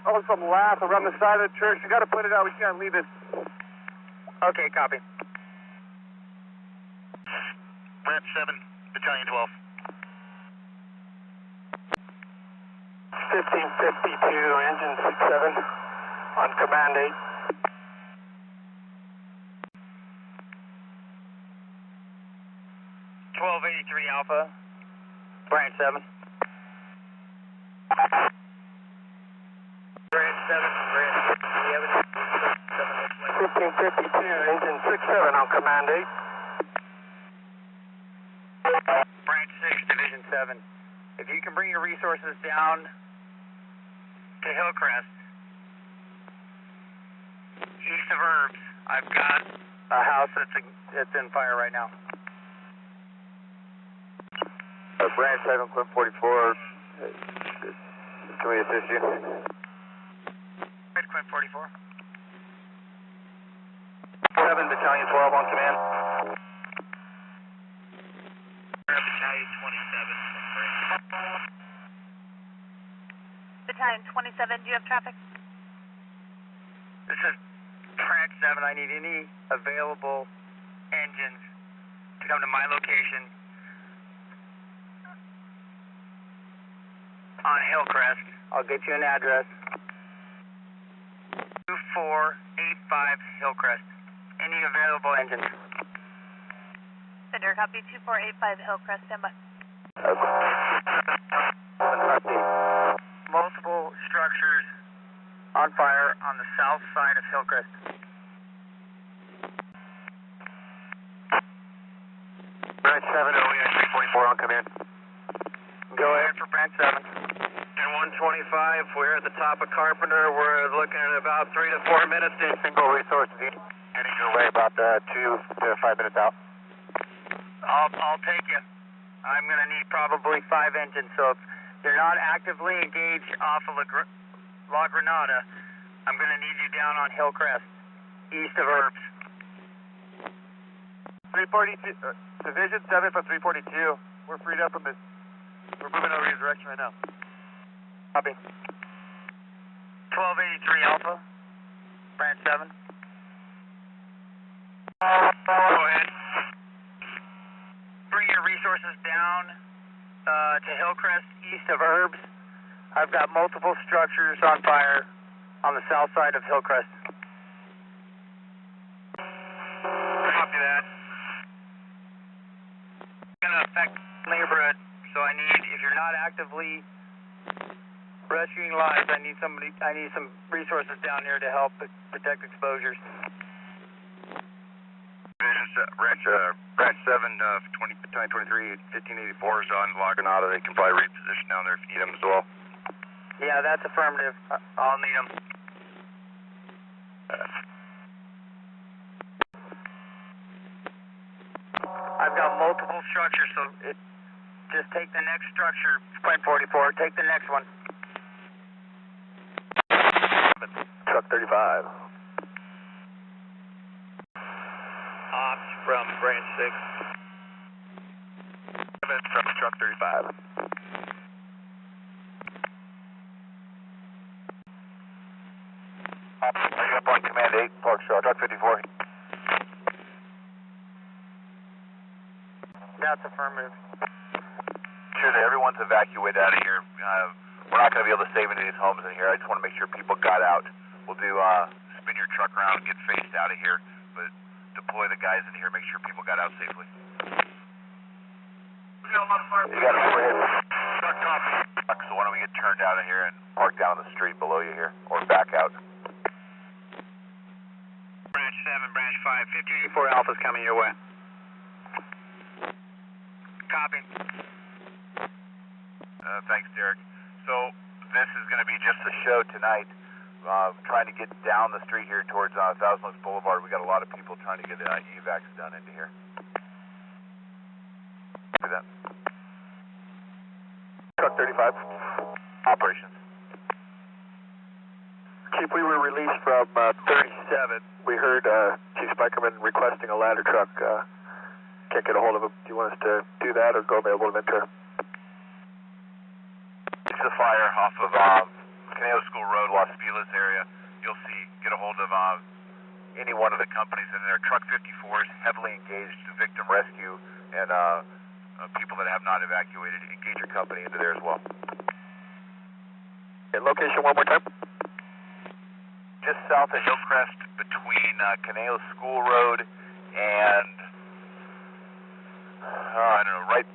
on some lath around the side of the church. You got to put it out. We can't leave it. Okay, copy. Branch 7, Battalion 12. 1552, engine 67 on command 8. Alpha, branch 7. Branch 7, branch 6, do you have any? 1552, engine 67 on command 8. Branch 6, division 7. If you can bring your resources down to Hillcrest, east of Herbs, I've got a house that's in fire right now. Branch 7, Quint 44. Can we assist you? Quint 44. 7, Battalion 12 on command. Battalion 27. Battalion 27, do you have traffic? This is branch 7. I need any available engines to come to my location on Hillcrest. I'll get you an address. 2485 Hillcrest. Any available engines? Center, copy 2485 Hillcrest, stand by. Multiple structures on fire on the south side of Hillcrest. Branch 7, OES 344 on command. Go ahead for branch 7. And 125, we're at the top of Carpenter. We're looking at about 3 to 4 minutes in. Single resources heading your way about 2 to 5 minutes out. I'll take you. I'm going to need probably 5 engines, so if you're not actively engaged off of La Granada, I'm going to need you down on Hillcrest, east of Herbs. 342, Division 7 from 342. We're freed up from this. We're moving over your direction right now. Copy. 1283 Alpha, branch 7. Go ahead. Bring your resources down to Hillcrest, east of Herbs. I've got multiple structures on fire on the south side of Hillcrest. Copy that. It's going to affect the neighborhood, so I need, if you're not actively rescuing lives, I need some resources down here to help protect exposures. Branch 7, 23, 1584 is on La Granada. They can probably reposition down there if you need them as well. Yeah, that's affirmative. I'll need them. I've got multiple structures, so just take the next structure, Quint 44, take the next one. Truck 35. Ops from branch 6. From truck 35. Ops, are you up on command 8, Park Truck 54? That's affirmative. Sure that everyone's evacuated out of here. We're not going to be able to save any of these homes in here. I just want to make sure people got out. We'll do spin your truck around and get faced out of here, but deploy the guys in here, make sure people got out safely. You got an overhead truck top, so why don't we get turned out of here and park down the street below you here, or back out. Branch 7, branch 5, 1584 Alpha's coming your way. Copy. Thanks, Derek. So this is going to be just the show tonight. trying to get down the street here towards Thousand Oaks Boulevard. We got a lot of people trying to get evacs done into here. Do that. Truck 35. Operations. Chief, we were released from 37. We heard Chief Spikerman requesting a ladder truck. Can't get a hold of him. Do you want us to do that or go available to Ventura? It's the fire off of Caneo School Road, Los Feliz area. You'll see, get a hold of any one of the companies in there. Truck 54 is heavily engaged in victim rescue and people that have not evacuated. Engage your company into there as well. Okay, location one more time. Just south of Hillcrest between Caneo School Road and, I don't know, right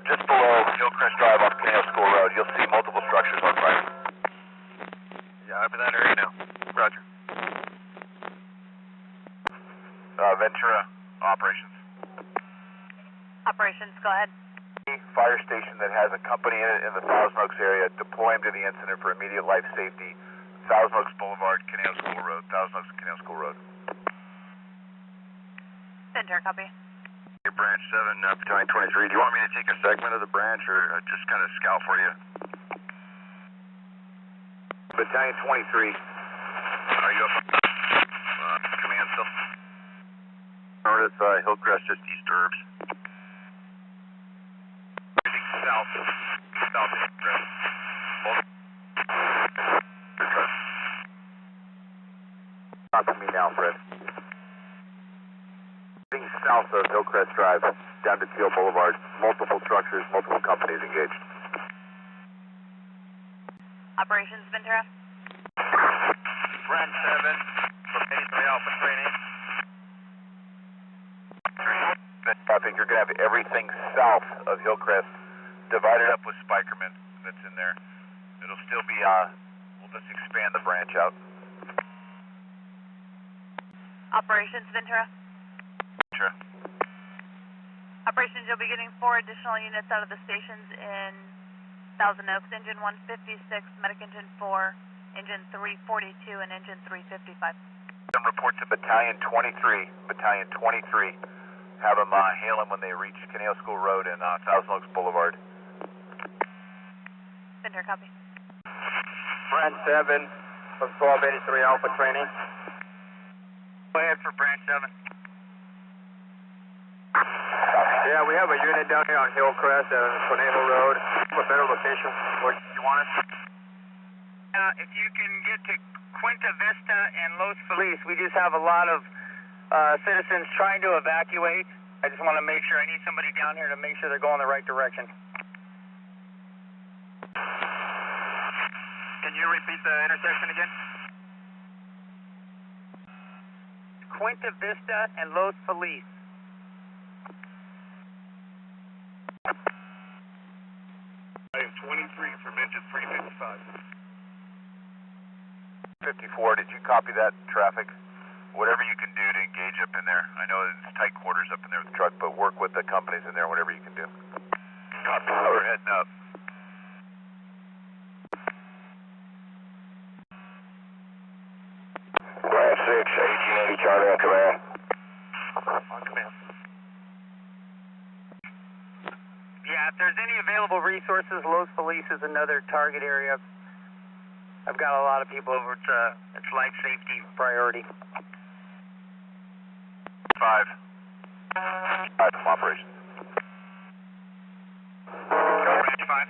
just below Hillcrest Drive off Caneo School Road. You'll see multiple structures on fire. Yeah, I'm in that area now. Roger. Ventura, operations. Operations, go ahead. Fire station that has a company in it in the Thousand Oaks area. Deploy him to the incident for immediate life safety. Thousand Oaks Boulevard, Caneo School Road. Thousand Oaks and Caneo School Road. Ventura, copy. Branch 7, Battalion 23. Do you want me to take a segment of the branch or just kind of scout for you? Battalion 23. Are you up command still? North Hillcrest, just east of Herbs. Everything south of Hillcrest. Talk to me now, Fred. South of Hillcrest Drive, down to Teal Boulevard. Multiple structures, multiple companies engaged. Operations, Ventura. Brand 7, from 83 Alpha training. I think you're going to have everything south of Hillcrest divided up with Spikerman that's in there. It'll still be, we'll just expand the branch out. Operations, Ventura. Sure. Operations, you'll be getting 4 additional units out of the stations in Thousand Oaks. Engine 156, Medic Engine 4, Engine 342, and Engine 355. Report to Battalion 23. Battalion 23. Have them hail them when they reach Caneo School Road and Thousand Oaks Boulevard. Ventura, copy. Branch 7, from 1283 Alpha training. Go ahead for Branch 7. Yeah, we have a unit down here on Hillcrest and Conejo Road. A better location. Where you want us? If you can get to Quinta Vista and Los Feliz, we just have a lot of citizens trying to evacuate. I just want to make sure, I need somebody down here to make sure they're going the right direction. Can you repeat the intersection again? Quinta Vista and Los Feliz. I have 23 from engine 355. 54, did you copy that traffic? Whatever you can do to engage up in there. I know it's tight quarters up in there with the truck, but work with the companies in there, whatever you can do. Copy, we're heading up. Branch 6, 1880 Charlie on command. On command. Yeah, if there's any available resources, Los Feliz is another target area. I've got a lot of people over. It's life safety priority. 5. Operations. Branch 5.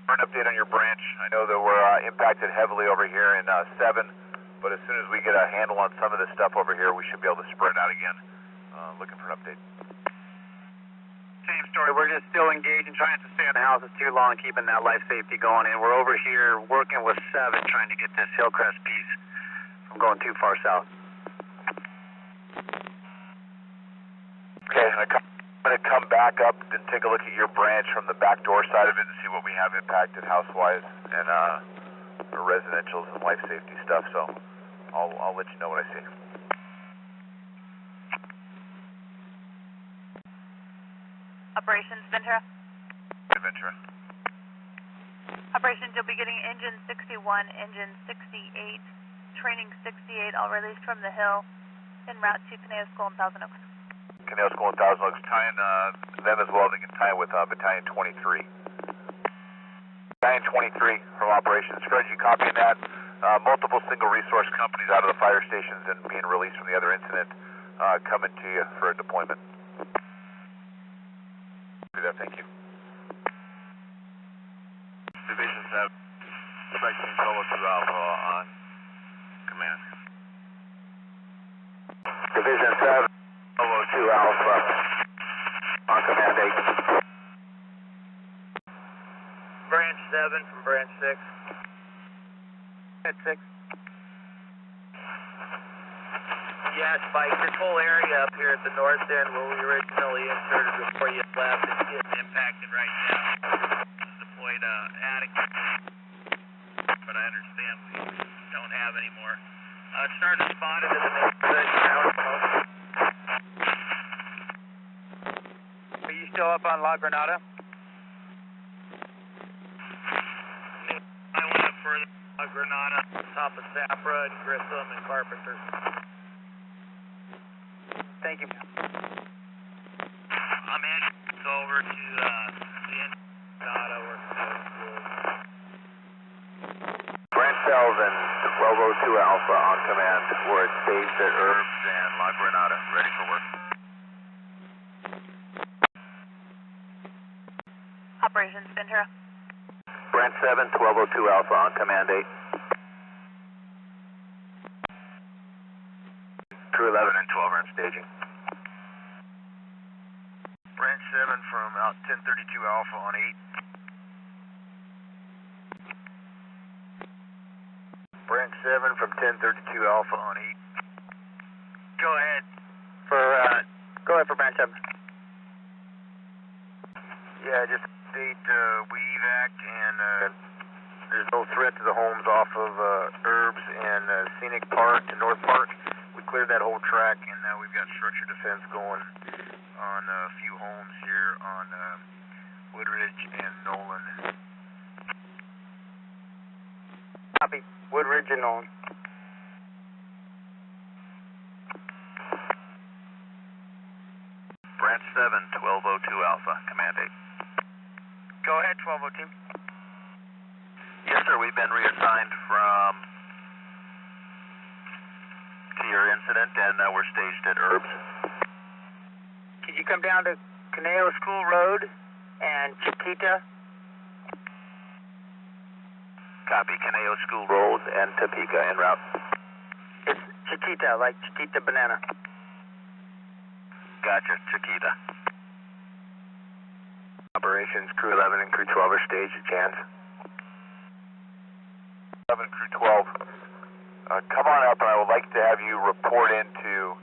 For an update on your branch, I know that we're impacted heavily over here in 7, but as soon as we get a handle on some of this stuff over here, we should be able to spread out again. Looking for an update. Same story. We're just still engaged and trying to stay in the houses too long, keeping that life safety going. And we're over here working with 7, trying to get this Hillcrest piece from going too far south. Okay, I'm going to come back up and take a look at your branch from the back door side of it and see what we have impacted house-wise and residentials and life safety stuff. So I'll let you know what I see. Operations, Ventura. Ventura. Operations, you'll be getting engine 61, engine 68, training 68, all released from the hill, en route to Caneo School in Thousand Oaks. Caneo School in Thousand Oaks, tying them as well. They can tie in with Battalion 23. Battalion 23 from operations. Fred, you copying that? Multiple single resource companies out of the fire stations and being released from the other incident coming to you for a deployment. Do that, thank you. Division 7, Strike Team Solo 2 Alpha on command. Division 7, Solo 2 Alpha on command 8. Branch 7 from Branch 6. At 6. Yeah, Spike, this whole area up here at the north end where we originally inserted before you left is getting impacted right now. Deployed attic, but I understand we don't have any more. It's starting to spawn into the neighborhood now. Are you still up on La Granada? I went up further, La Granada, top of Sapra and Grissom and Carpenter. Thank you. I'm heading over to the Granada where Branch 7, 1202 Alpha on command. We're staged at Herbs and La Granada, ready for work. Operations, Ventura. Branch 7, 1202 Alpha on command 8. Crew 11 and 12 are in staging. Branch 7 from out 1032 Alpha on 8. Branch 7 from 1032 Alpha on 8. Go ahead for Branch 7. Yeah, just state we evac and there's no threat to the homes off of Herbs and Scenic Park to North Park. We cleared that whole track and now we've got structure defense going on a few homes here on Woodridge and Nolan. Copy. Woodridge and Nolan. Branch 7, 1202 Alpha, command 8. Go ahead, 1202. Yes, sir, we've been reassigned to your incident and we're staged at Herbs. Can you come down to Caneo School Road and Chiquita? Copy, Caneo School Road and Topeka en route. It's Chiquita, like Chiquita banana. Gotcha, Chiquita. Operations, Crew 11 and Crew 12 are staged at Jans. 11, Crew 12. Come on up and I would like to have you report into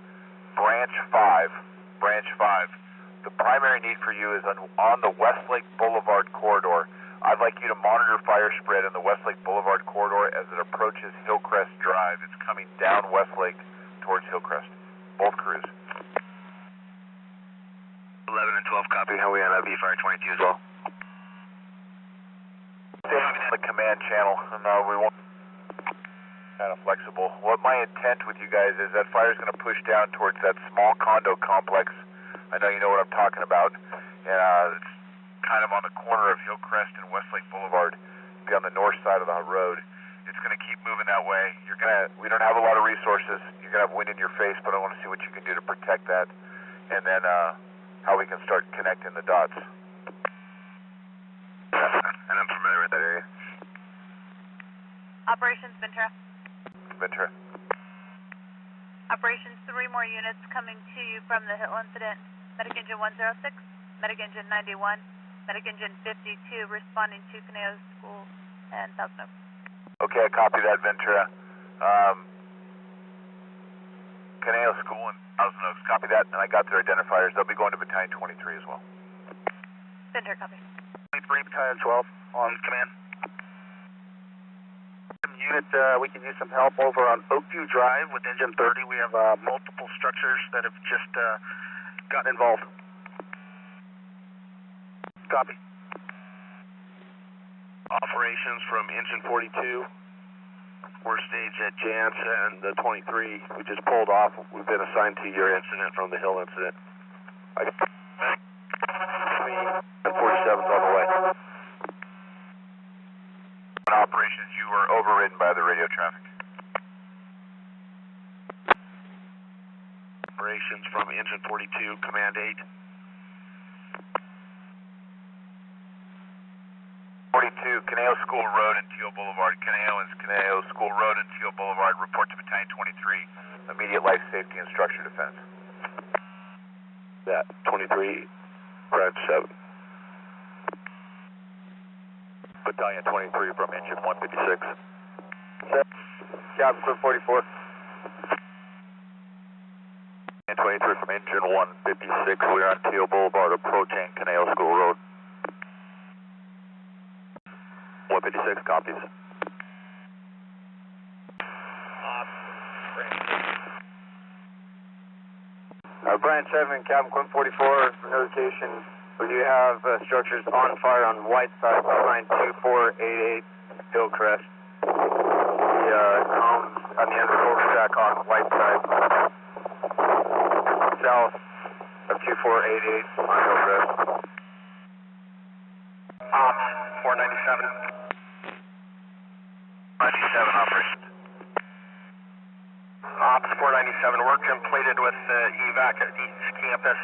Branch 5. Branch 5. The primary need for you is on the Westlake Boulevard corridor. I'd like you to monitor fire spread in the Westlake Boulevard corridor as it approaches Hillcrest Drive. It's coming down Westlake towards Hillcrest. Both crews. 11 and 12 copy. How are we on V-Fire 22 as well? Staying on the command channel, and we won't kind of flexible. What my intent with you guys is that fire's going to push down towards that small condo complex. I know you know what I'm talking about. And it's kind of on the corner of Hillcrest and Westlake Boulevard. Be on the north side of the road. It's going to keep moving that way. We don't have a lot of resources. You're going to have wind in your face, but I want to see what you can do to protect that. And then how we can start connecting the dots. And I'm familiar with that area. Operations, Ventura. Ventura. Operations, 3 more units coming to you from the Hill incident. Medic Engine 106, Medic Engine 91, Medic Engine 52 responding to Caneo School and Thousand Oaks. Okay, I copy that, Ventura. Caneo School and Thousand Oaks, copy that, and I got their identifiers. They'll be going to Battalion 23 as well. Ventura, copy. 23, Battalion 12 on command. Unit, we can use some help over on Oakview Drive with Engine 30. We have multiple structures that have just gotten involved. Copy. Operations from Engine 42. We're staged at Jance and the 23. We just pulled off. We've been assigned to your incident from the Hill incident. And 47's on the way. Operations, you were overridden by the radio traffic. Operations from Engine 42, Command 8. 42, Caneo School Road and Teal Boulevard. Caneo School Road and Teal Boulevard. Report to Battalion 23. Immediate life safety and structure defense. That 23, branch 7. Battalion 23 from Engine 156. Captain 44. And 23 from Engine 156. We're on Teal Boulevard approaching Caneo School Road. 156 copies. Branch 7, Captain Quint 44, notification. We do have structures on fire on white side behind 2488 Hillcrest. The homes on the end of the cul-de-sac on white side. South of 2488 on Hillcrest. Ops 497. 97 operations. Ops 497, we're completed with evac at East Campus.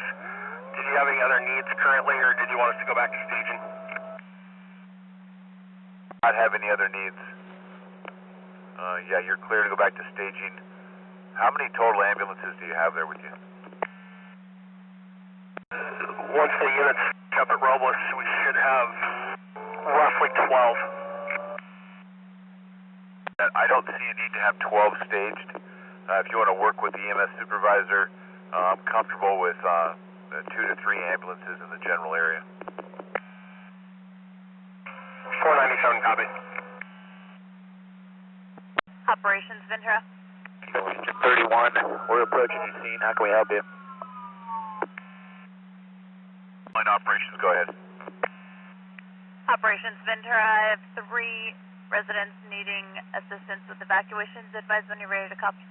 Did you have any other needs currently, or did you want us to go back to staging? Not have any other needs. Yeah, you're clear to go back to staging. How many total ambulances do you have there with you? Once the unit's up at Robles, we should have roughly 12. I don't see a need to have 12 staged. If you want to work with the EMS supervisor, I'm comfortable with 2 to 3 ambulances in the general area. 497, copy. Operations, Ventura. Engine 31, we're approaching the scene. How can we help you? Line operations, go ahead. Operations, Ventura. I have 3 residents needing assistance with evacuations. Advise when you're ready to copy.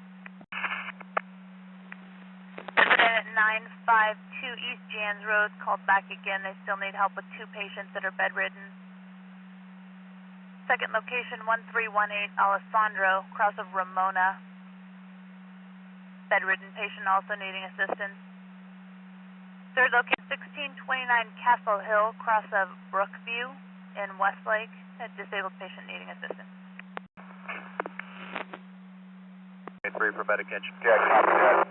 Resident at 952 East Jans Road called back again. They still need help with 2 patients that are bedridden. Second location, 1318 Alessandro, cross of Ramona. Bedridden patient also needing assistance. Third location, 1629 Castle Hill, cross of Brookview in Westlake. A disabled patient needing assistance. 3 for medic engine. Yeah, copy that.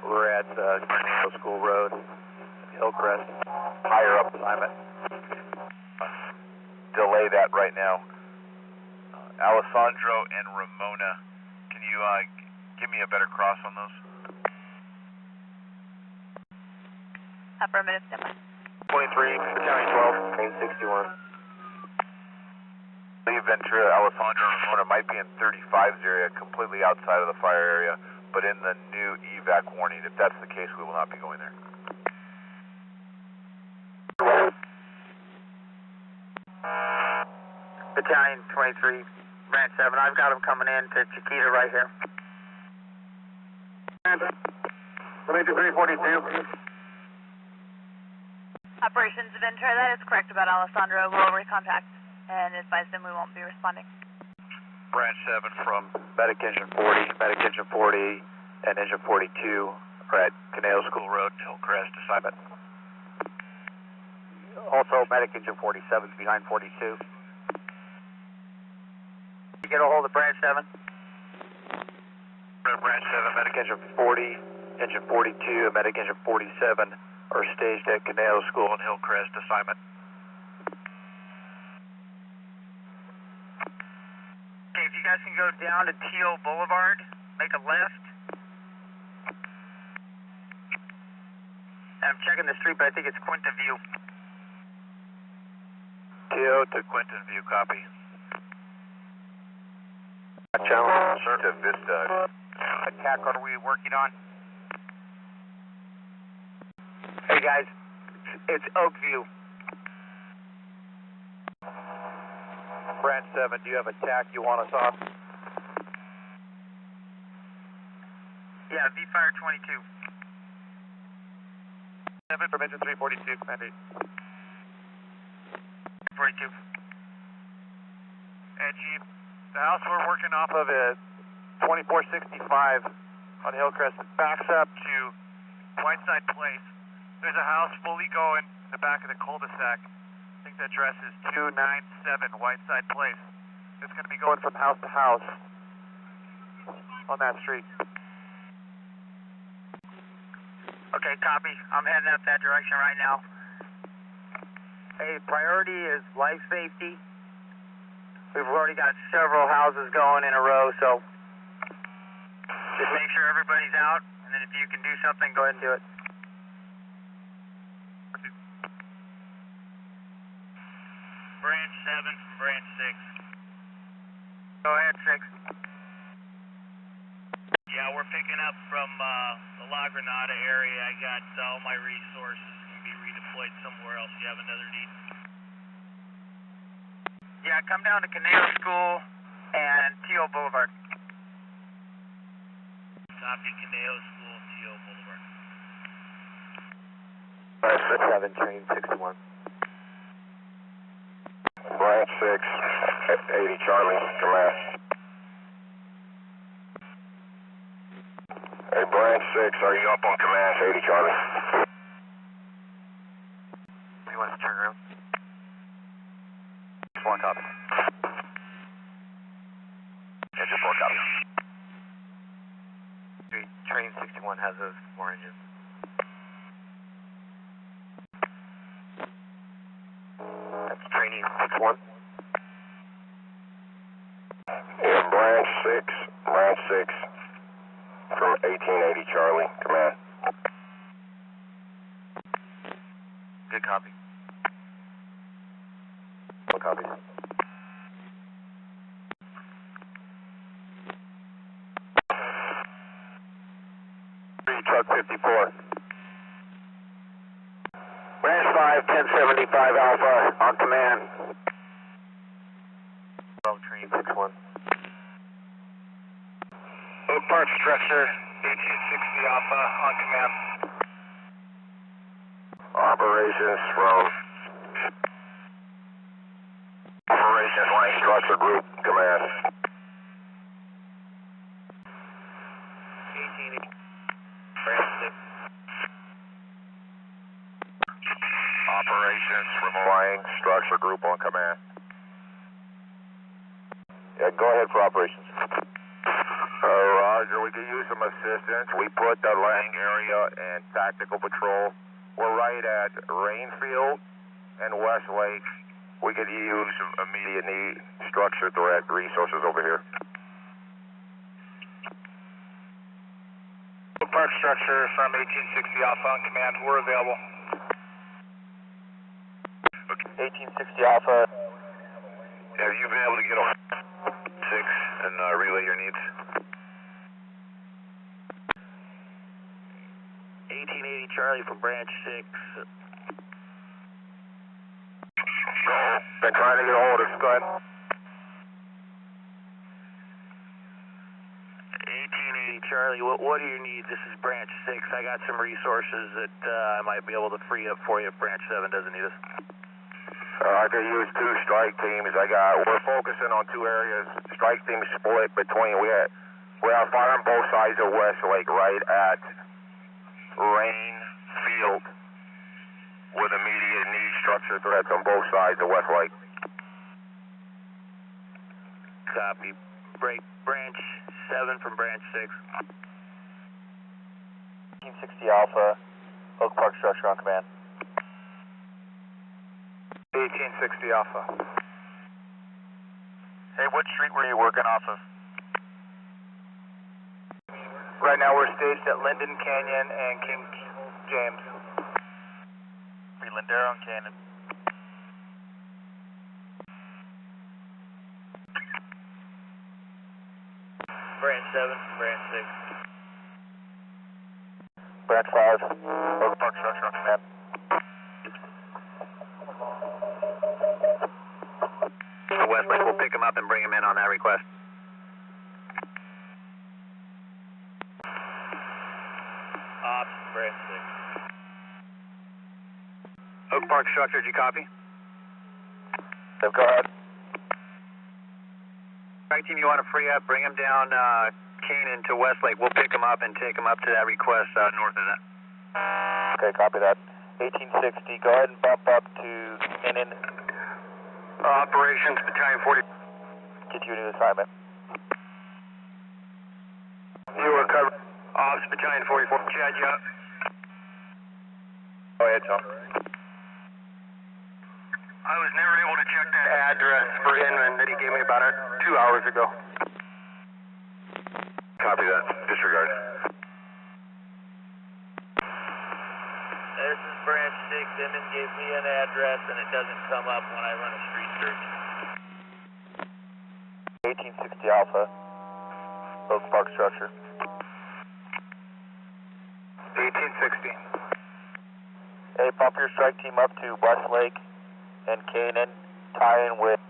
We're at Caneo School Road, Hillcrest. Higher up assignment. Delay that right now. Alessandro and Ramona, can you give me a better cross on those? Affirmative, standby. 23, Battalion 12, 861. Leave Ventura, Alessandro and Ramona might be in 35's area, completely outside of the fire area, but in the new evac warning. If that's the case, we will not be going there. Battalion 23, Branch 7. I've got them coming in to Chiquita right here. 2342. Operations Ventura, that is correct about Alessandro. We'll recontact and advise them we won't be responding. Branch 7 from medic engine 40, medic engine 40, and engine 42 are at Caneo School Road, Hillcrest assignment. Also, medic engine 47 is behind 42. You get a hold of Branch 7? Branch 7, medic engine 40, engine 42, and medic engine 47 are staged at Caneo School and Hillcrest assignment. Okay, if you guys can go down to Teal Boulevard, make a left. I'm checking the street, but I think it's Quinta View. Teal to Quinton View, copy. Challenge, sir, to Vista. Attack order we working on? Hey guys, it's Oakview. Branch 7, do you have a TAC you want us off? Yeah, V-Fire 22. 7 from engine 342, command 8. 42. And Chief, the house we're working off of is 2465 on Hillcrest. It backs up to Whiteside Place. There's a house fully going in the back of the cul-de-sac. I think the address is 297 Whiteside Place. It's going to be going from house to house on that street. Okay, copy. I'm heading up that direction right now. Hey, priority is life safety. We've already got several houses going in a row, so just make sure everybody's out, and then if you can do something, go ahead and do it. Branch 7 from Branch 6. Go ahead, 6. Yeah, we're picking up from the La Granada area. I got all my resources can be redeployed somewhere else. Do you have another need? Yeah, come down to Caneo School and Teal Boulevard. Copy, Caneo School, Teal Boulevard. Branch 7, train 61. Branch 6, 80 Charlie, command. Hey, Branch 6, are you up on command, 80 Charlie? You want to turn around? 1 copy. Engine 4 copy. Train 61 has those 4 engines. That's training 61. Yeah, Branch 6 from 1880 Charlie, command. Good copy. 1 copy. Truck 54. Branch 5, 1075 Alpha, on command. 12 train 61. Oak Park Structure, 1860 Alpha, on command. Operations Line Structure Group, command. 1880. Branch 6. Operations from Flying Structure Group on command. Yeah, go ahead for operations. Roger, we could use some assistance. We put the Lang area in tactical patrol. We're right at Rainfield and Westlake. We could use some immediate need, structure threat resources over here. Park Structure from 1860 Alpha on command. We're available. 1860 Alpha. Have you been able to get on 6 and relay your needs? 1880 Charlie from Branch 6. Been trying to get a hold of Scott. 1880 Charlie, what are your needs? This is Branch 6. I got some resources that I might be able to free up for you if Branch 7 doesn't need us. I could use 2 strike teams. We're focusing on 2 areas. Strike team split between, we have fire on both sides of Westlake, right at Rainfield, with immediate need structure threats on both sides of Westlake. Copy. Branch 7 from Branch 6. 1860 Alpha, Oak Park Structure on command. 1860 Alpha. Hey, what street were you working off of? Right now we're staged at Linden Canyon and King James. Be Lindero and Canyon. Branch 7 from Branch 6. Branch 5, Oak Park Structure on command. Westlake. We'll pick him up and bring him in on that request. Ops, branch 6. Oak Park Structure, did you copy? So go ahead. Strike team, you want to free up, bring him down Canaan to Westlake. We'll pick him up and take him up to that request north of that. Okay, copy that. 1860, go ahead and bump up to Canaan. Operations Battalion 40. Get you a new assignment. You are covered. Ops Battalion 44. Chad, you up? Go ahead, Tom. I was never able to check that address for Inman that he gave me about 2 hours ago. Copy that. Disregard. This is branch 6. Inman gave me an address and it doesn't come up when I run a street search. 1860 Alpha. Oak Park Structure. 1860. Hey, bump your strike team up to Westlake and Canaan, tie in with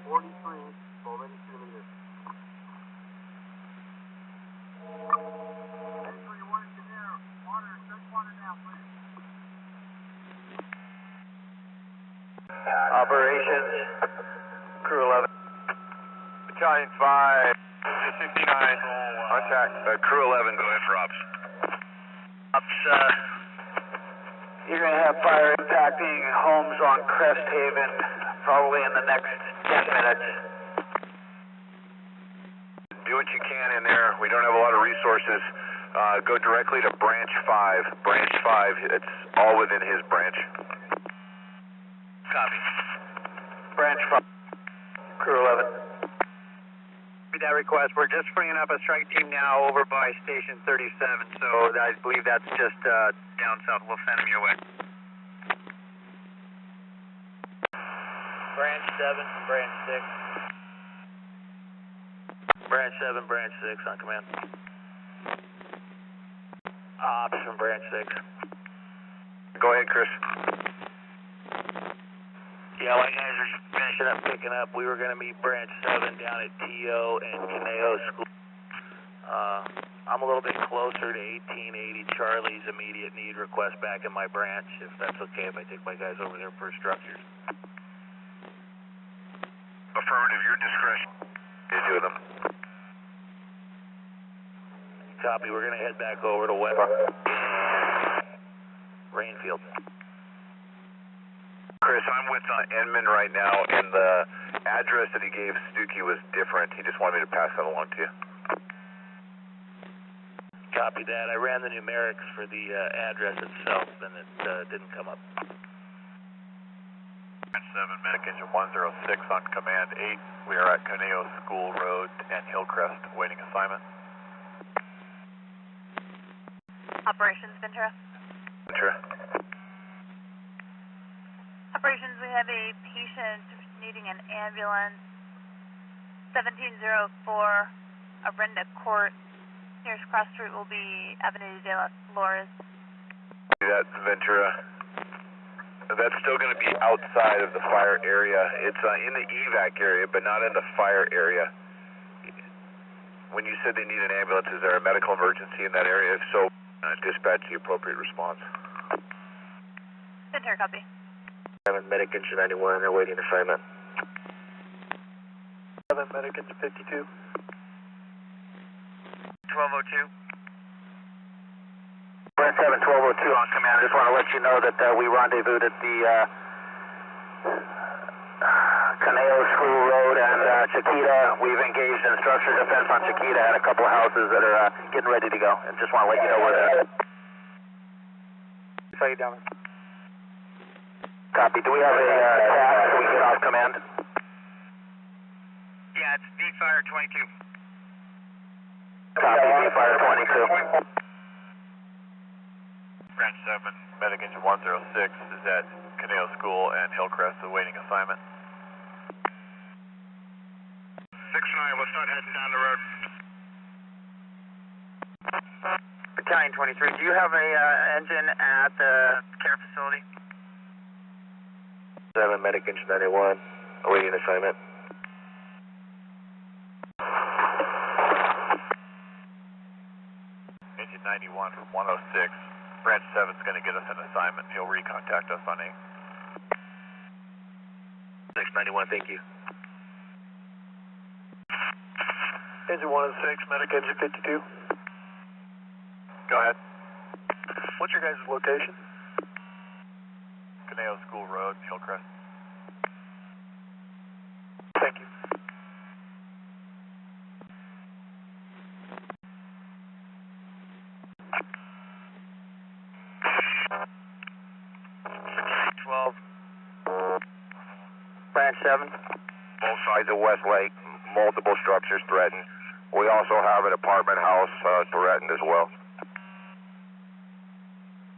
43, already 2 meters. Operations, Crew 11. Battalion 5, 69, on track. Crew 11, go ahead for ops. Ops, you're going to have fire impacting homes on Crest Haven probably in the next 10 minutes. Do what you can in there. We don't have a lot of resources. Go directly to branch 5. Branch 5, it's all within his branch. Copy. Branch 5, Crew 11. That request, we're just bringing up a strike team now over by Station 37, so I believe that's just down south. We'll send them your way. branch 7 from branch 6. Branch 7, branch 6 on command. Ops from branch 6. Go ahead, Chris. Yeah, my guys are finishing up picking up. We were going to meet branch 7 down at TO and Caneo School. I'm a little bit closer to 1880 Charlie's immediate need request back in my branch, if that's okay if I take my guys over there for structures. Affirmative, your discretion. You do them. Copy, we're going to head back over to West Rainfield. Chris, I'm with Enman right now, and the address that he gave Stuckey was different. He just wanted me to pass that along to you. Copy that. I ran the numerics for the address itself, and it didn't come up. Branch 7, Medic Engine 106 on Command 8. We are at Caneo School Road and Hillcrest, waiting assignment. Operations, Ventura. Ventura. Operations, we have a patient needing an ambulance. 1704 Arenda Court. Nearest cross street will be Avenida de las Flores. That's Ventura. That's still going to be outside of the fire area. It's in the evac area, but not in the fire area. When you said they need an ambulance, is there a medical emergency in that area? If so, dispatch the appropriate response. Ventura, copy. Medic Engine 91, they're waiting assignment. 7, Medic Engine 52. 1202. Branch 7, 1202 on command. I just want to let you know that we rendezvoused at the Caneo School Road and Chiquita. We've engaged in structure defense on Chiquita. Had a couple of houses that are getting ready to go. And just want to let you know where they're at. How you doing? Copy. Do we have a task so we get off command? Yeah, it's V-Fire 22. Copy. V-Fire 22. Branch 7, Medic Engine 106 is at Caneo School and Hillcrest, awaiting assignment. 6-9, we'll start heading down the road. Battalion 23, do you have a engine at the care facility? 7, Medic Engine 91, awaiting assignment. Engine 91 from 106. Branch 7's going to get us an assignment. He'll recontact us on 691, thank you. Engine 106, Medic Engine 52. Go ahead. What's your guys' location? Caneo School Road, Hillcrest. Thank you. Branch 7. Both sides of Westlake, multiple structures threatened. We also have an apartment house threatened as well.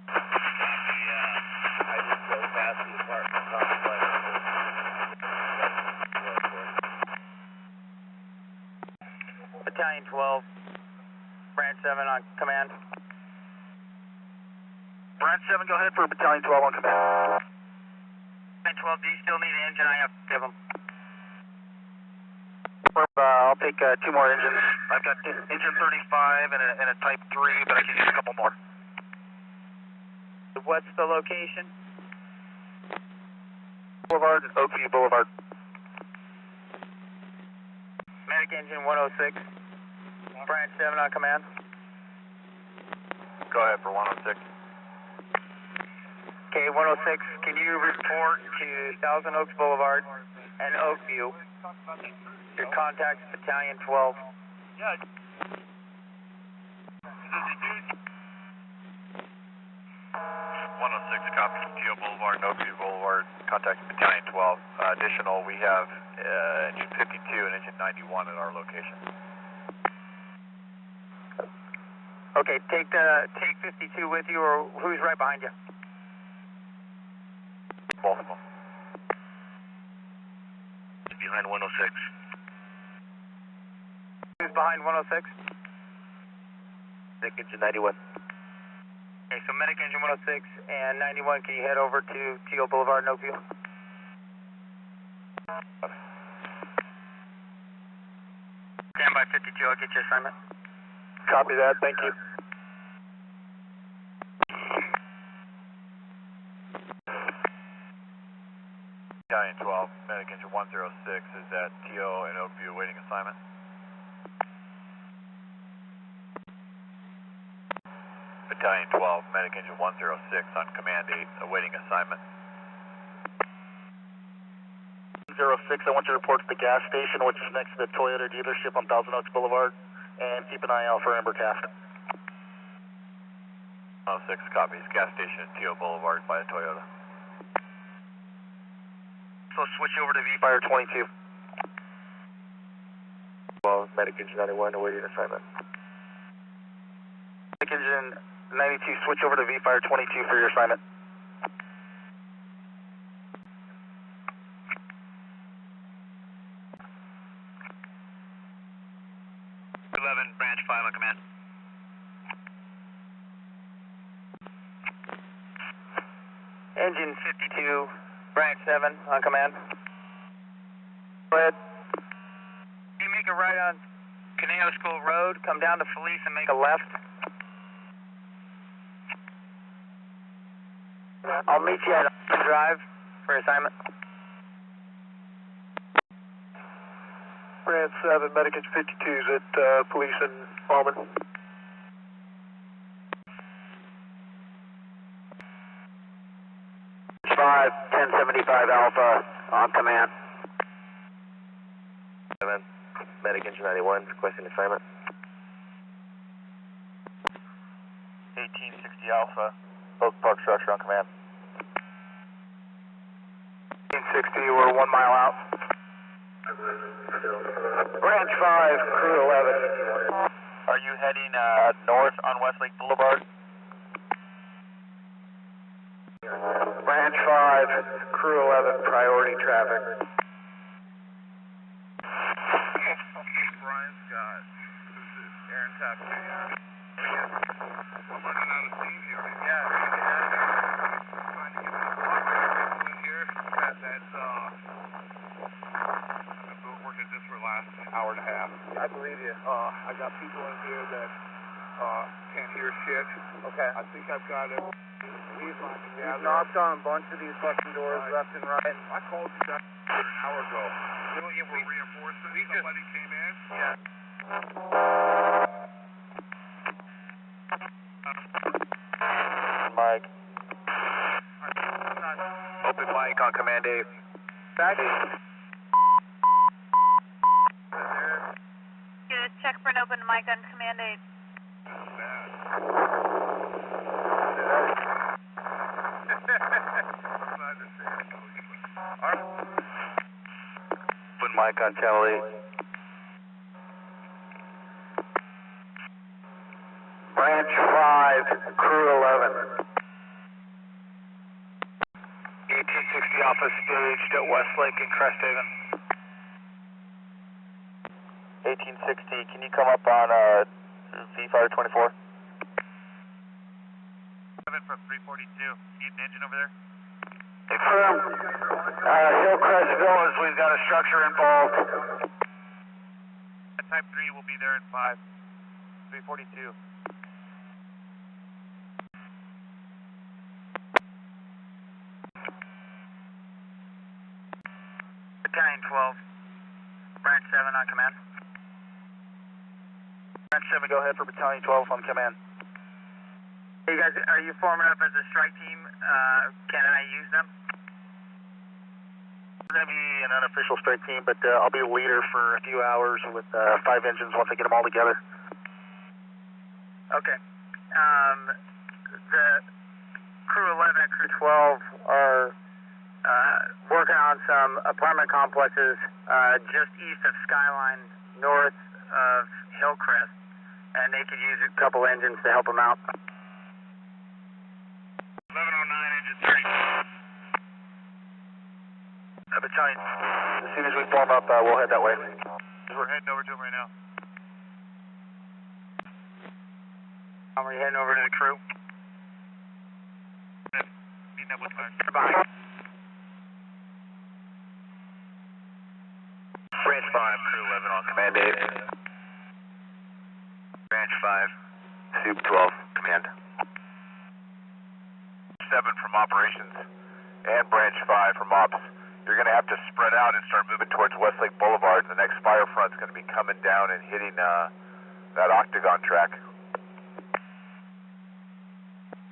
I just drove past the apartment complex. Battalion 12, Branch 7 on command. Branch 7, go ahead for Battalion 12 on command. Battalion 12, do you still need an engine? I have to give them. I'll take 2 more engines. I've got engine 35 and a type 3, but I can use a couple more. What's the location? Boulevard and Oakview Boulevard. Medic Engine 106, Branch 7 on command. Go ahead for 106. Okay, 106, can you report to Thousand Oaks Boulevard and Oakview? Your contact Battalion 12. Yeah. 106, copy. Geo Boulevard, Oakview Boulevard, contact Battalion 12. Additional, we have engine 52 and engine 91 at our location. Okay, take 52 with you, or who's right behind you? Both of them. Behind 106. Who's behind 106? Medic Engine 91. Okay, so Medic Engine 106 and 91, can you head over to Teal Boulevard in Oakview? Stand by 52, I'll get your assignment. Copy that, thank you. Battalion 12, Medic Engine 106 is at TO and Oakview awaiting assignment. Battalion 12, Medic Engine 106 on Command 8 awaiting assignment. 06, I want you to report to the gas station, which is next to the Toyota dealership on Thousand Oaks Boulevard, and keep an eye out for Ambercast. 106 copies, gas station at TO Boulevard by the Toyota. So switch over to Fire 22. Well, Medic Engine 91 awaiting assignment. Medic Engine 92, switch over to V-Fire 22 for your assignment. Branch 5 on command. Engine 52, Branch 7 on command. Go ahead. You make a right on Caneo School Road, come down to Felice and make a left. I'll meet you at Upton Drive for assignment. Branch 7, Medic Engine 52's at Police and Almond. 1075 Alpha on command. 7, Medic Engine 91 requesting assignment. 1860 Alpha, Oak Park structure on command. 1860, we're 1 mile out. Branch 5, crew 11. Are you heading north on Westlake Boulevard? Branch 5, crew 11, priority traffic. Brian Scott. Who's this? Aaron Top. I'm running out of steam here. Yeah, trying to get to the block. Here, past that I believe you. I got people in here that can't hear shit. Okay. I think I've got it. We've knocked on a bunch of these fucking doors left and right. I called you guys an hour ago. You were reinforcing. Somebody came in. Yeah. Mike. Open mic on Command 8. Good. Check for an open mic on Command 8. Open mic on Channel 8. Branch 5, Crew 11. 1860 Alpha staged at Westlake and Crest Haven. 1860, can you come up on V-Fire 24? 7 from 342. Need an engine over there? Confirm. Hillcrest Villas, we've got a structure involved. Type 3 will be there in 5. 342. Battalion 12. Branch 7 on command. Branch 7, go ahead for Battalion 12 on command. Hey guys, are you forming up as a strike team? Can I use them? We're going to be an unofficial strike team, but I'll be the leader for a few hours with 5 engines once I get them all together. Okay. The Crew 11 and Crew 12 are working on some apartment complexes just east of Skyline, north of Hillcrest, and they could use a couple engines to help them out. 1109, engine 30. Battalion, as soon as we form up, we'll head that way. We're heading over to them right now. Are you heading over to the crew? Meeting up with fire. Goodbye. Branch 5, Crew 11 on Command 8. Branch 5, Soup 12, Command. 7 from Operations and Branch 5 from Ops. You're going to have to spread out and start moving towards Westlake Boulevard. The next fire front's going to be coming down and hitting that octagon track.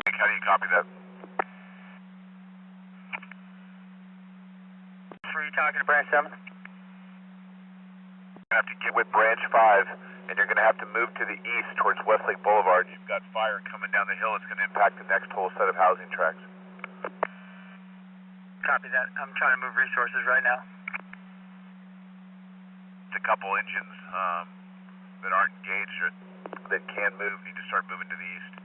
How do you copy that? Were you talking to Branch 7? You're going to have to get with Branch 5, and you're going to have to move to the east towards Westlake Boulevard. You've got fire coming down the hill. It's going to impact the next whole set of housing tracks. Copy that. I'm trying to move resources right now. It's a couple engines that aren't engaged or that can move. Need to start moving to the east.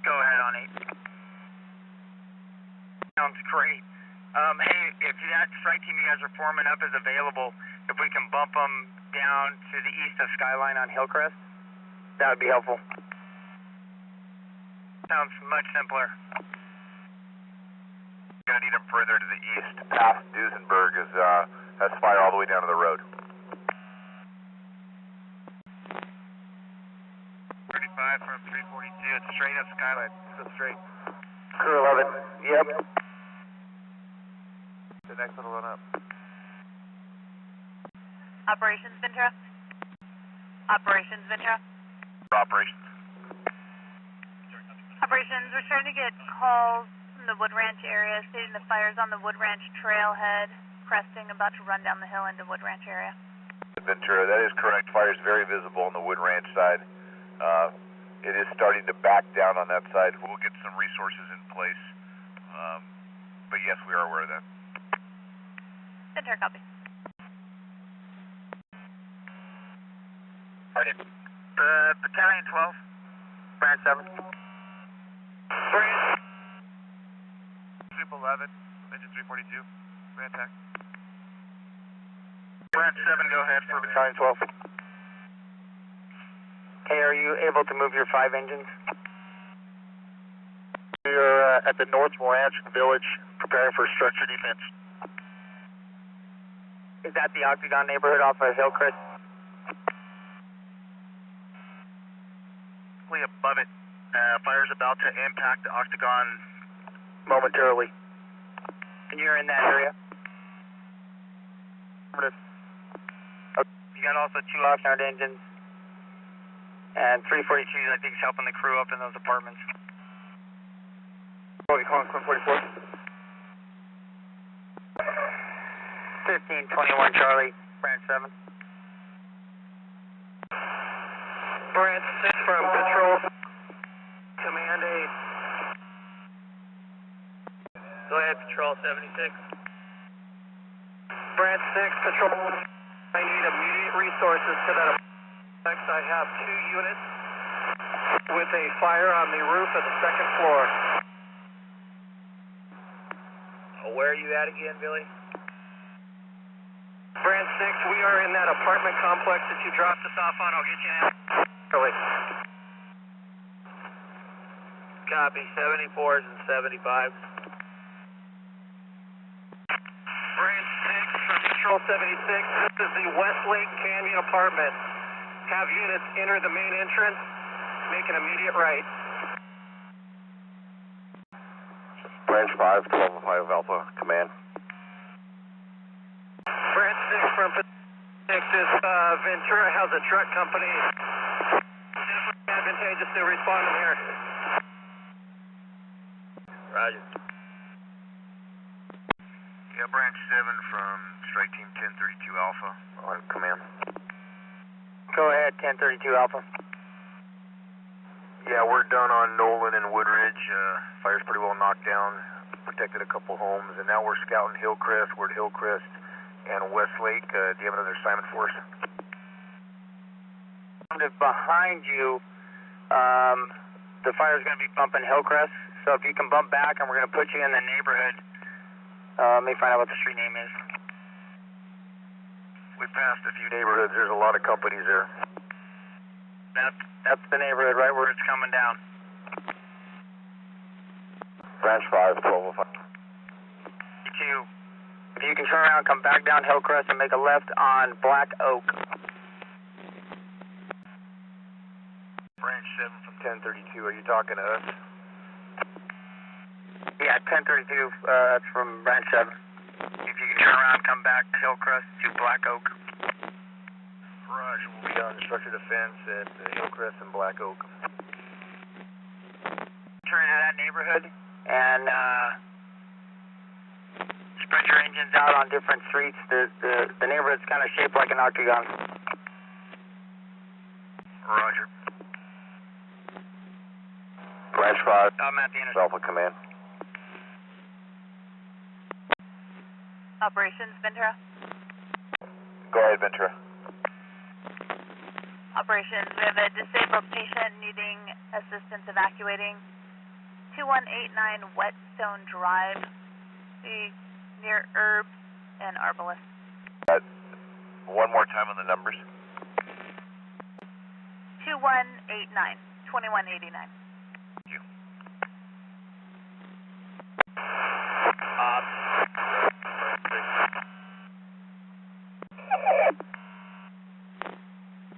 Go ahead on 8. Sounds great. Hey, if that strike team you guys are forming up is available, if we can bump them down to the east of Skyline on Hillcrest, that would be helpful. Sounds much simpler. You're going to need them further to the east. Past Duesenberg has fire all the way down to the road. 35 from 342. It's straight up Skyline. So straight. Crew 11, yep. The next little run up. Operations Ventura. Operations Ventura. Operations. Operations, we're starting to get calls from the Wood Ranch area stating the fire's on the Wood Ranch trailhead, cresting, about to run down the hill into Wood Ranch area. Ventura, that is correct. Fire is very visible on the Wood Ranch side. It is starting to back down on that side. We'll get some resources in place. But yes, we are aware of that. Ventura, copy. Battalion 12, Branch 7. Soup 11, engine 342. Van attack. Branch 7, go ahead for Battalion 12. Hey, are you able to move your 5 engines? We're at the North Ranch Village preparing for structure defense. Is that the Octagon neighborhood off of Hillcrest? Above it. Fire's about to impact the Octagon Momentarily. And you're in that area? Okay. You got also 2 off-round engines and 342s, I think, is helping the crew up in those apartments. What are you calling, 144? 1521 Charlie, branch 7. Branch 6 from Patrol, Command 8. Go ahead, Patrol 76. Branch 6, Patrol, I need immediate resources to that effect. I have 2 units with a fire on the roof of the 2nd floor. Where are you at again, Billy? Branch 6, we are in that apartment complex that you dropped us off on. I'll get you in. Billy. Copy, 74s and 75s. Branch 6 from Patrol 76, this is the Westlake Canyon apartment. Have units enter the main entrance, make an immediate right. Branch 5, 1205 Alpha, command. Branch 6 from 6 is Ventura has a truck company. Definitely advantageous to respond in here. Roger. Yeah, Branch 7 from Strike Team 1032 Alpha, on command. Go ahead, 1032 Alpha. Yeah, we're done on Nolan and Woodridge. Fire's pretty well knocked down, protected a couple homes, and now we're scouting Hillcrest. We're at Hillcrest and Westlake. Do you have another assignment for us? Behind you, the fire's going to be bumping Hillcrest, so if you can bump back, and we're going to put you in the neighborhood. Let me find out what the street name is. We passed a few neighborhoods. There's a lot of companies there. That's the neighborhood right where it's coming down. Branch 5, 1205. If you can turn around, come back down Hillcrest and make a left on Black Oak. Branch 7 from 1032, are you talking to us? Yeah, 1032, that's from Branch 7. If you can turn around, come back to Hillcrest to Black Oak. Raj, we'll be on structure defense at Hillcrest and Black Oak. Turn into that neighborhood and spread your engines out on different streets. The neighborhood's kind of shaped like an octagon. Roger. Branch 5, I'm at the intersection. Alpha, command. Operations, Ventura. Go ahead, Ventura. Operations, we have a disabled patient needing assistance evacuating 2189 Whetstone Drive, near Herbs and Arbalest. One more time on the numbers. 2189, 2189. Thank you.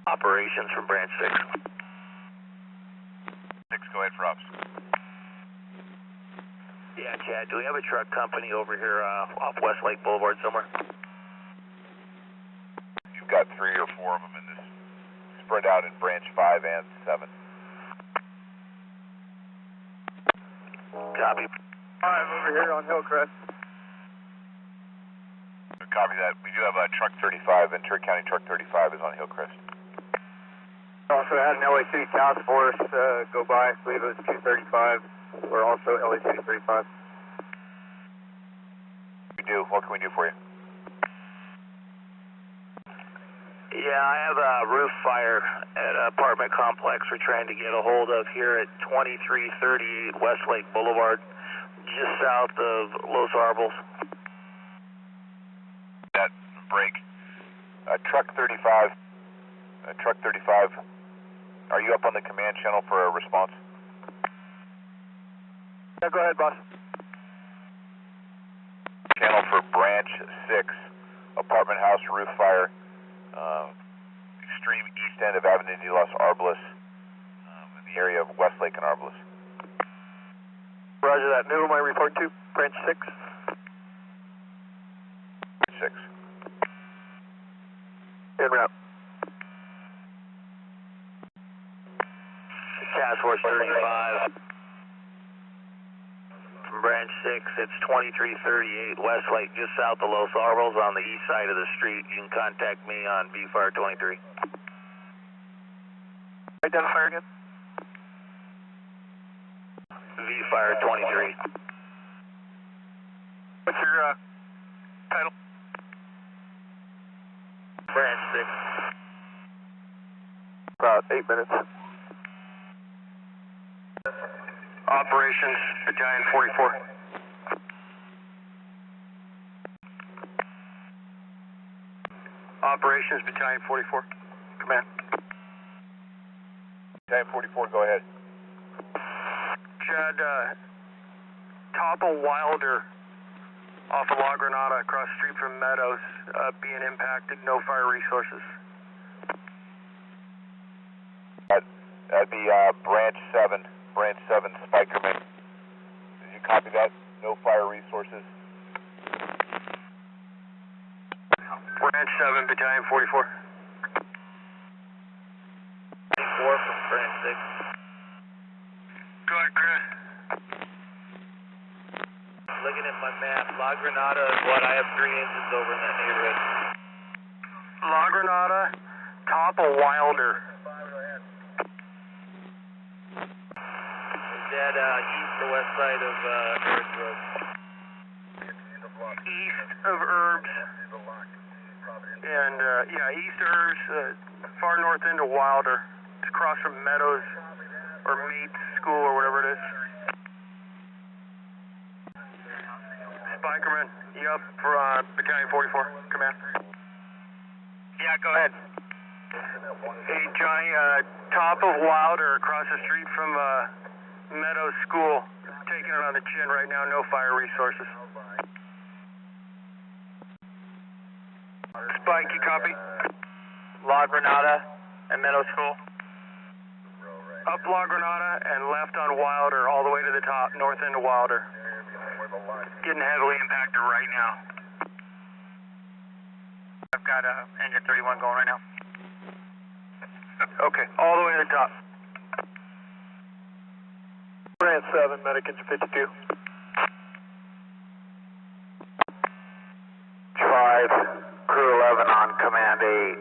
Operations from Branch 6. 6, go ahead for ops. Yeah, Chad, do we have a truck company over here off Westlake Boulevard somewhere? You've got 3 or 4 of them in this, spread out in Branch 5 and 7. Copy. 5 over here on Hillcrest. Copy that. We do have a truck 35, Ventura County truck 35 is on Hillcrest. Also had an LA City task force go by. I believe it was 235. We're also LA City 35. We do. What can we do for you? Yeah, I have a roof fire at an apartment complex we're trying to get a hold of here at 2338 Westlake Boulevard, just south of Los Arbels. That break. Truck 35. Truck 35. Are you up on the command channel for a response? Yeah, go ahead, boss. Channel for Branch 6, apartment house roof fire, extreme east end of Avenue de los Arblas, in the area of Westlake and Arblas. Roger that. Who am I reporting to? Branch 6? 6. En route. Task Force 35. From Branch 6, it's 2338 Westlake, just south of Los Arblas on the east side of the street. You can contact me on V-Fire 23. Identifier again? V-Fire 23. What's your title? Branch 6. About 8 minutes. Operations Battalion 44. Operations Battalion 44. Command. Battalion 44, go ahead. Chad, top of Wilder off of La Granada across the street from Meadows being impacted, no fire resources. That'd be Branch 7. Branch 7, Spikerman. Did you copy that? No fire resources. Branch 7, Battalion 44. 24 from Branch 6. Go ahead, Chris. Looking at my map, La Granada is what? I have 3 engines over in that neighborhood. La Granada, top of Wilder. Is that east or west side of Earth Road? East of Herbs. And, east of Herbs, far north end of Wilder. It's across from Meadows or Mates School or whatever it is. Spikerman, you up for Battalion 44? Command. Yeah, go ahead. Hey, Johnny, top of Wilder across the street from Meadows School. Taking it on the chin right now, no fire resources. Spike, you copy? La Granada and Meadow School. Up La Granada and left on Wilder, all the way to the top, north end of Wilder. Getting heavily impacted right now. I've got engine 31 going right now. Okay, all the way to the top. Branch 7, Medic Engine 52. 5, Crew 11 on Command 8.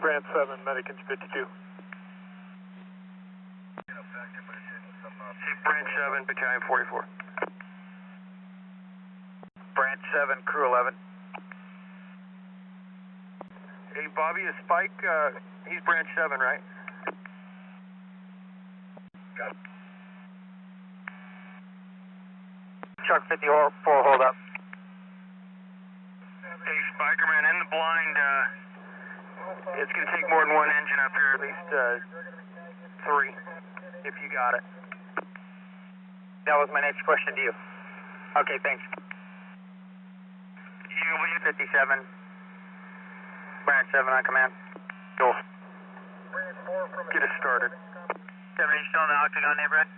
Branch 7, Medic Engine 52. Branch 7, Battalion 44. Branch 7, Crew 11. Hey, Bobby, is Spike, he's Branch 7, right? Got it. Truck 54, hold up. Hey, Spikerman, in the blind, it's going to take more than one engine up here, at least 3, if you got it. That was my next question to you. Okay, thanks. UW 57, Branch 7 on command. Go. Get us started. 70 still in the Octagon neighborhood?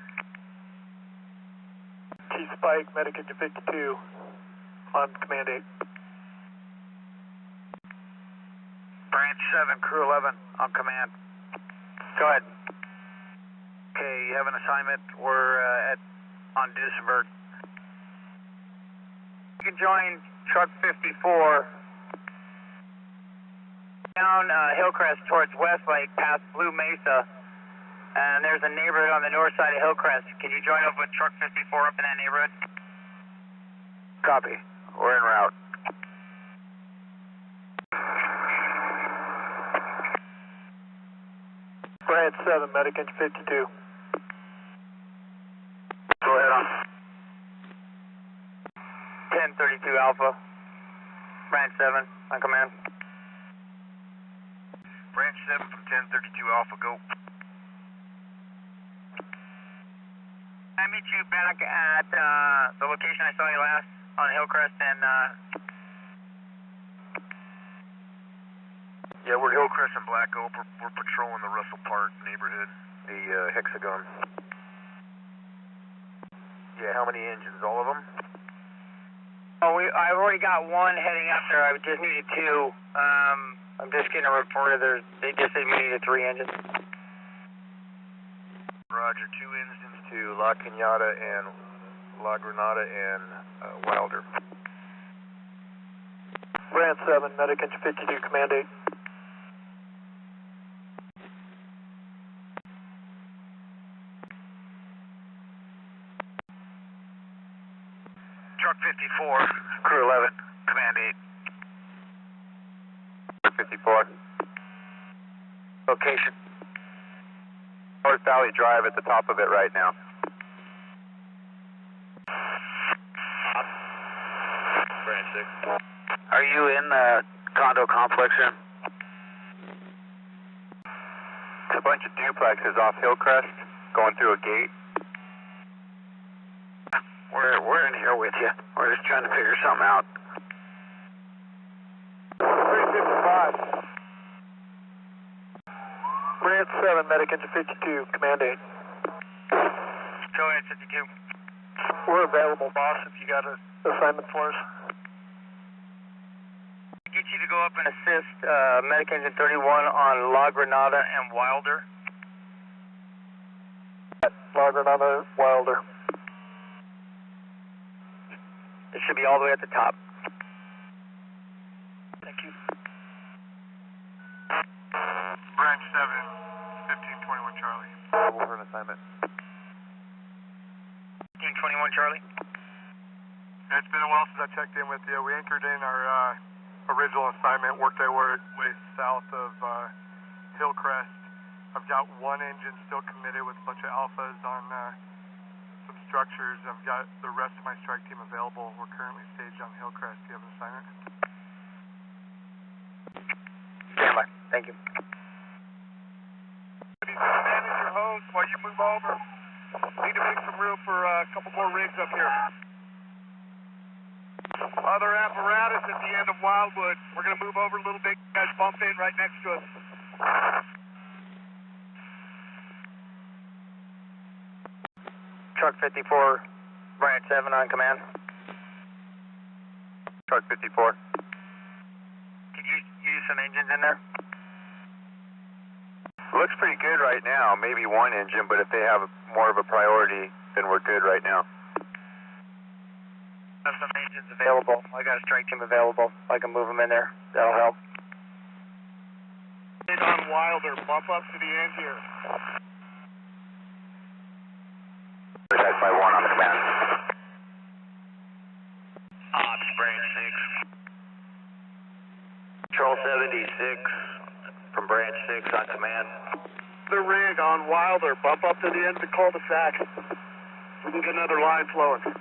T-Spike, Medic Engine 52 on Command 8. Branch 7, Crew 11 on command. Go ahead. Okay, you have an assignment. We're on Duesenberg. You can join Truck 54 down Hillcrest towards Westlake past Blue Mesa. And there's a neighborhood on the north side of Hillcrest. Can you join up with Truck 54 up in that neighborhood? Copy. We're en route. Branch 7, Medic Engine 52. Go ahead on. 1032 Alpha. Branch 7 on command. Branch 7 from 1032 Alpha, go. I meet you back at the location I saw you last on Hillcrest and Yeah, we're Hillcrest and Black Oak. We're patrolling the Russell Park neighborhood. The Hexagon. Yeah, how many engines? All of them? Oh, I've already got one heading up there. I just needed two. I'm just getting a report. They just said we needed 3 engines. Roger, 2 engines to La Cañada and La Granada and Wilder. Brand 7, medic engine 52, command 8. Truck 54, crew 11, command 8. 54. Location. North Valley Drive at the top of it right now. Brand 6. Are you in the condo complex here? It's a bunch of duplexes off Hillcrest going through a gate. We're in here with you. We're just trying to figure something out. 355. Brand 7, medic engine 52, command 8. Go ahead, 52. We're available, boss, if you got an assignment for us. Get you to go up and assist medic engine 31 on La Granada and Wilder. La Granada, Wilder. It should be all the way at the top. Thank you. Branch 7, 1521 Charlie. Over an assignment. 1521 Charlie. It's been a while since I checked in with you. We anchored in our original assignment, worked our way south of Hillcrest. I've got 1 engine still committed with a bunch of alphas on some structures. I've got the rest of my strike team available. We're currently staged on Hillcrest. Do you have an assignment? Stand by. Thank you. Manage your hose while you move over. Need to make some room for a couple more rigs up here. Other apparatus at the end of Wildwood. We're going to move over a little bit. You guys bump in right next to us. Truck 54, Branch 7 on command. Truck 54. Could you use some engines in there? Looks pretty good right now. Maybe 1 engine, but if they have more of a priority, then we're good right now. I have some engines available. I got a strike team available. I can move them in there. That'll help. It's on Wilder. Bump up to the end here. Protect by 1 on the command. Ops, Branch 6. Control 76 from Branch 6 on command. The rig on Wilder. Bump up to the end of the cul-de-sac. We can get another line flowing. Yeah,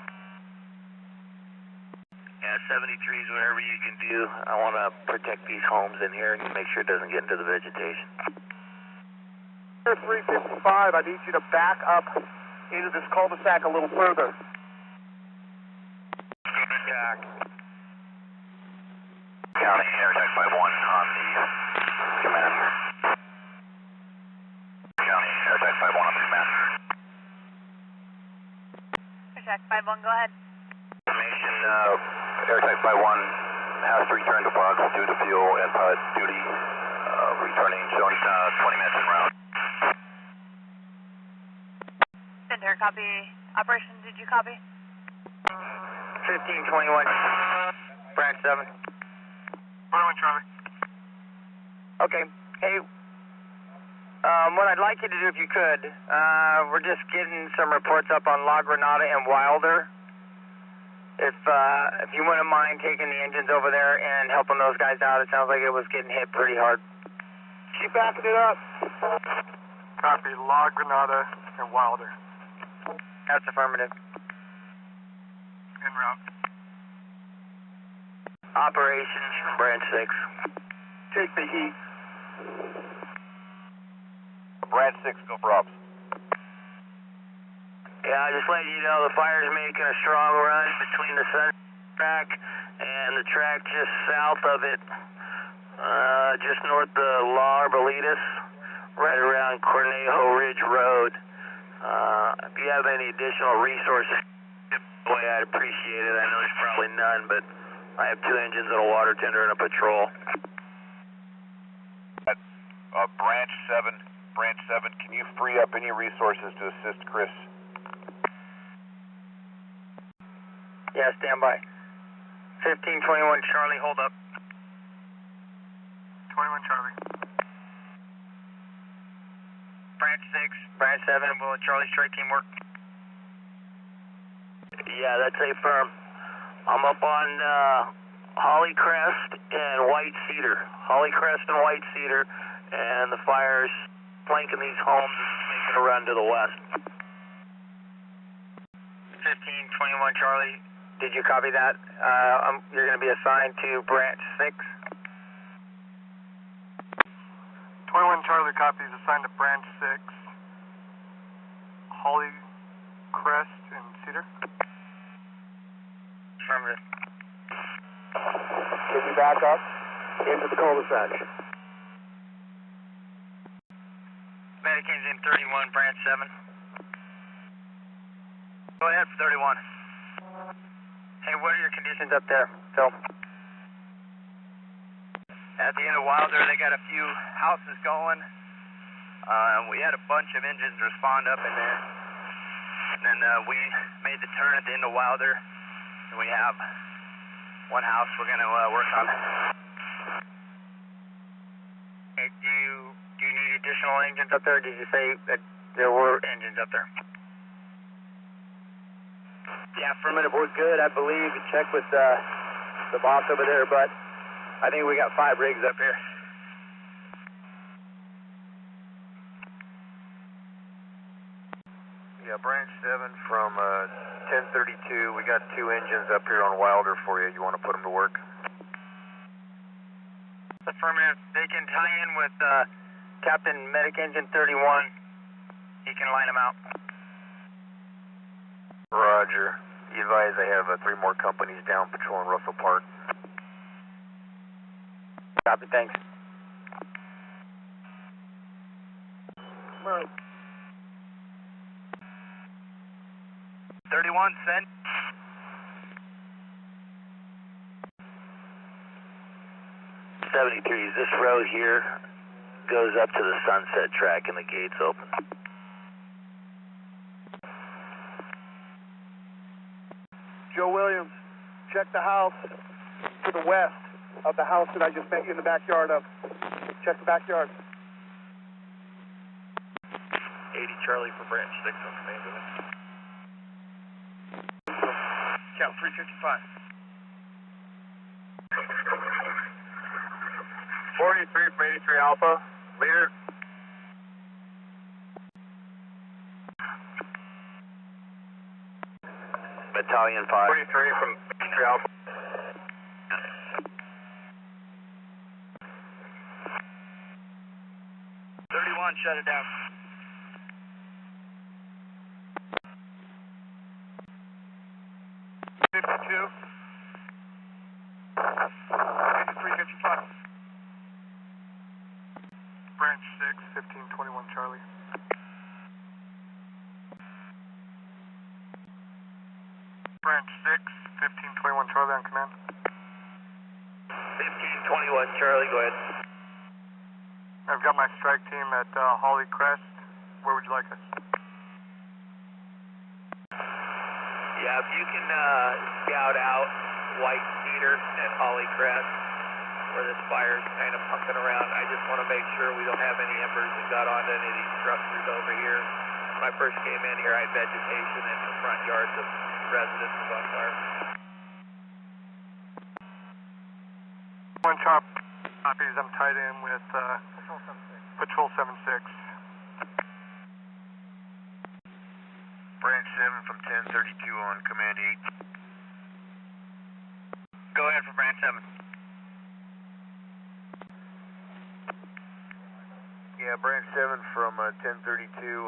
73s, whatever you can do. I want to protect these homes in here and make sure it doesn't get into the vegetation. 355, I need you to back up into this cul-de-sac a little further. Attack. County, attack by 1 on the command. County, attack by 1 on the command. Attack 5-1, go ahead. Information, airtech by 1 has to return to box due to fuel and pilot duty, returning, showing 20 minutes en route. Ventura, copy. Operation, did you copy? 1521, Branch 7. 21 Charlie. Okay. Hey, what I'd like you to do if you could, we're just getting some reports up on La Granada and Wilder. If you wouldn't mind taking the engines over there and helping those guys out, it sounds like it was getting hit pretty hard. Keep backing it up. Copy, La Granada and Wilder. That's affirmative. En route. Operations, Branch 6. Take the heat. Branch 6, go for ops. Yeah, just letting you know the fire's making a strong run between the sun track and the track just south of it, just north of La Arbolitas, right around Cornejo Ridge Road. If you have any additional resources, boy, I'd appreciate it. I know there's probably none, but I have 2 engines and a water tender and a patrol. Branch 7, can you free up any resources to assist Chris? Yeah, stand by. 1521 Charlie, hold up. 21 Charlie. Branch 6, Branch 7, will a Charlie strike team work? Yeah, that's a firm. I'm up on Hollycrest and White Cedar. Hollycrest and White Cedar, and the fire's flanking these homes and making a run to the west. 1521 Charlie, did you copy that? You're going to be assigned to Branch 6. 21 Charlie copies, assigned to Branch 6. Hollycrest and Cedar. Affirmative. Can you back up into the cul-de-sac? Medic engine 31, Branch 7. Go ahead for 31. Hey, what are your conditions up there, Phil? At the end of Wilder, they got a few houses going. We had a bunch of engines respond up in there. And then we made the turn at the end of Wilder. And we have one house we're going to work on. Hey, do you need additional engines up there? Did you say that there were engines up there? Yeah, affirmative, we're good, I believe. Check with the boss over there, but I think we got 5 rigs up here. Yeah, Branch 7 from 1032. We got 2 engines up here on Wilder for you. You want to put them to work? Affirmative. They can tie in with Captain Medic Engine 31. He can line them out. Roger. You advise I have 3 more companies down patrolling Russell Park. Copy, thanks. 31, send. This road here goes up to the Sunset track and the gate's open. Joe Williams, check the house to the west of the house that I just met you in the backyard of. Check the backyard. 80 Charlie for Branch 6 on command of it. Count 355. 43 from 83 Alpha, leader. Battalion 5. 43 from 83 Alpha. 31, shut it down. Branch 6, 1521 Charlie. Branch 6, 1521 Charlie on command. 1521 Charlie, go ahead. I've got my strike team at Holly Crest. Where would you like us? Yeah, if you can scout out White Cedar and Holly Crest, where this fire's kind of punking around. I just want to make sure we don't have any embers that got onto any of these structures over here. When I first came in here, I had vegetation in the front yards of residences on fire. One chop copies. I'm tied in with Patrol 76. Branch 7 from 1032 on command 8. Go ahead for Branch 7. Yeah, Yeah, Branch 7 from 1032.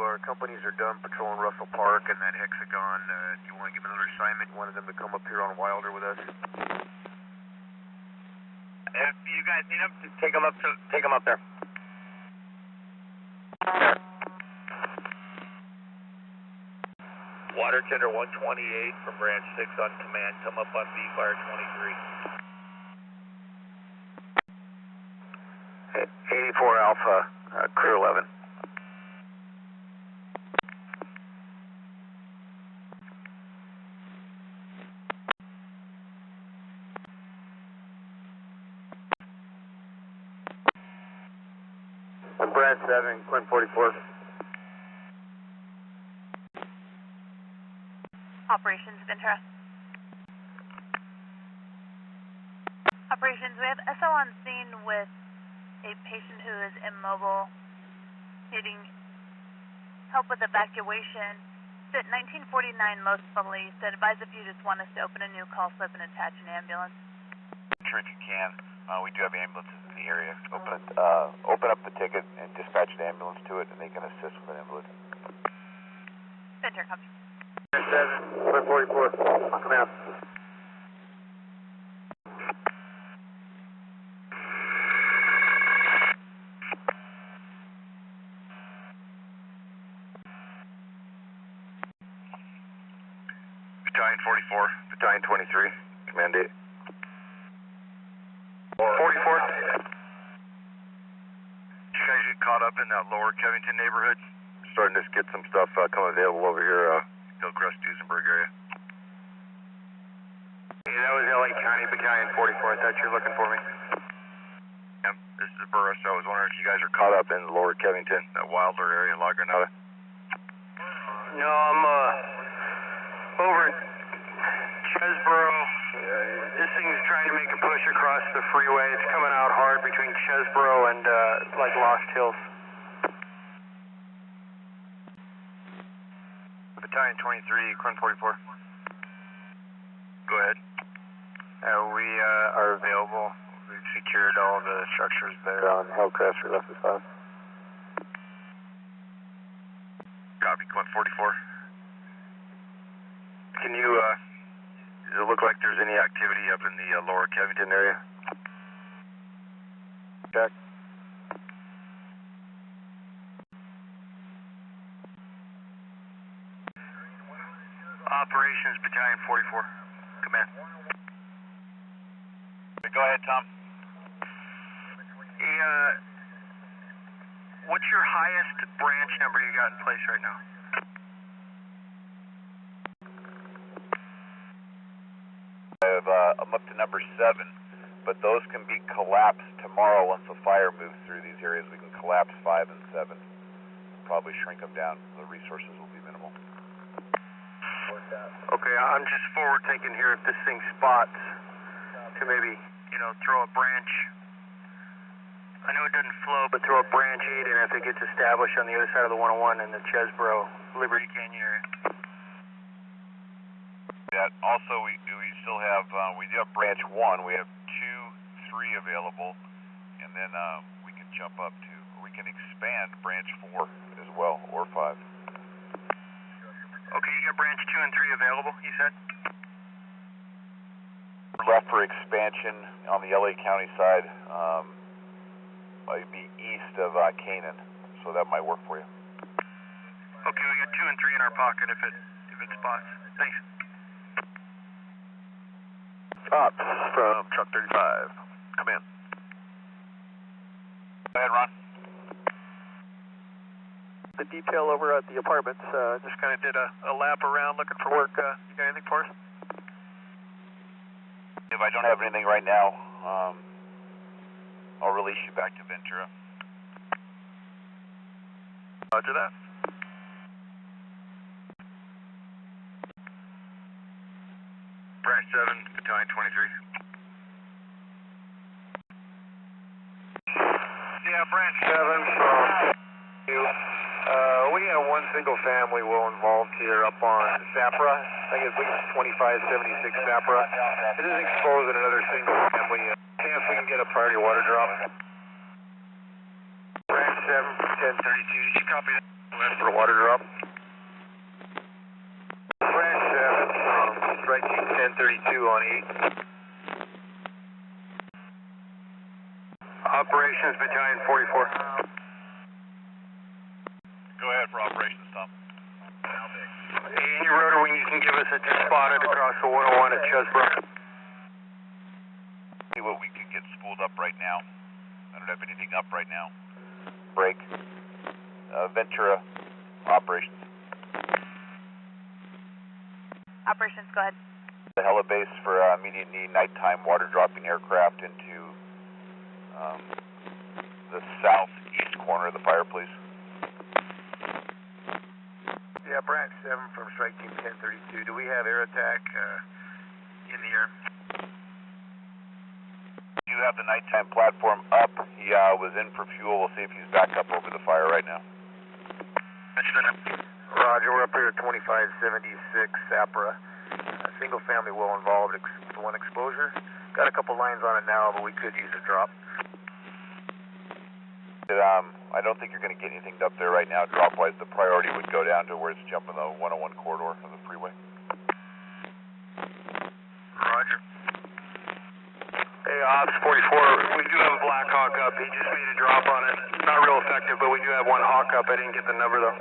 Our companies are done patrolling Russell Park and that hexagon. Do you want to give another assignment? You wanted them to come up here on Wilder with us? If you guys need them, just take them up there. Water tender 128 from Branch 6 on command. Come up on B Fire 23. 84 Alpha, Crew 11. I'm Branch 7, Quinn 44. Operations, Ventura. Operations, we have SO on scene with a patient who is immobile, needing help with evacuation. It's at 1949 Los Feliz. Advise if you just want us to open a new call slip and attach an ambulance. Sure, if you can. We do have ambulances in the area. Open up the ticket and dispatch an ambulance to it, and they can assist with an ambulance. Ventura, copy. 7, Quinn 44. Come out. Battalion 44, Battalion 23, Command 8. 44. Did you guys get caught up in that lower Covington neighborhood? Starting to get some stuff come available over here, Hillcrest, Duesenberg area. Yeah, that was LA County Battalion 44. I thought you were looking for me. Yeah, this is Burris. I was wondering if you guys are caught up in the lower Covington, that Wilder area, La Granada. No, I'm over in Chesboro. This thing's trying to make a push across the freeway. It's coming out hard between Chesboro and like Lost Hills. Battalion 23, Quinn 44. Go ahead. We are available. We've secured all the structures there on Hillcrest. We left the spot. Copy, Quinn 44. Can you, does it look like there's any activity up in the lower Covington area? Check. Operations Battalion 44. Command. Go ahead, Tom. Hey, what's your highest branch number you got in place right now? I'm up to number 7, but those can be collapsed tomorrow once the fire moves through these areas. We can collapse 5 and 7. Probably shrink them down. The resources will be minimal. Okay, I'm just forward thinking here if this thing spots to maybe, throw a branch. I know it doesn't flow, but throw a branch 8 in if it gets established on the other side of the 101 in the Chesboro, Liberty Canyon area. That also, we still have, we do have branch 1. We have 2, 3 available, and then we can jump up to, we can expand branch 4 as well, or 5. Okay, you got branch 2 and 3 available, you said? We're left for expansion on the LA County side. It'd be east of Canaan, so that might work for you. Okay, we got 2 and 3 in our pocket if it spots. Thanks. Ops from Truck 35. Come in. Go ahead, Ron. The detail over at the apartments just kind of did a lap around looking for work. You got anything for us? If I don't have anything right now, I'll release you back to Ventura. Roger that. Branch 7, Battalion 23. Yeah, Branch 7 from you. We have one single family well involved here up on Sapra. I think it's 2576 Sapra. It is exposing another single family. Chance we can get a priority water drop. Branch 7, 7 from 1032. Did you copy that? West for a water drop. Branch 7 from strike team 1032 on 8. Operations Battalion 44. Go ahead for operations, Tom. Any rotor wing you can give us a spotted across the 101 at Chesbrook. See what we can get spooled up right now. I don't have anything up right now. Break. Ventura operations. Operations, go ahead. The heli base for immediate need nighttime water dropping aircraft into the southeast corner of the fire, please. Yeah, branch 7 from strike team 1032. Do we have air attack in the air? You have the nighttime platform up. He was in for fuel. We'll see if he's back up over the fire right now. Roger, we're up here at 2576 Sapra. Single family well involved, one exposure. Got a couple lines on it now, but we could use a drop. I don't think you're going to get anything up there right now. Drop-wise, the priority would go down to where it's jumping the 101 corridor of the freeway. Roger. Hey, Ops 44, we do have a Black Hawk up. He just made a drop on it. Not real effective, but we do have one Hawk up. I didn't get the number, though.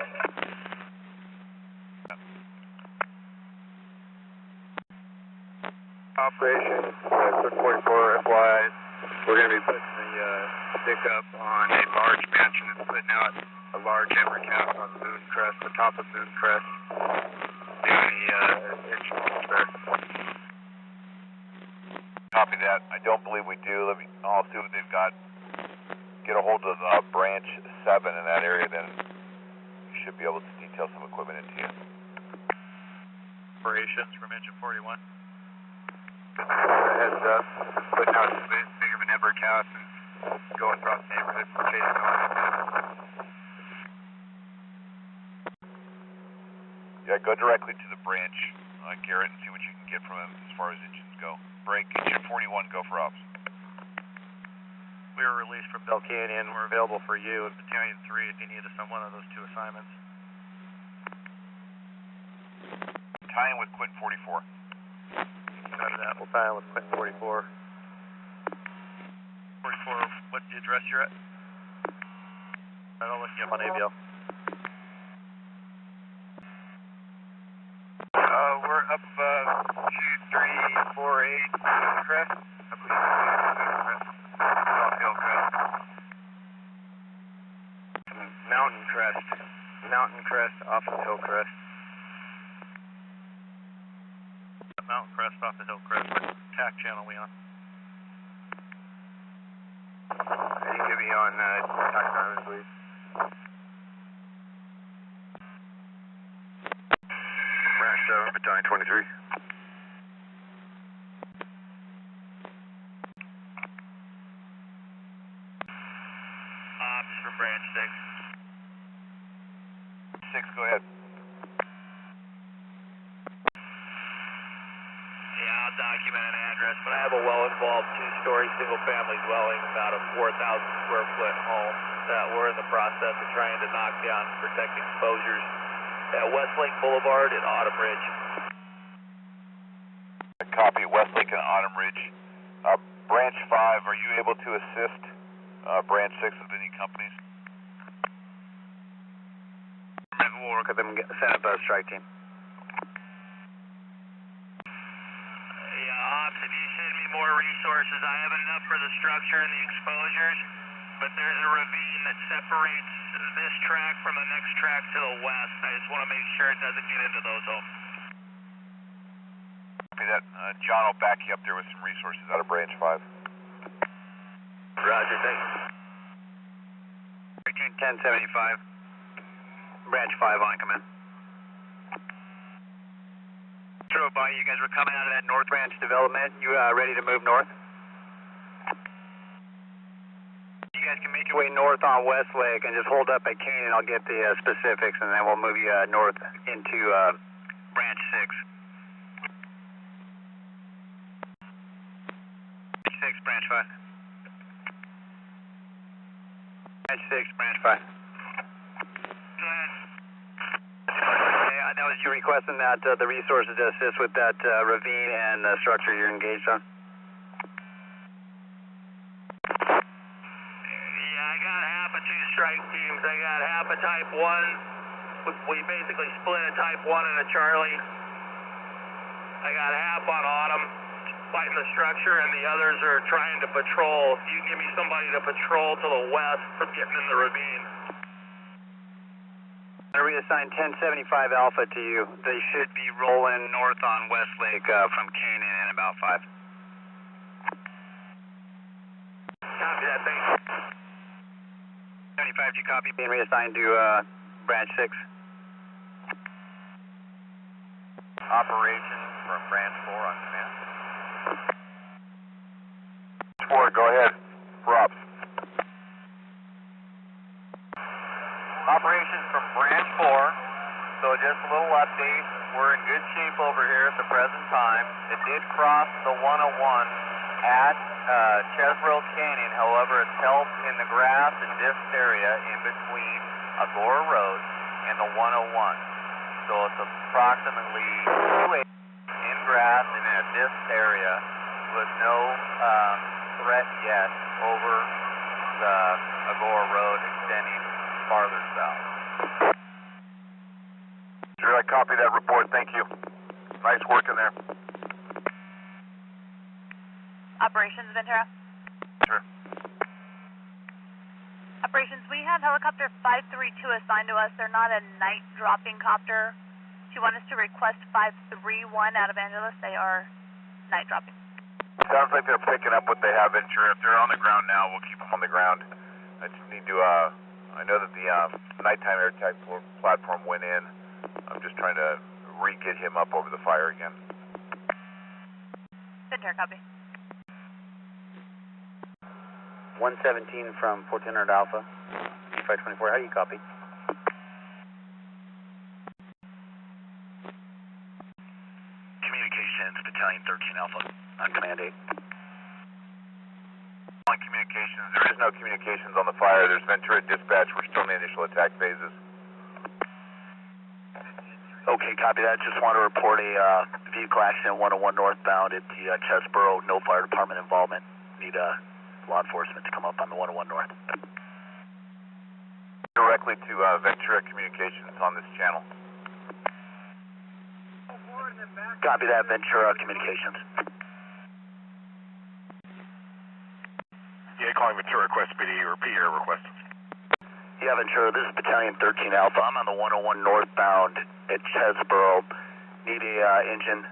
Operation, 44 FYI. We're going to be putting the stick up on a large mansion and putting out a large ember cap on Moon Crest, the top of Moon Crest. Do any instruments there? Copy that. I don't believe we do. I'll see what they've got. Get a hold of branch 7 in that area, then you should be able to detail some equipment into you. Operations from engine 41. Heads up, putting out a bit big of an ember cast and going across the neighborhood and chasing on it. Yeah, go directly to the branch, Garrett, and see what you can get from him as far as engines go. Break, engine 41, go for ops. We were released from Bell Canyon. We're available for you and Battalion 3 if you need us on one of those two assignments. Tie in with Quentin 44. Out of that, we'll tie in with Quentin 44. 44, what's the address you're at? I'll look you up on ABL. We're up 2348 Crest. I believe it's Crest. South Hill Crest. Mountain Crest. Mountain Crest off of Hillcrest. Mountain Crest off the Hillcrest. What TAC channel we on? You can be on TAC Diamond, please. Branch 7, Battalion 23. Ops for branch 6. 6, go ahead. Document an address, but I have a well-involved two-story single-family dwelling, about a 4,000 square foot home that we're in the process of trying to knock down and protect exposures at Westlake Boulevard and Autumn Ridge. Copy, Westlake and Autumn Ridge. Branch 5, are you able to assist Branch 6 with any companies? We'll work with them and set up a strike team. Ops, if you send me more resources, I have enough for the structure and the exposures, but there's a ravine that separates this track from the next track to the west. I just want to make sure it doesn't get into those homes. Copy that. John will back you up there with some resources out of Branch 5. Roger, thanks. 1075. Branch 5 on command. Drove by, you guys were coming out of that North Branch development. You ready to move north? You guys can make your way north on Westlake and just hold up at Canyon. I'll get the specifics, and then we'll move you north into Branch 6. 6, Branch 5. Branch 6, Branch 5. That was you requesting that the resources to assist with that ravine and structure you're engaged on? Yeah, I got half of 2 strike teams. I got half a Type 1. We basically split a Type 1 and a Charlie. I got half on Autumn fighting the structure, and the others are trying to patrol. If you give me somebody to patrol to the west from getting in the ravine. I reassign 1075 Alpha to you. They should be rolling north on Westlake from Canaan in about 5. Copy that, thanks. 75, you copy? Being reassigned to Branch 6. Operations from Branch 4 on command. 4, go ahead. Props. Operations from Branch 4. So just a little update. We're in good shape over here at the present time. It did cross the 101 at Chesbrough Canyon. However, it's held in the grass and disc area in between Agora Road and the 101. So it's approximately 2 acres in grass and in a disc area with no threat yet over the Agora Road extending farther south. Sure, I copy that report. Thank you. Nice work in there. Operations, Ventura? Sure. Operations, we have helicopter 532 assigned to us. They're not a night dropping copter. Do you want us to request 531 out of Angeles? They are night dropping. Sounds like they're picking up what they have, Ventura. If they're on the ground now, we'll keep them on the ground. I just need to, I know that the nighttime air tag platform went in. I'm just trying to re-get him up over the fire again. Ventura, copy. 117 from 1400 Alpha, 524, how do you copy? Communications, Battalion 13 Alpha, on Command 8. On communications, there is no communications on the fire. There's Ventura dispatch. We're still in the initial attack phases. Okay, copy that. Just want to report a vehicle accident 101 northbound at the Chesbrough. No fire department involvement. Need law enforcement to come up on the 101 north. Directly to Ventura Communications on this channel. Copy that, Ventura Communications. Yeah, calling Ventura, request PD, repeat your request. Yeah, Ventura, this is Battalion 13 Alpha. I'm on the 101 northbound at Chesbrough. Need a engine,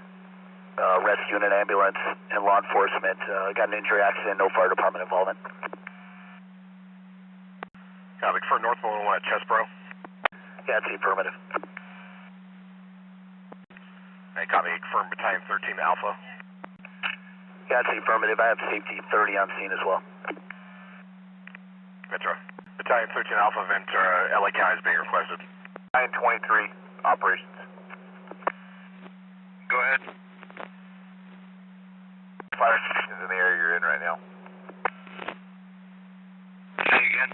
rescue unit, ambulance, and law enforcement. Got an injury accident, no fire department involvement. Copy for North 101 at Chesbrough. Yeah, it's the affirmative. Hey, copy, confirm Battalion 13 Alpha. Yeah, it's the affirmative. I have safety 30 on scene as well. Ventura. Battalion 13 Alpha, Ventura, LA County is being requested. Battalion 23, operations. Go ahead. Fire conditions in the area you're in right now. Say again.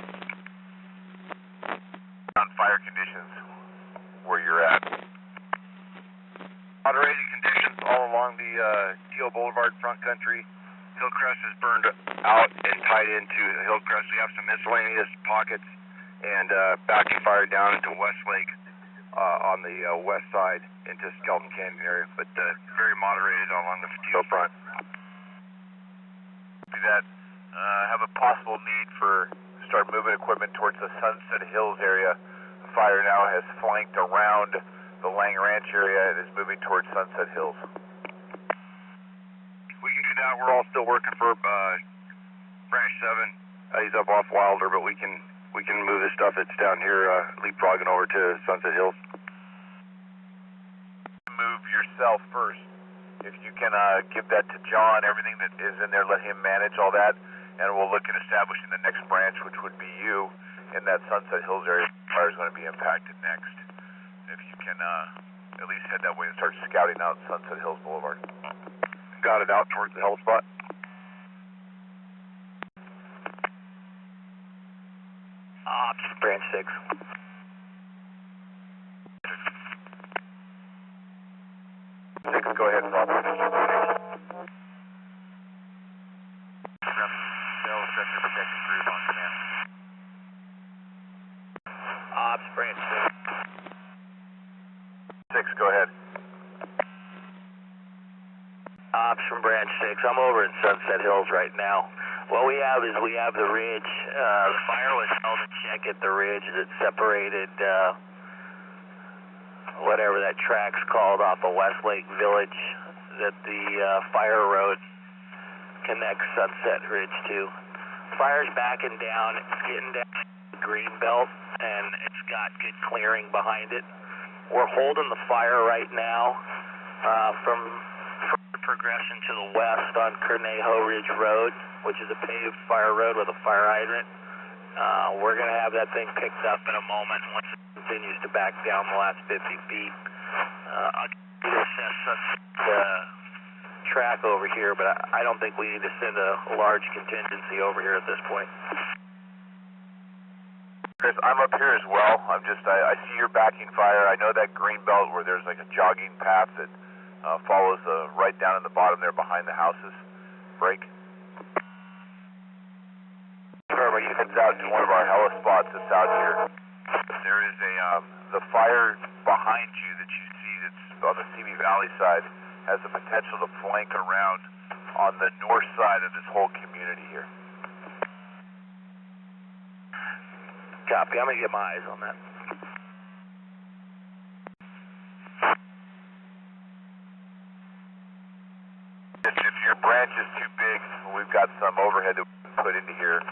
On fire conditions where you're at. Moderated conditions all along the Teal Boulevard front country. Hillcrest is burned out and tied into Hillcrest. We have some miscellaneous pockets and backing fire down into Westlake on the west side into Skeleton Canyon area, but very moderated along the Teal front. Do that. Have a possible need for start moving equipment towards the Sunset Hills area. The fire now has flanked around the Lang Ranch area and is moving towards Sunset Hills. We can do that. We're all still working for Branch 7. He's up off Wilder, but we can move this stuff that's down here leapfrogging over to Sunset Hills. Move yourself first. If you can give that to John, everything that is in there, let him manage all that, and we'll look at establishing the next branch, which would be you in that Sunset Hills area. Fire is going to be impacted next. If you can at least head that way and start scouting out Sunset Hills Boulevard. Got it, out towards the hell spot. Ops, branch 6. Go ahead and operate. From Bell Structure Protection Group on command. Ops, branch 6, go ahead. Ops from branch 6. I'm over in Sunset Hills right now. What we have is we have the ridge. The fire was held in check at the ridge that separated whatever that track's called off of Westlake Village that the fire road connects Sunset Ridge to. Fire's backing down. It's getting down the green belt, and it's got good clearing behind it. We're holding the fire right now from progression to the west on Cornejo Ridge Road, which is a paved fire road with a fire hydrant. We're going to have that thing picked up in a moment once it continues to back down the last 50 feet. I'll assess the track over here, but I don't think we need to send a large contingency over here at this point. Chris, I'm up here as well. I see you're backing fire. I know that green belt where there's like a jogging path that follows right down in the bottom there behind the houses. Break. Remember, you heads out to one of our heli spots that's out here. There is the fire behind you that you see that's on the Simi Valley side has the potential to flank around on the north side of this whole community here. Copy. I'm going to get my eyes on that. If your branch is too big, we've got some overhead that we can put into here,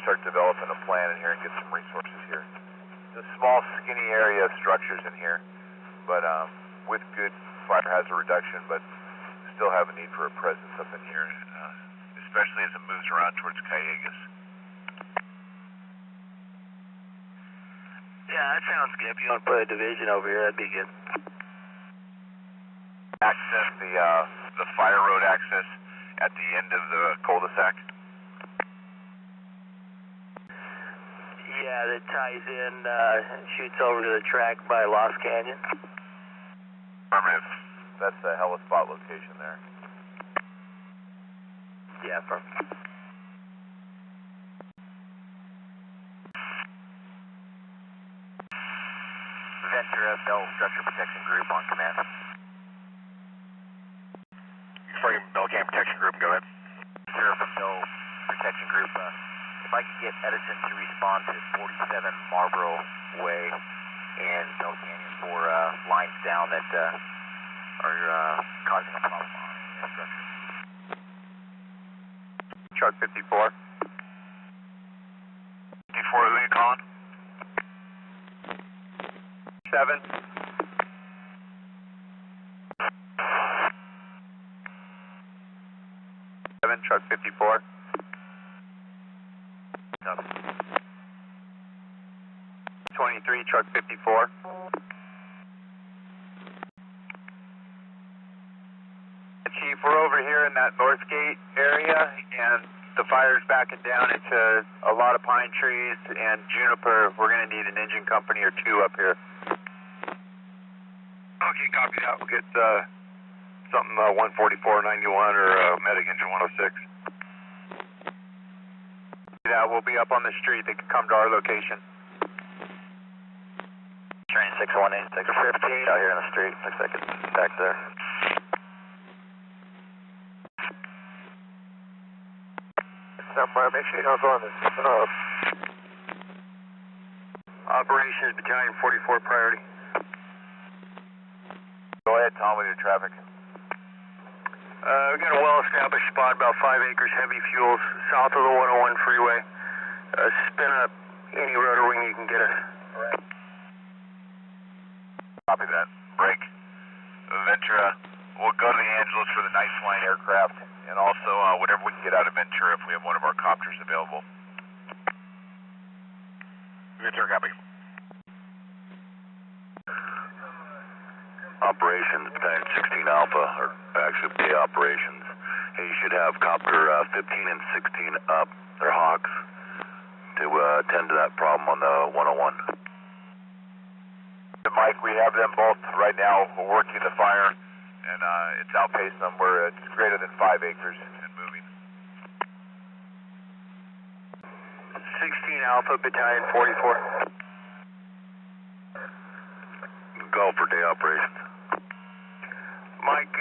start developing a plan in here and get some resources here. It's a small, skinny area of structures in here, but with good fire hazard reduction, but still have a need for a presence up in here, especially as it moves around towards Callegas. Yeah, that sounds good. If you want to put a division over here, that'd be good. Access the fire road access at the end of the cul-de-sac. Yeah, that ties in, shoots over to the track by Lost Canyon. Affirmative. That's the heli-spot location there. Yeah, from. Ventura Bell Structure Protection Group on command. Sorry, Bell Camp Protection Group, go ahead. Ventura Bell Protection Group, if I could get Edison to respond to 47 Marlboro Way and Bell Canyon for lines down that are causing a problem on the structure. Truck 54. 54, who are you calling? 7. 7, truck 54. 23, truck 54. Chief, we're over here in that north gate area, and the fire's backing down into a lot of pine trees and juniper. We're going to need an engine company or two up here. Okay, copy that. We'll get something 14491 or medic engine 106. That will be up on the street. They can come to our location. Train 618, 615 out here in the street. Looks like it's back there. Somewhere, make sure you don't go on this. Operations Battalion 44 priority. Go ahead, Tom, with your traffic. We got a well-established spot, about 5 acres, heavy fuels, south of the 101 freeway. Spin up any rotor wing you can get us. Copy that. Break. Ventura, we'll go to the Angeles for the night flying aircraft, and also whatever we can get out of Ventura if we have one of our copters available. Ventura, copy. Operations, Battalion 16 Alpha, or actually Bay Operations. Hey, you should have copter 15 and 16 up. They're Hawks. to attend to that problem on the 101. Mike, we have them both right now working the fire, and it's outpaced them where it's greater than 5 acres and moving. 16 Alpha, Battalion 44. Go for day operations. Mike,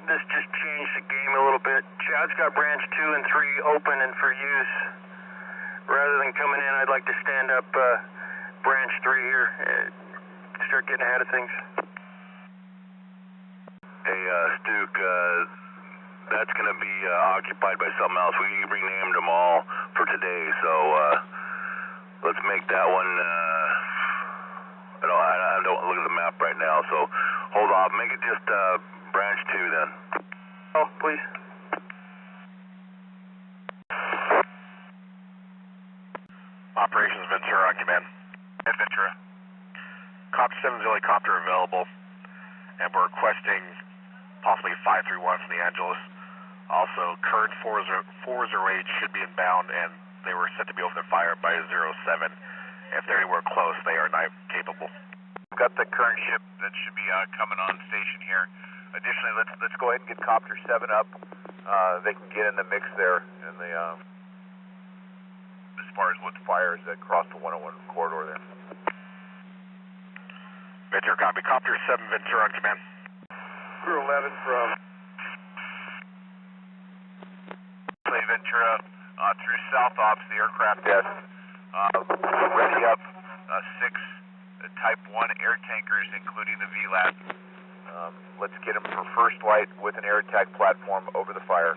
this just changed the game a little bit. Chad's got branch 2 and 3 open and for use. Rather than coming in, I'd like to stand up branch 3 here and start getting ahead of things. Hey, Stuke, that's going to be occupied by something else. We renamed them all for today, so let's make that one. I don't look at the map right now, so hold off. Make it just branch 2 then. Oh, please. Operations Ventura on command. Ventura. Copter 7's the only copter available, and we're requesting possibly 531 from the Angeles. Also, current 408 should be inbound, and they were set to be open to fire by 07. If they're anywhere close, they are not capable. We've got the current ship that should be coming on station here. Additionally, let's go ahead and get Copter 7 up. They can get in the mix there in the as far as what fires that cross the 101 corridor there. Ventura copy. Copter 7 Ventura on command. Crew 11 from Ventura through South Ops, the aircraft desk. Ready up 6 Type 1 air tankers, including the VLAT. Let's get them for first light with an air attack platform over the fire.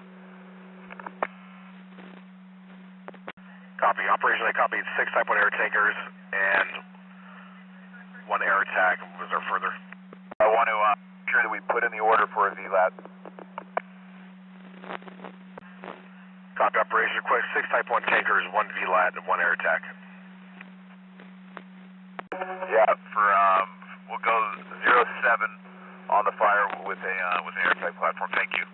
Copy. Operationally copied 6 Type 1 air tankers and 1 air attack. Was there further? I want to make sure that we put in the order for a VLAT. Copy. Operation request 6 Type 1 tankers, 1 VLAT, and 1 air attack. Yeah, for we'll go 07 on the fire with an air attack platform. Thank you.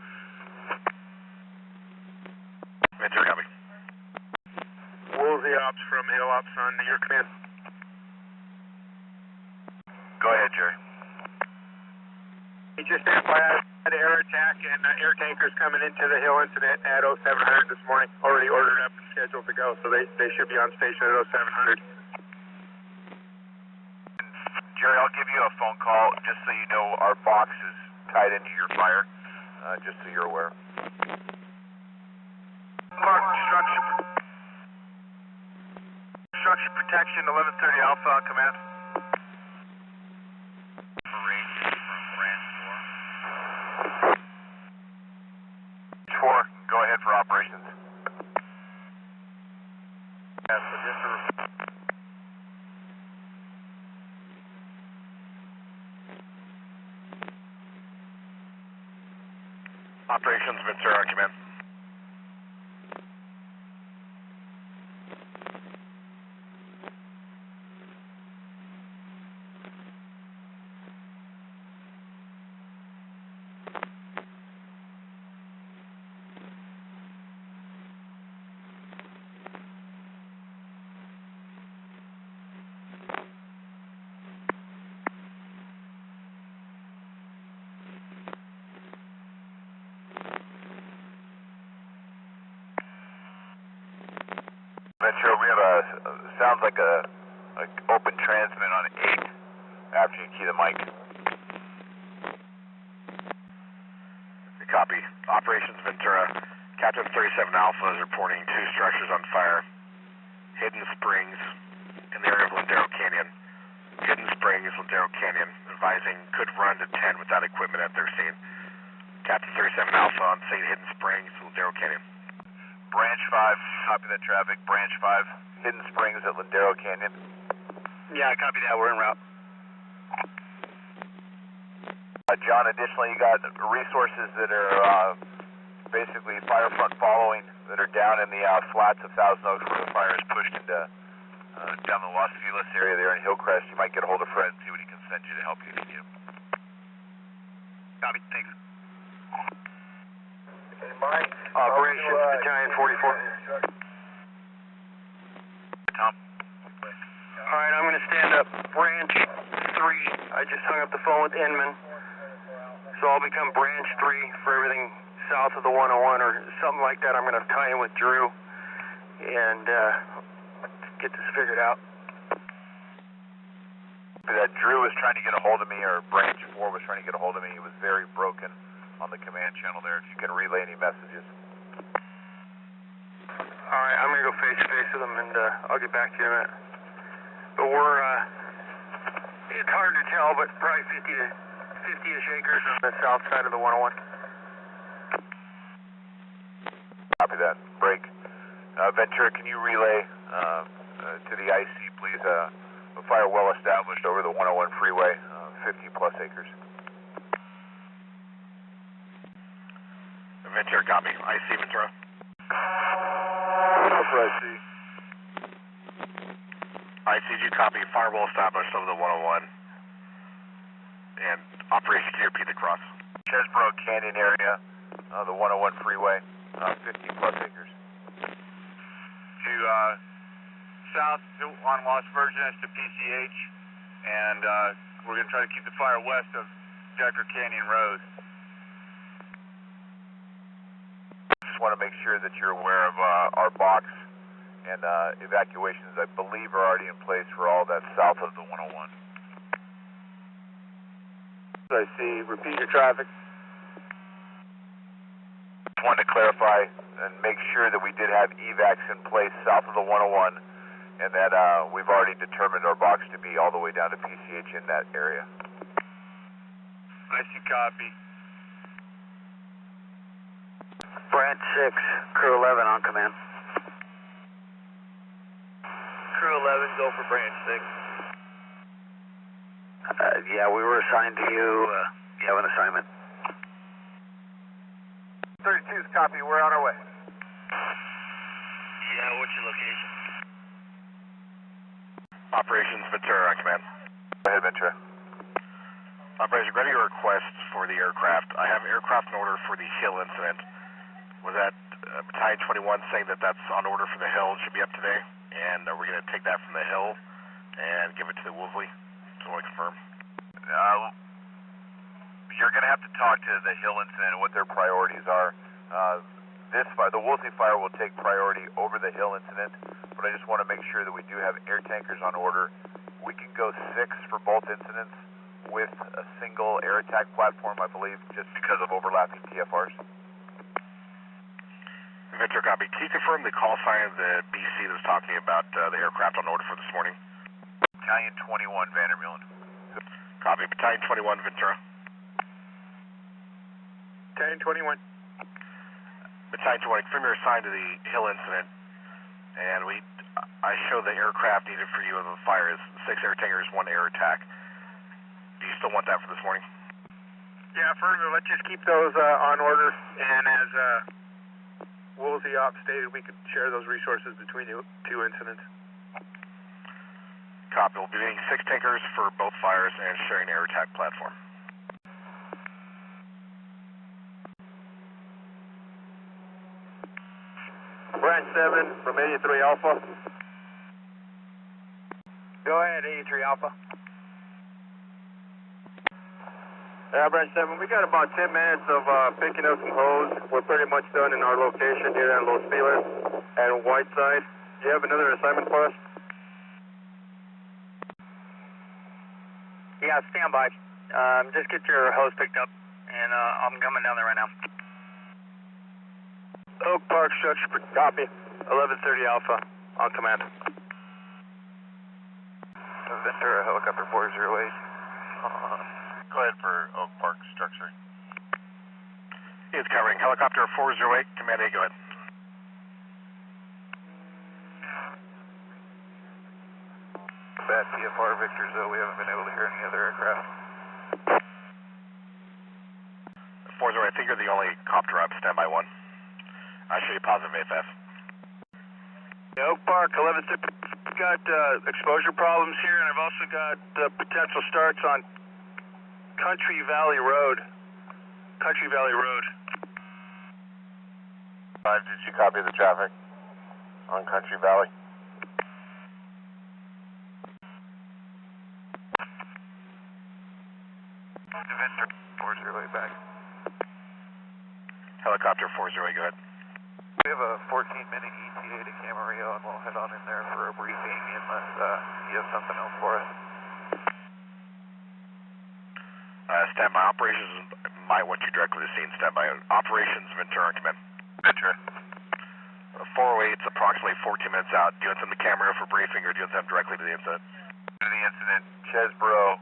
Ventura copy. Woolsey Ops from Hill Ops on your command. Go ahead, Jerry. He just FYI had an air attack and air tankers coming into the hill incident at 0700 this morning. Already ordered up and scheduled to go, so they should be on station at 0700. Jerry, I'll give you a phone call just so you know our box is tied into your fire, just so you're aware. Mark, structure protection, 1130 Alpha on command. Go ahead for operations. Yeah, so just a Operations Ventura on command. Ventura, we have sounds like a open transmit on 8 after you key the mic. Copy. Operations Ventura. Captain 37 Alpha is reporting 2 structures on fire. Hidden Springs in the area of Lindero Canyon. Hidden Springs, Lindero Canyon. Advising could run to 10 without equipment at their scene. Captain 37 Alpha on scene, Hidden Springs, Lindero Canyon. Branch 5, copy that traffic. Branch 5, Hidden Springs at Lindero Canyon. Yeah, I copy that. We're en route. John, additionally, you got resources that are basically fire front following that are down in the flats of Thousand Oaks where the fire is pushed into down the Los Feliz area there in Hillcrest. You might get a hold of Fred and see what he can send you to help you if you need him. Copy. Thanks. Operations Battalion 44. just hung up the phone with Inman. So I'll become branch 3 for everything south of the 101 or something like that. I'm going to tie in with Drew and get this figured out. That Drew was trying to get a hold of me, or branch 4 was trying to get a hold of me. He was very broken on the command channel there. If you can relay any messages. All right, I'm going to go face-to-face with him, and I'll get back to you in a minute. But we're, it's hard to tell, but probably 50-ish acres on the south side of the 101. Copy that. Break. Ventura, can you relay to the IC, please? A fire well established over the 101 freeway, 50-plus acres. Ventura, got me. IC, Ventura. IC. ICG, copy. Fire well established over the 101. And operation, can you repeat the cross? Chesbrook Canyon area, the 101 freeway, 50-plus acres. To south on Las Virgenes to PCH, and we're going to try to keep the fire west of Decker Canyon Road. Just want to make sure that you're aware of our box and evacuations, I believe, are already in place for all that south of the 101. I see. Repeat your traffic. Just wanted to clarify and make sure that we did have evacs in place south of the 101, and that we've already determined our box to be all the way down to PCH in that area. I see, copy. Branch 6, Crew 11 on command. Crew 11, go for branch 6. Yeah, we were assigned to you. You have an assignment. 32's copy. We're on our way. Yeah, what's your location? Operations, Ventura, on command. Go ahead, Ventura. Operation, ready your request for the aircraft. I have aircraft in order for the Hill incident. Was that Battalion 21 saying that that's on order for the Hill? It should be up today. And are we going to take that from the Hill and give it to the Woolsey? Just want to confirm. You're going to have to talk to the Hill incident and what their priorities are. The Woolsey Fire will take priority over the Hill incident, but I just want to make sure that we do have air tankers on order. We can go 6 for both incidents with a single air attack platform, I believe, just because of overlapping TFRs. Ventura, copy. Can you confirm the call sign of the BC that's talking about the aircraft on order for this morning? Battalion 21, Vanderbilt. Copy. Battalion 21, Ventura. Battalion 21. Battalion 20, confirm you're assigned to the Hill incident, and I show the aircraft needed for you of the fire is 6 air tankers, 1 air attack. Do you still want that for this morning? Yeah, further, let's just keep those on order, and as Woolsey Ops stated, we could share those resources between the 2 incidents. Copy. We'll be needing 6 tankers for both fires and sharing air attack platform. Branch 7 from 83 Alpha. Go ahead, 83 Alpha. Yeah, Branch 7, we got about 10 minutes of picking up some hose. We're pretty much done in our location here at Los Feliz and Whiteside. Do you have another assignment for us? Yeah, stand by. Just get your hose picked up, and I'm coming down there right now. Oak Park Structure, copy. 1130 Alpha, on command. Ventura, helicopter 408. Go ahead for Oak Park Structure. It's covering. Helicopter 408, Command 8, go ahead. Bad TFR Victors, though. We haven't been able to hear any other aircraft. 408, I think you're the only copter up. Stand by 1. I'll show you positive AFF. Yeah, Oak Park, 1130. Got exposure problems here, and I've also got potential starts on Country Valley Road. Country Valley Road. 5, did you copy the traffic on Country Valley? Ventura 408 back. Helicopter 408, go ahead. We have a 14-minute ETA to Camarillo, and we'll head on in there for a briefing unless you have something else for us. Standby operations might want you directly to the scene. Standby operations, Ventura, come in. Ventura. 408 is approximately 14 minutes out. Do you want them to Camarillo for briefing, or do you want them directly to the incident? To the incident, Chesborough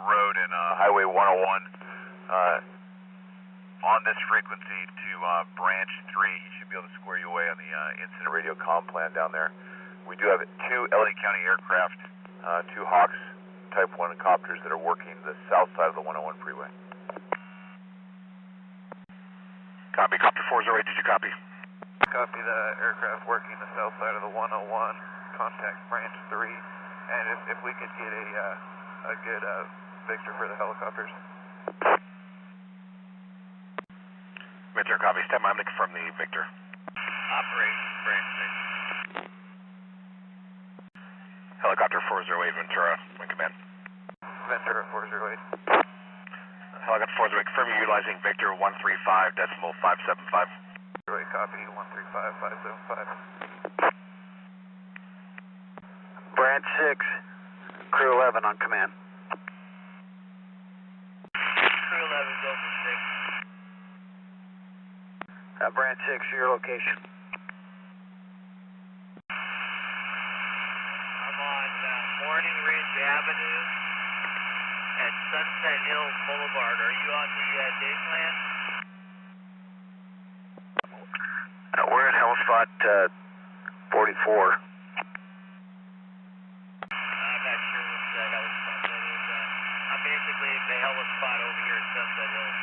Road and Highway 101. On this frequency to branch 3, you should be able to square you away on the incident radio comm plan down there. We do have 2 LA County aircraft, 2 Hawks Type 1 copters that are working the south side of the 101 freeway. Copy. Copter 408, did you copy? Copy the aircraft working the south side of the 101, contact branch 3, and if we could get a good Victor for the helicopters. Ventura, copy. Stand by. I'm going to confirm the Victor. Operations, branch 6. Helicopter 408, Ventura, in command. Ventura 408. Helicopter 408, confirm you're utilizing Victor 135.575. 408, copy. 135.575. Branch 6, Crew 11 on command. Crew 11, go for 6. Branch 6, your location. I'm on Morning Ridge Avenue at Sunset Hills Boulevard. Are you on the day plan? We're at Hellspot 44. I'm not sure what Hellspot that is. I'm basically at the Hellspot over here at Sunset Hills.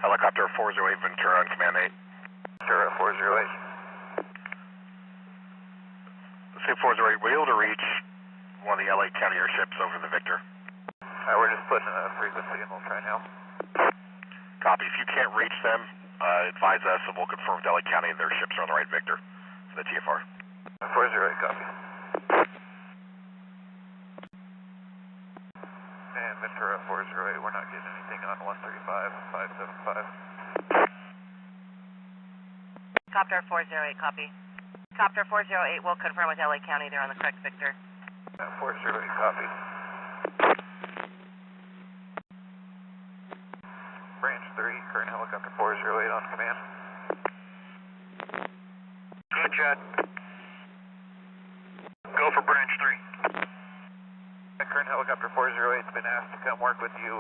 Helicopter 408, Ventura on command 8. Ventura 408. Say 408, were you able to reach one of the LA County airships over the Victor? We're just putting a frequency and we'll try now. Copy. If you can't reach them, advise us and we'll confirm with LA County their ships are on the right Victor for the TFR. 408, copy. And Ventura 408, we're not getting anything on 135.575. Copter 408, copy. Copter 408 will confirm with LA County they're on the correct Victor. 408, copy. Branch 3, current helicopter 408 on command. Good, Chad. Go for branch 3. Current helicopter 408's been asked to come work with you.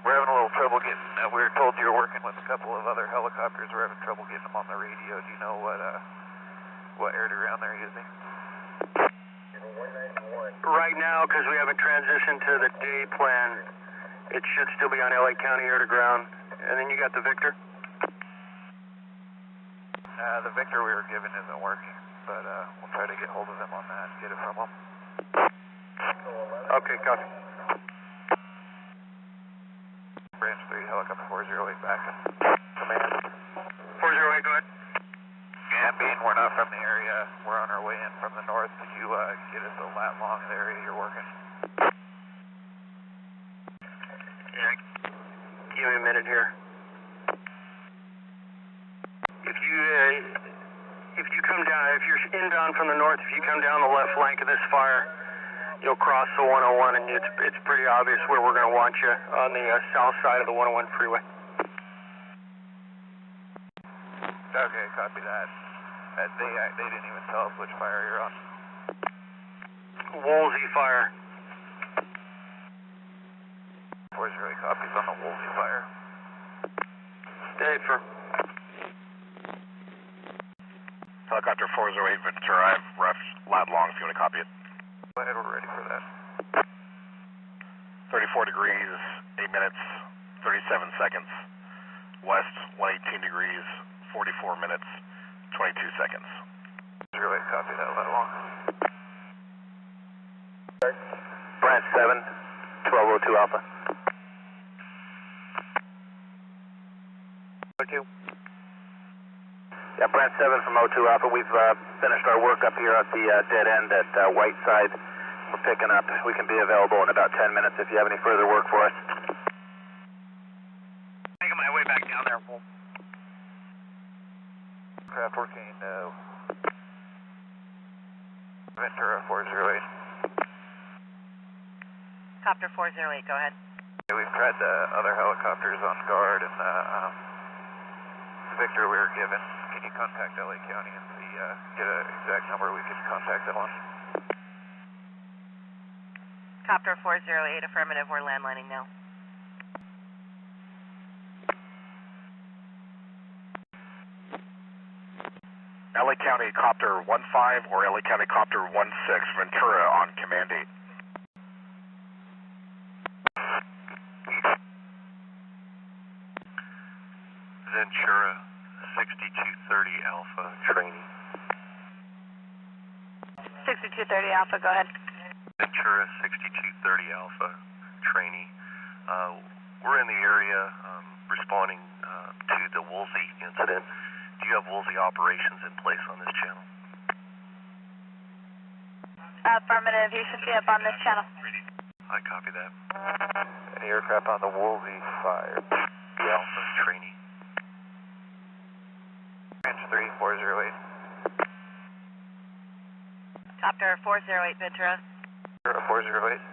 We're having a little trouble getting, we were told you were working with a couple of other helicopters. We're having trouble getting them on the radio. Do you know what air to ground they're using? Right now, because we haven't transitioned to the day plan, it should still be on LA County air to ground. And then you got the Victor? The Victor we were given isn't working, but we'll try to get hold of them on that and get it from them. Okay, copy. Branch 3, helicopter 408 back in command. 408, go ahead. Yeah, being we're not from the area, we're on our way in from the north. Could you get us a lat long of the area you're working? Yeah, give me a minute here. If you come down, if you're inbound from the north, if you come down the left flank of this fire, you'll cross the 101, and it's pretty obvious where we're going to want you on the south side of the 101 freeway. Okay, copy that. They didn't even tell us which fire you're on. Woolsey Fire. 408 copies on the Woolsey Fire. Stay for. Helicopter 408, Ventura, I have ref lat long if you want to copy it. Go ahead, we're ready for that. 34 degrees, 8 minutes, 37 seconds. West, 118 degrees, 44 minutes, 22 seconds. 08, copy that lat long. Branch 7, 1202 Alpha. 02. Yeah, Branch 7 from 02 Alpha. We've finished our work up here at the dead end at Whiteside. We're picking up. We can be available in about 10 minutes if you have any further work for us. Making my way back down there. Craft working Ventura 408. Copter 408, go ahead. We've tried the other helicopters on guard and the Victor we were given. Can you contact LA County and see, get an exact number we can contact them on? Copter 408, affirmative, we're landlining now. LA County Copter 15 or LA County Copter 16, Ventura on Command 8. Ventura 6230 Alpha training. 6230 Alpha, go ahead. Ventura 6230 Alpha trainee. We're in the area responding to the Woolsey incident. Do you have Woolsey operations in place on this channel? Affirmative, he should be up on this channel. I copy that. Any aircraft on the Woolsey Fire? The Alpha trainee. Ranch 3408. Copter 408, Ventura. 408.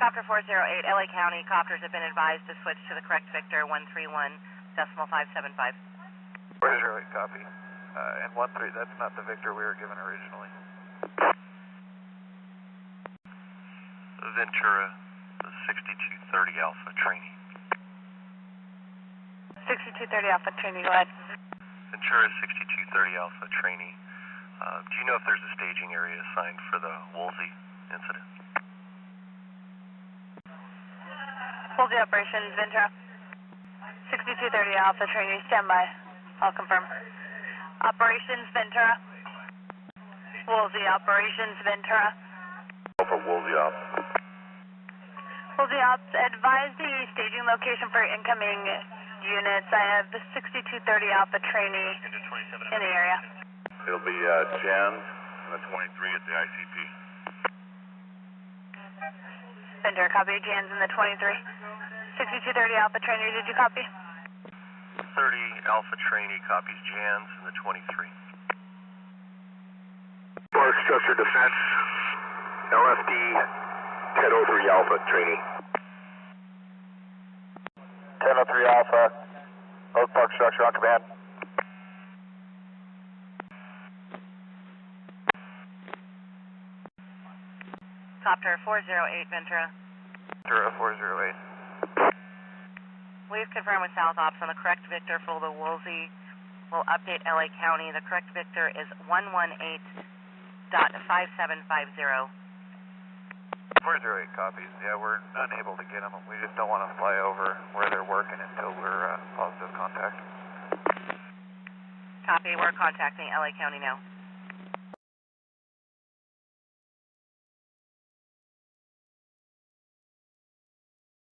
Copter 408, LA County, copters have been advised to switch to the correct Victor 131.575. 408, copy. And 13, that's not the Victor we were given originally. Ventura 6230 Alpha trainee. 6230 Alpha, training, go ahead. Ventura 6230 Alpha trainee. Do you know if there's a staging area assigned for the Woolsey incident? Woolsey operations, Ventura. 6230 Alpha, trainee, stand by. I'll confirm. Operations, Ventura. Woolsey operations, Ventura. For Woolsey Op. Woolsey Ops, advise the staging location for incoming units. I have the 6230 Alpha trainee in the area. It'll be Jans and the 23 at the ICP. Ventura, copy. Jans in the 23. 6230 Alpha trainee, did you copy? 30 Alpha trainee copies Jans and the 23. Park Structure Defense, LFD 1003 Alpha trainee. 1003 Alpha, Oak Park Structure on command. Copter 408, Ventura. Ventura 408. We've confirmed with South Ops on the correct Victor for the Woolsey. We'll update LA County. The correct Victor is 118.5750. 408 copies. Yeah, we're unable to get them. We just don't want to fly over where they're working until we're positive contact. Copy. We're contacting LA County now.